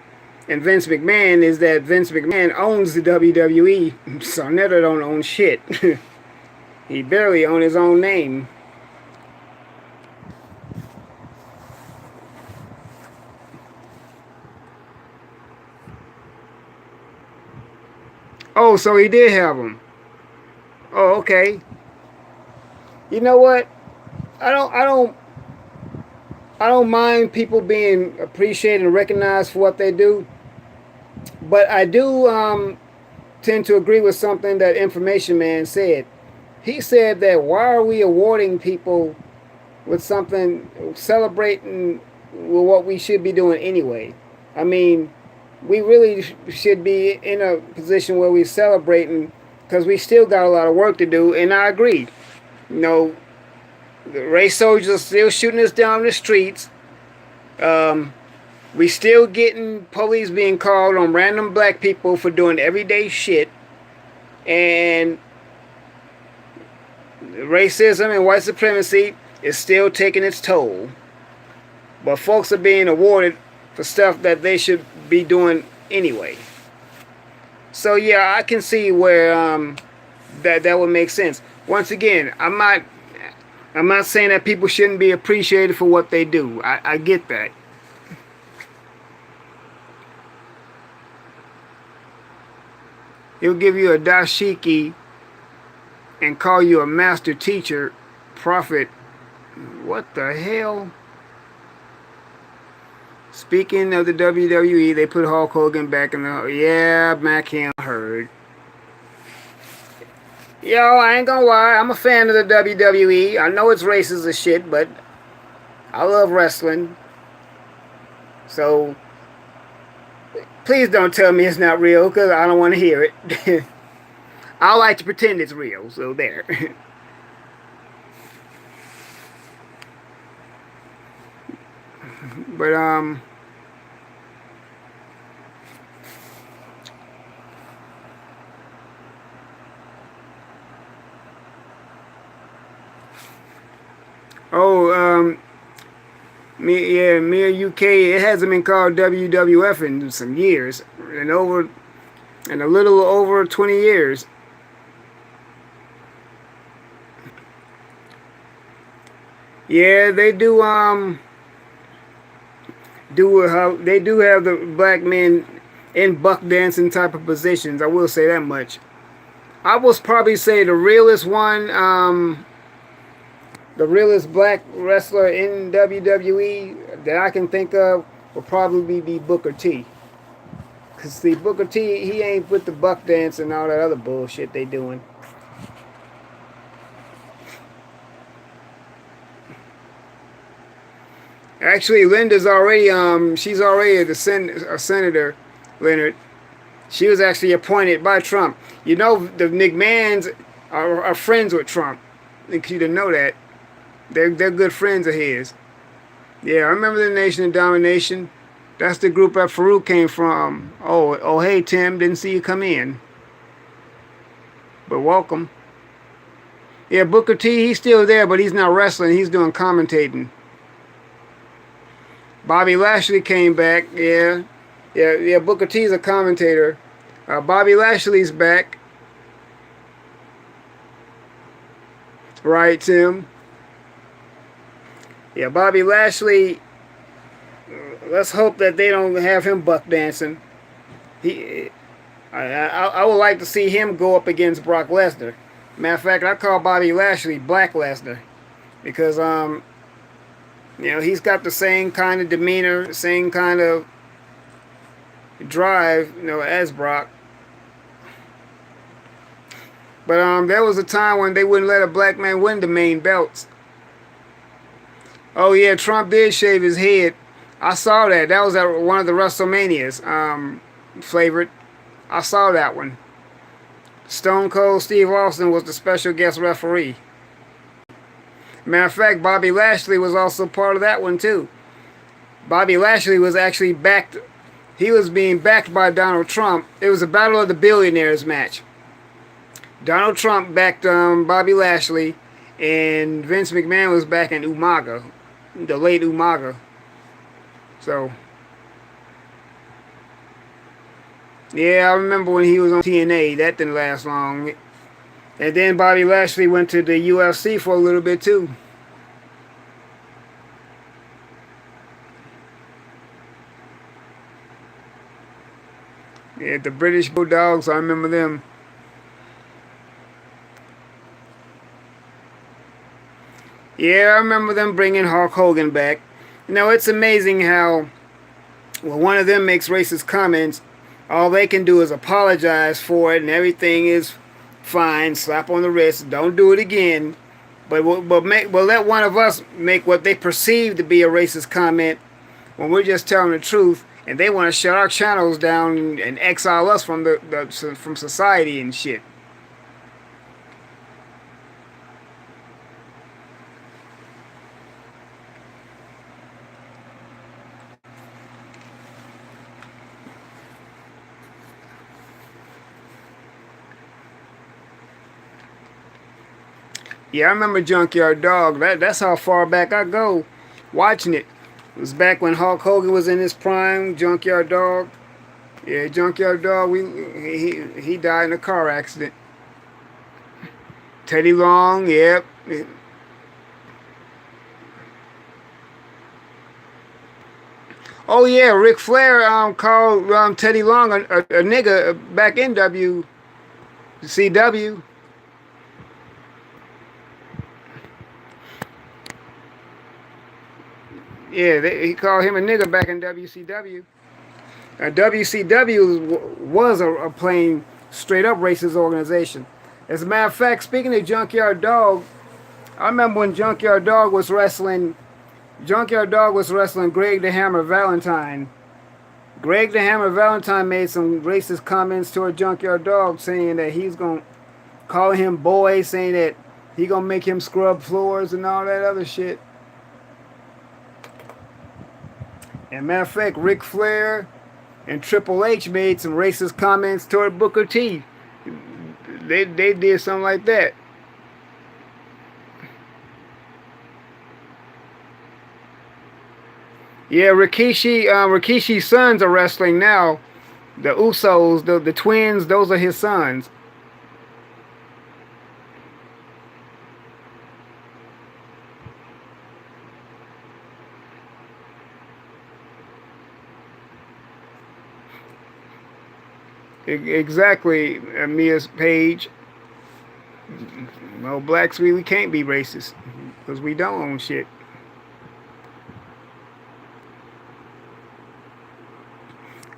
and Vince McMahon is that Vince McMahon owns the WWE. Sonetta don't own shit. He barely owns his own name. Oh, so he did have them. Oh, okay. You know what? I don't I don't I don't mind people being appreciated and recognized for what they do, but I do tend to agree with something that Information Man said. He said that why are we awarding people with something, celebrating with what we should be doing anyway? I mean, we really should be in a position where we're celebrating because we still got a lot of work to do, and I agree. You know, the race soldiers are still shooting us down the streets. We still getting police being called on random black people for doing everyday shit. And racism and white supremacy is still taking its toll. But folks are being awarded for stuff that they should be doing anyway. So yeah, I can see where that would make sense. once again, I'm not saying that people shouldn't be appreciated for what they do. I get that. He'll give you a dashiki and call you a master teacher, prophet. What the hell? Speaking of the WWE, they put Hulk Hogan back in the... Yeah, Mac Ham heard. Yo, I ain't gonna lie, I'm a fan of the WWE. I know it's racist as shit, but I love wrestling. So, please don't tell me it's not real, because I don't want to hear it. I like to pretend it's real, so there. But, oh, me UK, it hasn't been called WWF in some years. And a little over 20 years. Yeah, they do, they do have the black men in buck dancing type of positions. I will say that much. I will probably say the realest one, the realest black wrestler in WWE that I can think of will probably be Booker T. Cause see, Booker T, he ain't with the buck dance and all that other bullshit they doing. Actually, Linda's already she's already a senator, Leonard. She was actually appointed by Trump. You know, the McMahons are friends with Trump. I think you didn't know that. They're good friends of his. Yeah, I remember the Nation of Domination. That's the group that Farouk came from. Oh, hey Tim, didn't see you come in. But welcome. Yeah, Booker T, he's still there, but he's not wrestling. He's doing commentating. Bobby Lashley came back. Yeah. Booker T's a commentator. Bobby Lashley's back. Right, Tim? Yeah, Bobby Lashley. Let's hope that they don't have him buck dancing. I would like to see him go up against Brock Lesnar. Matter of fact, I call Bobby Lashley Black Lesnar because you know, he's got the same kind of demeanor, same kind of drive, you know, as Brock. But there was a time when they wouldn't let a black man win the main belts. Oh yeah, Trump did shave his head. I saw that. That was at one of the WrestleManias flavored. I saw that one. Stone Cold Steve Austin was the special guest referee. Matter of fact, Bobby Lashley was also part of that one too. Bobby Lashley was actually backed. He was being backed by Donald Trump. It was a Battle of the Billionaires match. Donald Trump backed Bobby Lashley, and Vince McMahon was backing Umaga, the late Umaga. So, yeah, I remember when he was on TNA. That didn't last long. And then Bobby Lashley went to the UFC for a little bit too. Yeah, the British Bulldogs, I remember them. Yeah, I remember them bringing Hulk Hogan back. You know, it's amazing how when one of them makes racist comments, all they can do is apologize for it and everything is fine, slap on the wrist, don't do it again. But we'll let one of us make what they perceive to be a racist comment when we're just telling the truth, and they want to shut our channels down and exile us from from society and shit. Yeah, I remember Junkyard Dog. That's how far back I go watching it. It was back when Hulk Hogan was in his prime, Junkyard Dog. Yeah, Junkyard Dog, he died in a car accident. Teddy Long, yep. Oh yeah, Ric Flair called Teddy Long a nigga back in WCW. Yeah, he called him a nigga back in WCW. WCW was a plain, straight up racist organization. As a matter of fact, speaking of Junkyard Dog, I remember when Junkyard Dog was wrestling. Junkyard Dog was wrestling Greg the Hammer Valentine. Greg the Hammer Valentine made some racist comments toward Junkyard Dog, saying that he's gonna call him boy, saying that he gonna make him scrub floors and all that other shit. And matter of fact, Ric Flair and Triple H made some racist comments toward Booker T. They did something like that. Yeah, Rikishi's sons are wrestling now. The Usos, the twins, those are his sons. Exactly, Mia's page. Well, blacks really can't be racist because we don't own shit.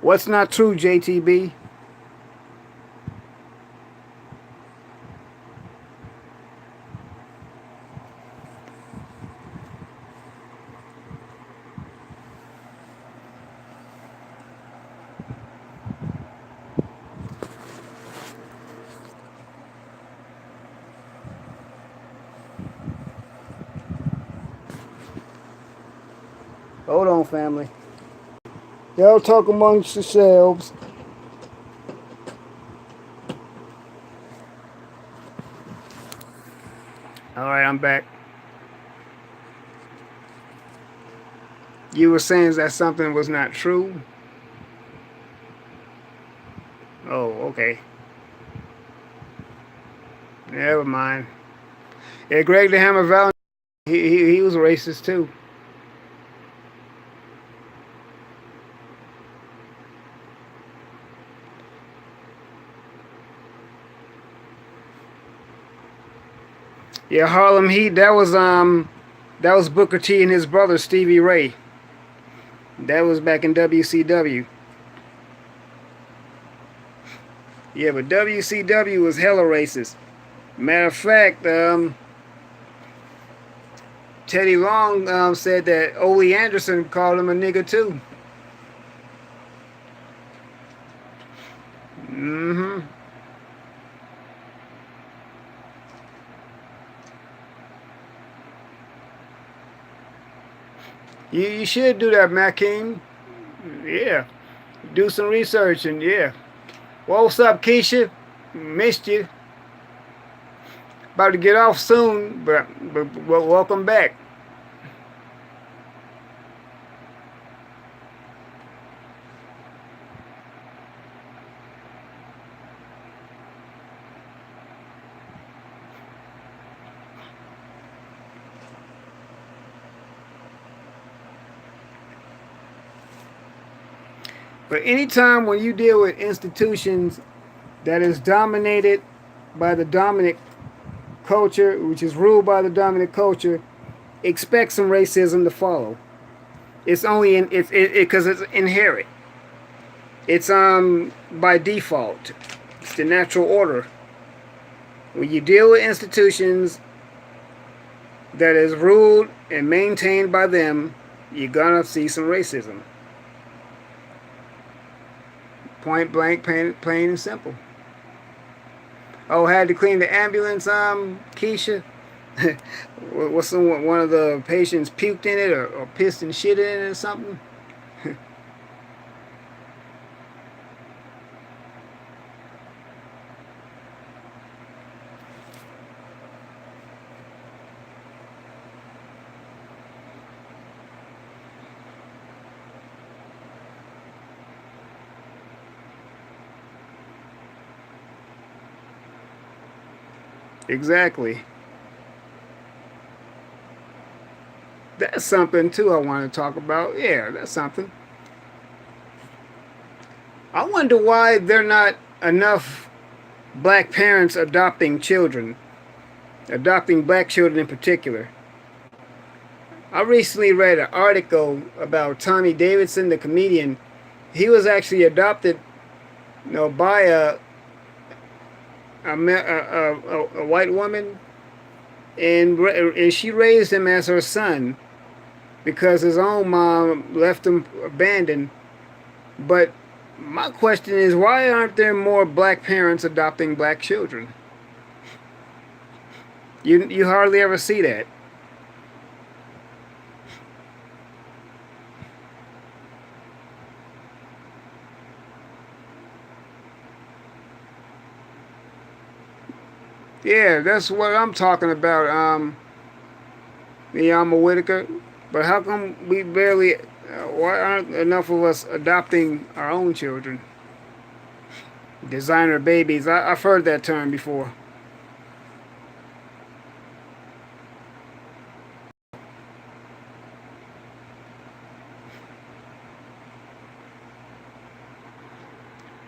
What's not true, JTB? Hold on, family. Y'all talk amongst yourselves. All right, I'm back. You were saying that something was not true. Oh, okay. Never mind. Yeah, Greg the Hammer Valentine, he was racist too. Yeah, Harlem Heat. That was Booker T and his brother Stevie Ray. That was back in WCW. Yeah, but WCW was hella racist. Matter of fact, Teddy Long said that Ole Anderson called him a nigga too. Mm-hmm. You should do that, Makeem. Yeah. Do some research and yeah. Well, what's up, Keisha? Missed you. About to get off soon, but welcome back. But anytime when you deal with institutions that is dominated by the dominant culture, which is ruled by the dominant culture, expect some racism to follow. It's only in it's because it's inherent. It's by default. It's the natural order. When you deal with institutions that is ruled and maintained by them, you're gonna see some racism. Point blank, plain and simple. Oh, had to clean the ambulance, Keisha. What's one of the patients puked in it or pissed and shit in it or something? Exactly. That's something too I want to talk about. Yeah, that's something. I wonder why there are not enough black parents adopting children, adopting black children in particular. I recently read an article about Tommy Davidson, the comedian. He was actually adopted, by a white woman, and she raised him as her son because his own mom left him abandoned. But my question is, why aren't there more black parents adopting black children? You hardly ever see that. Yeah, that's what I'm talking about. Yama Whitaker. But how come we barely? Why aren't enough of us adopting our own children? Designer babies. I've heard that term before.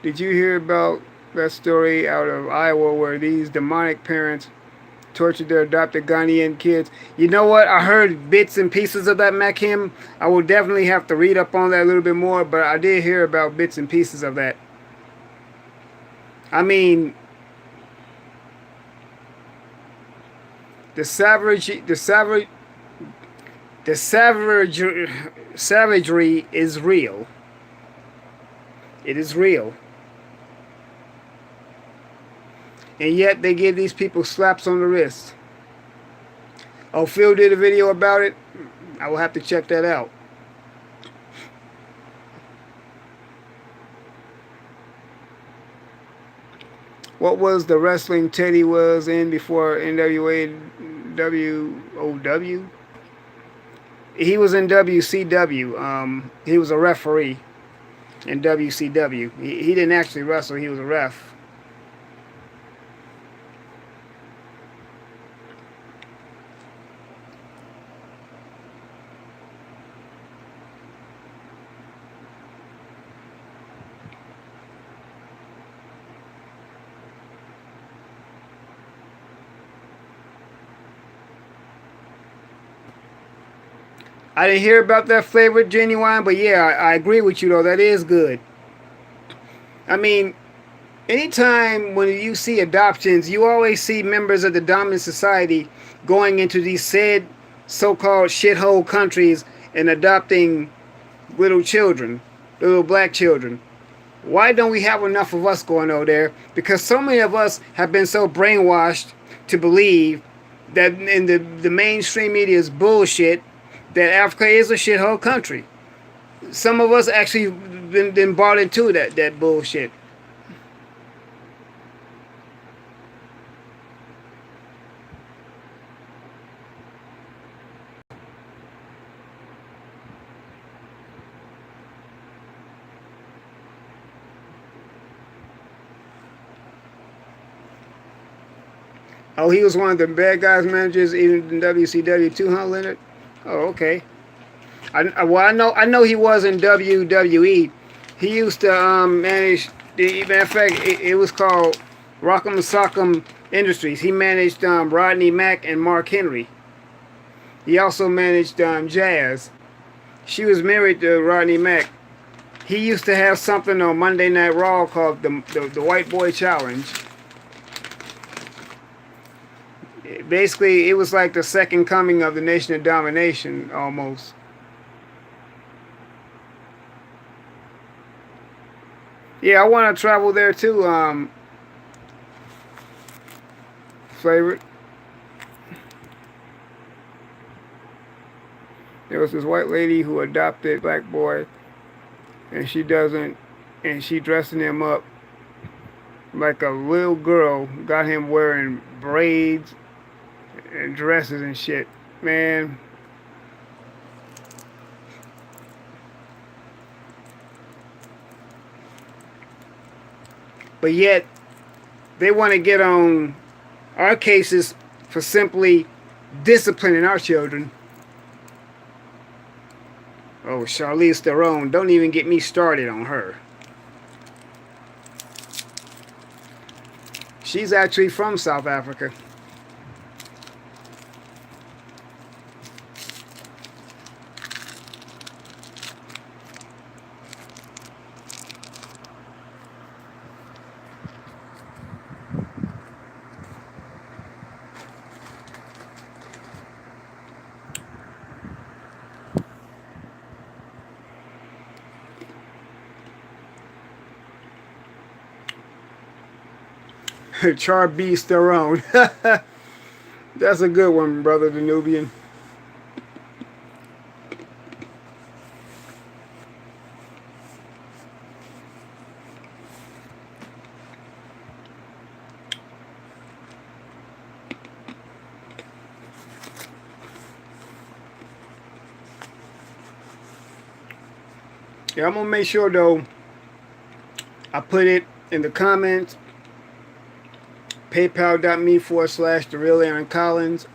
Did you hear about that story out of Iowa where these demonic parents tortured their adopted Ghanaian kids? You know what? I heard bits and pieces of that, Makim. I will definitely have to read up on that a little bit more, but I did hear about bits and pieces of that. I mean, the savage, the savage, the savage, savagery is real. It is real. And yet they give these people slaps on the wrist. Oh, Phil did a video about it. I will have to check that out. What was the wrestling Teddy was in before NWA WOW? He was in WCW. He was a referee in WCW. He didn't actually wrestle. He was a ref. I didn't hear about that flavored genuine, but yeah, I agree with you though. That is good. I mean, anytime when you see adoptions, you always see members of the dominant society going into these said so-called shithole countries and adopting little children, little black children. Why don't we have enough of us going over there? Because so many of us have been so brainwashed to believe that in the mainstream media's bullshit that Africa is a shithole country. Some of us actually been bought into that bullshit. Oh, he was one of the bad guys managers even in WCW too, huh, Leonard? Oh, okay. I know he was in WWE. He used to manage. Matter of fact, it was called Rock'em Sock'em Industries. He managed Rodney Mack and Mark Henry. He also managed Jazz. She was married to Rodney Mack. He used to have something on Monday Night Raw called the White Boy Challenge. Basically, it was like the second coming of the Nation of Domination, almost. Yeah, I want to travel there too. Favorite. There was this white lady who adopted a black boy, and she doesn't, and she dressing him up like a little girl. Got him wearing braids and dresses and shit. Man, but yet they want to get on our cases for simply disciplining our children. Oh, Charlize Theron, don't even get me started on her. She's actually from South Africa. Charlize Theron. That's a good one, brother, the Nubian. Yeah, I'm gonna make sure though I put it in the comments. PayPal.me/the real Aaron Collins.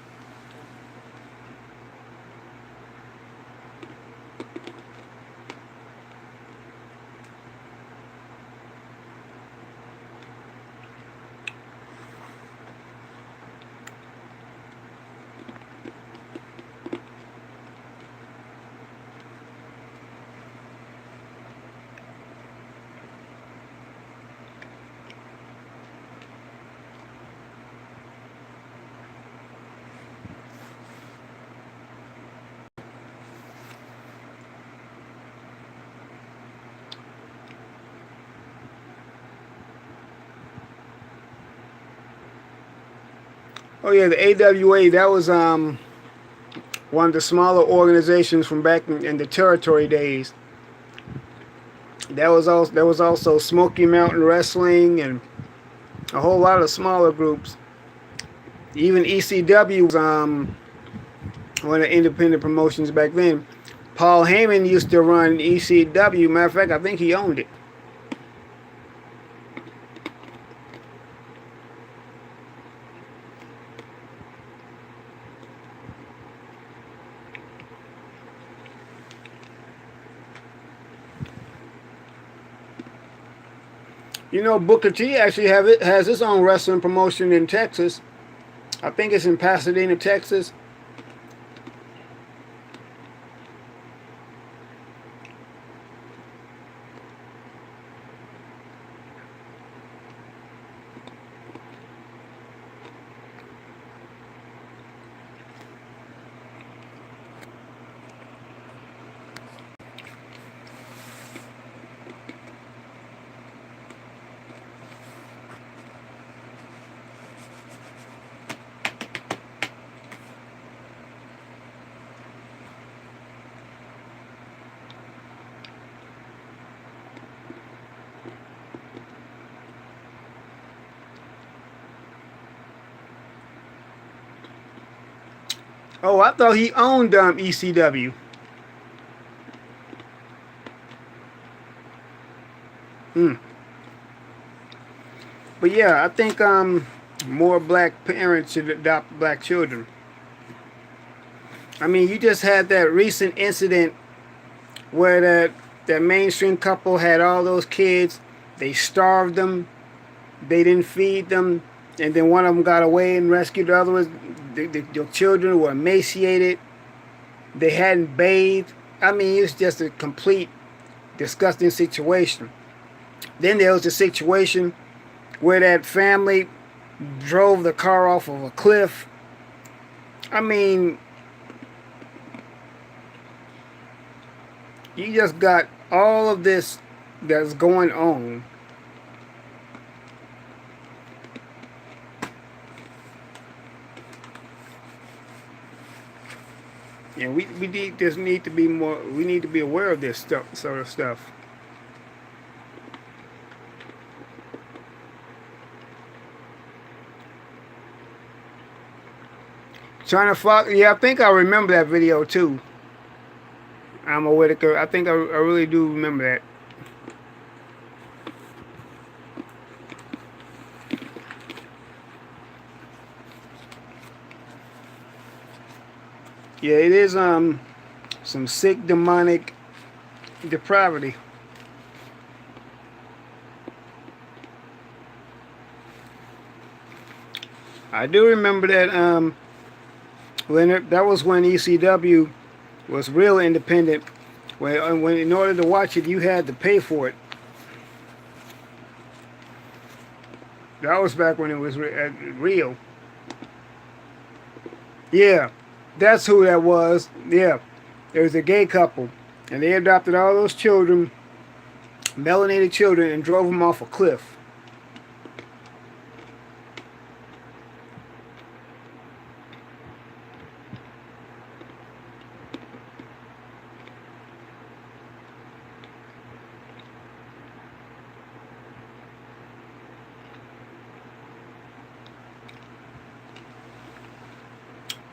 Oh yeah, the AWA, that was one of the smaller organizations from back in the territory days. There was also Smoky Mountain Wrestling and a whole lot of smaller groups. Even ECW was one of the independent promotions back then. Paul Heyman used to run ECW. Matter of fact, I think he owned it. You know, Booker T actually has his own wrestling promotion in Texas. I think it's in Pasadena, Texas. Oh, I thought he owned ECW. Hmm. But yeah, I think more black parents should adopt black children. I mean, you just had that recent incident where that mainstream couple had all those kids. They starved them. They didn't feed them, and then one of them got away and rescued the other ones. The children were emaciated. They hadn't bathed. I mean, it was just a complete disgusting situation. Then there was a situation where that family drove the car off of a cliff. I mean, you just got all of this that's going on. And just need to be more, we need to be aware of this sort of stuff. China Fox, yeah, I think I remember that video too. I'm a Whitaker. I think I really do remember that. Yeah, it is some sick demonic depravity. I do remember that that was when ECW was real independent. When in order to watch it, you had to pay for it. That was back when it was real. Yeah, that's who that was. Yeah, there was a gay couple, and they adopted all those children, melanated children, and drove them off a cliff.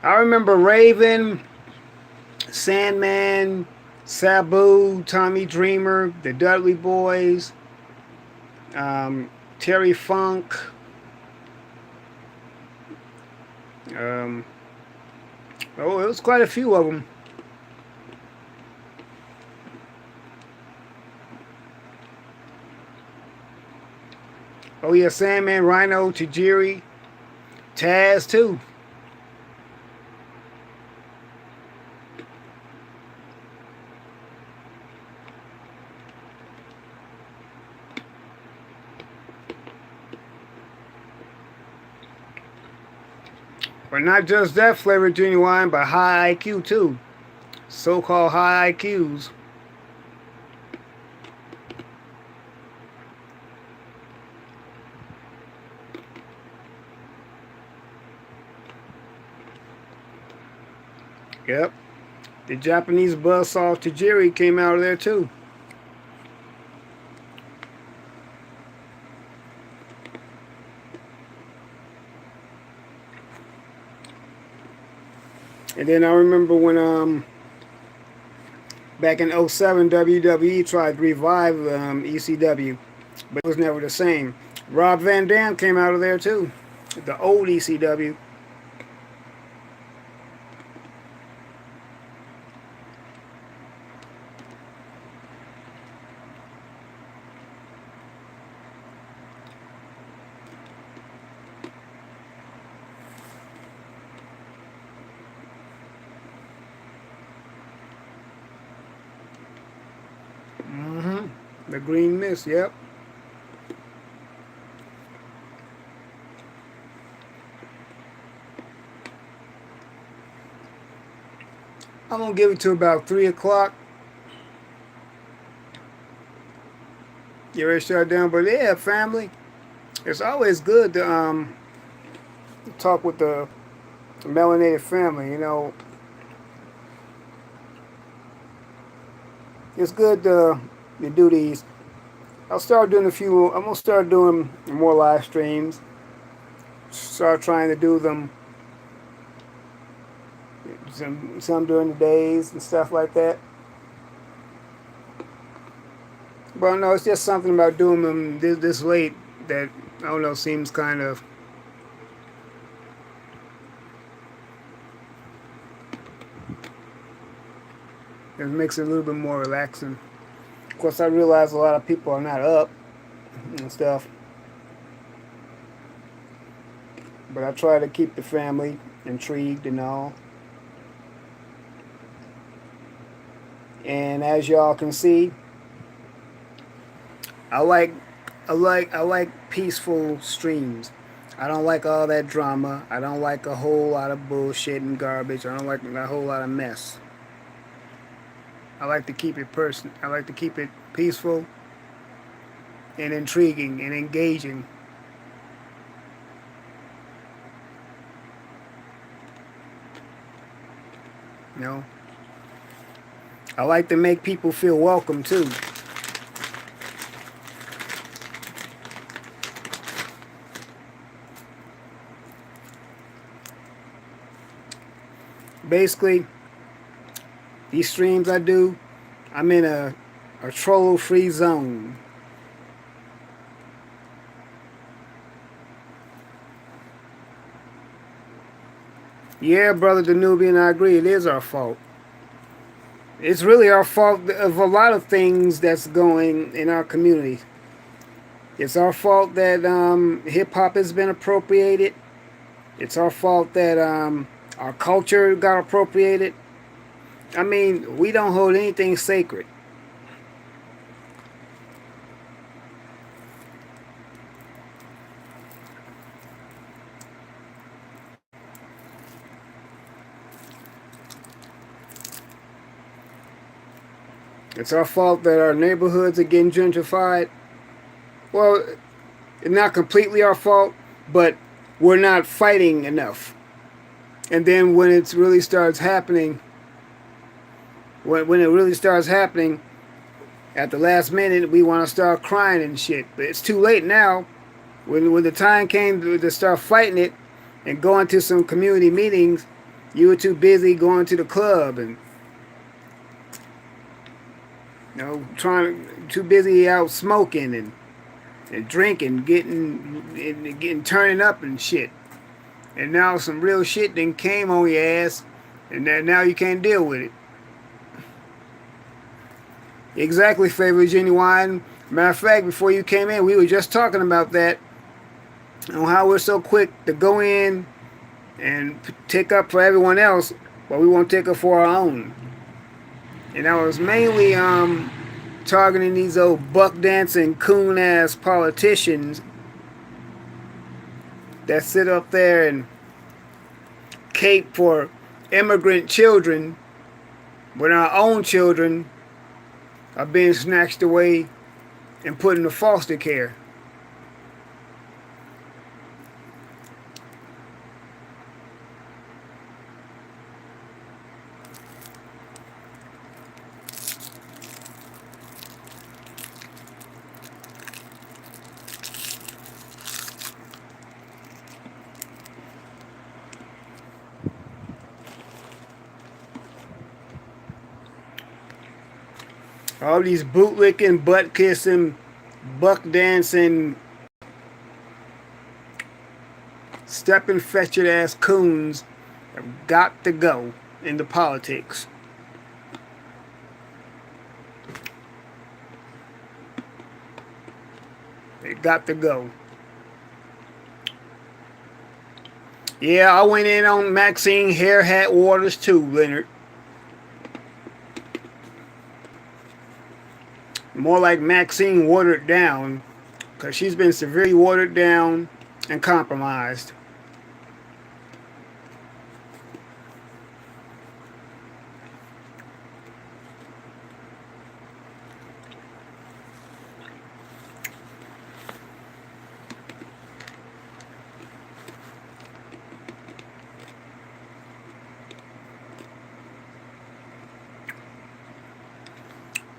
I remember Raven, Sandman, Sabu, Tommy Dreamer, the Dudley Boys, um, Terry Funk. Um, oh, it was quite a few of them. Oh yeah, Sandman, Rhino, Tajiri, Taz too. But not just that flavored genuine, but high IQ too. So-called high IQs. Yep. The Japanese buzzsaw Tajiri came out of there too. And then I remember when back in '07 WWE tried to revive ECW, but it was never the same. Rob Van Dam came out of there too. The old ECW. The Green Mist, yep. I'm gonna give it to about 3 o'clock. Get ready to shut down. But yeah, family, it's always good to talk with the melanated family. You know, it's good to do these. I'll start doing a few. I'm gonna start doing more live streams. Start trying to do them some during the days and stuff like that. But no, it's just something about doing them this late that I don't know seems kind of. It makes it a little bit more relaxing. Of course, I realize a lot of people are not up and stuff, but I try to keep the family intrigued and all. And as y'all can see, I like I like peaceful streams. I don't like all that drama. I don't like a whole lot of bullshit and garbage. I don't like a whole lot of mess. I like to keep it I like to keep it peaceful and intriguing and engaging. You know, I like to make people feel welcome too. Basically, these streams I do, I'm in a troll-free zone. Yeah, brother Danubian, I agree. It is our fault. It's really our fault of a lot of things that's going in our community. It's our fault that hip hop has been appropriated. It's our fault that our culture got appropriated. I mean, we don't hold anything sacred. It's our fault that our neighborhoods are getting gentrified. Well, it's not completely our fault, but we're not fighting enough. And then when it really starts happening, when it really starts happening, at the last minute, we want to start crying and shit. But it's too late now. When the time came to start fighting it and going to some community meetings, you were too busy going to the club and too busy out smoking and drinking, getting turning up and shit. And now some real shit then came on your ass, and now you can't deal with it. Exactly, favorite genuine. Matter of fact, before you came in, we were just talking about that, on how we're so quick to go in and take up for everyone else, but we won't take up for our own. And I was mainly targeting these old buck dancing coon ass politicians that sit up there and cape for immigrant children when our own children are being snatched away and put into foster care. All these bootlicking, butt kissing, buck dancing, stepping fetched ass coons have got to go into politics. They got to go. Yeah, I went in on Maxine Hair Hat Waters too, Leonard. More like Maxine watered down, because she's been severely watered down and compromised.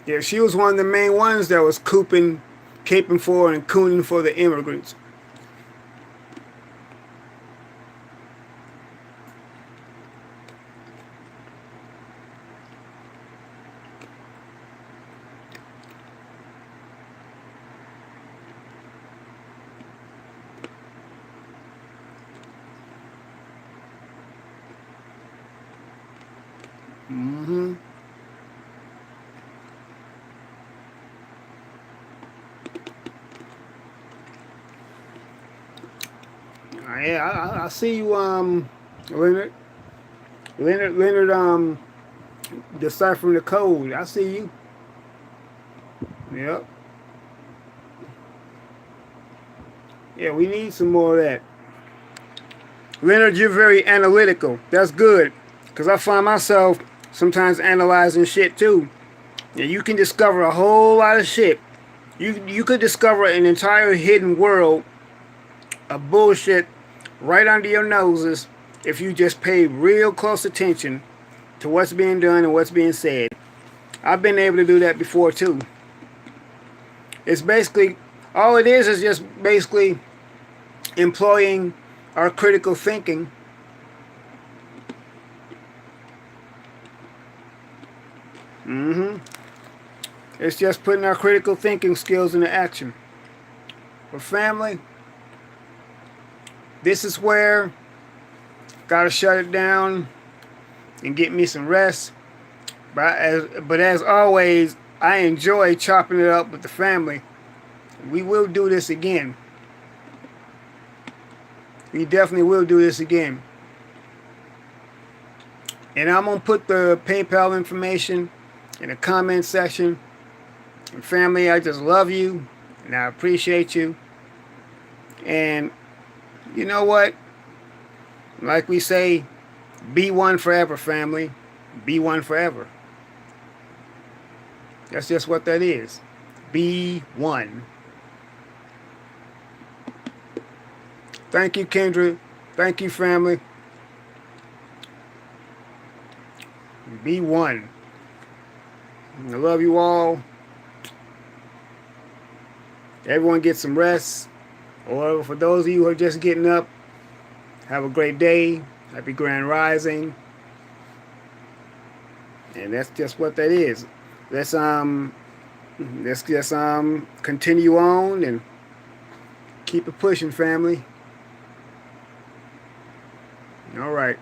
Yeah, she was one of the main ones that was caping for and cooning for the immigrants. Mm-hmm. Yeah, I see you, Leonard. Leonard, deciphering the code. I see you. Yep. Yeah, we need some more of that. Leonard, you're very analytical. That's good, because I find myself sometimes analyzing shit too. Yeah, you can discover a whole lot of shit. You could discover an entire hidden world of bullshit right under your noses if you just pay real close attention to what's being done and what's being said. I've been able to do that before too. It's basically, all it is just basically employing our critical thinking. Mm-hmm. It's just putting our critical thinking skills into action. But family, this is where gotta shut it down and get me some rest. But as always, I enjoy chopping it up with the family. We will do this again. We definitely will do this again. And I'm going to put the PayPal information in the comment section. And family, I just love you. And I appreciate you. And you know what? Like we say, be one forever, family. Be one forever. That's just what that is. Be one. Thank you, Kendra. Thank you, family. Be one. I love you all. Everyone get some rest. Or for those of you who are just getting up, have a great day. Happy Grand Rising. And that's just what that is. Let's just continue on and keep it pushing, family. All right.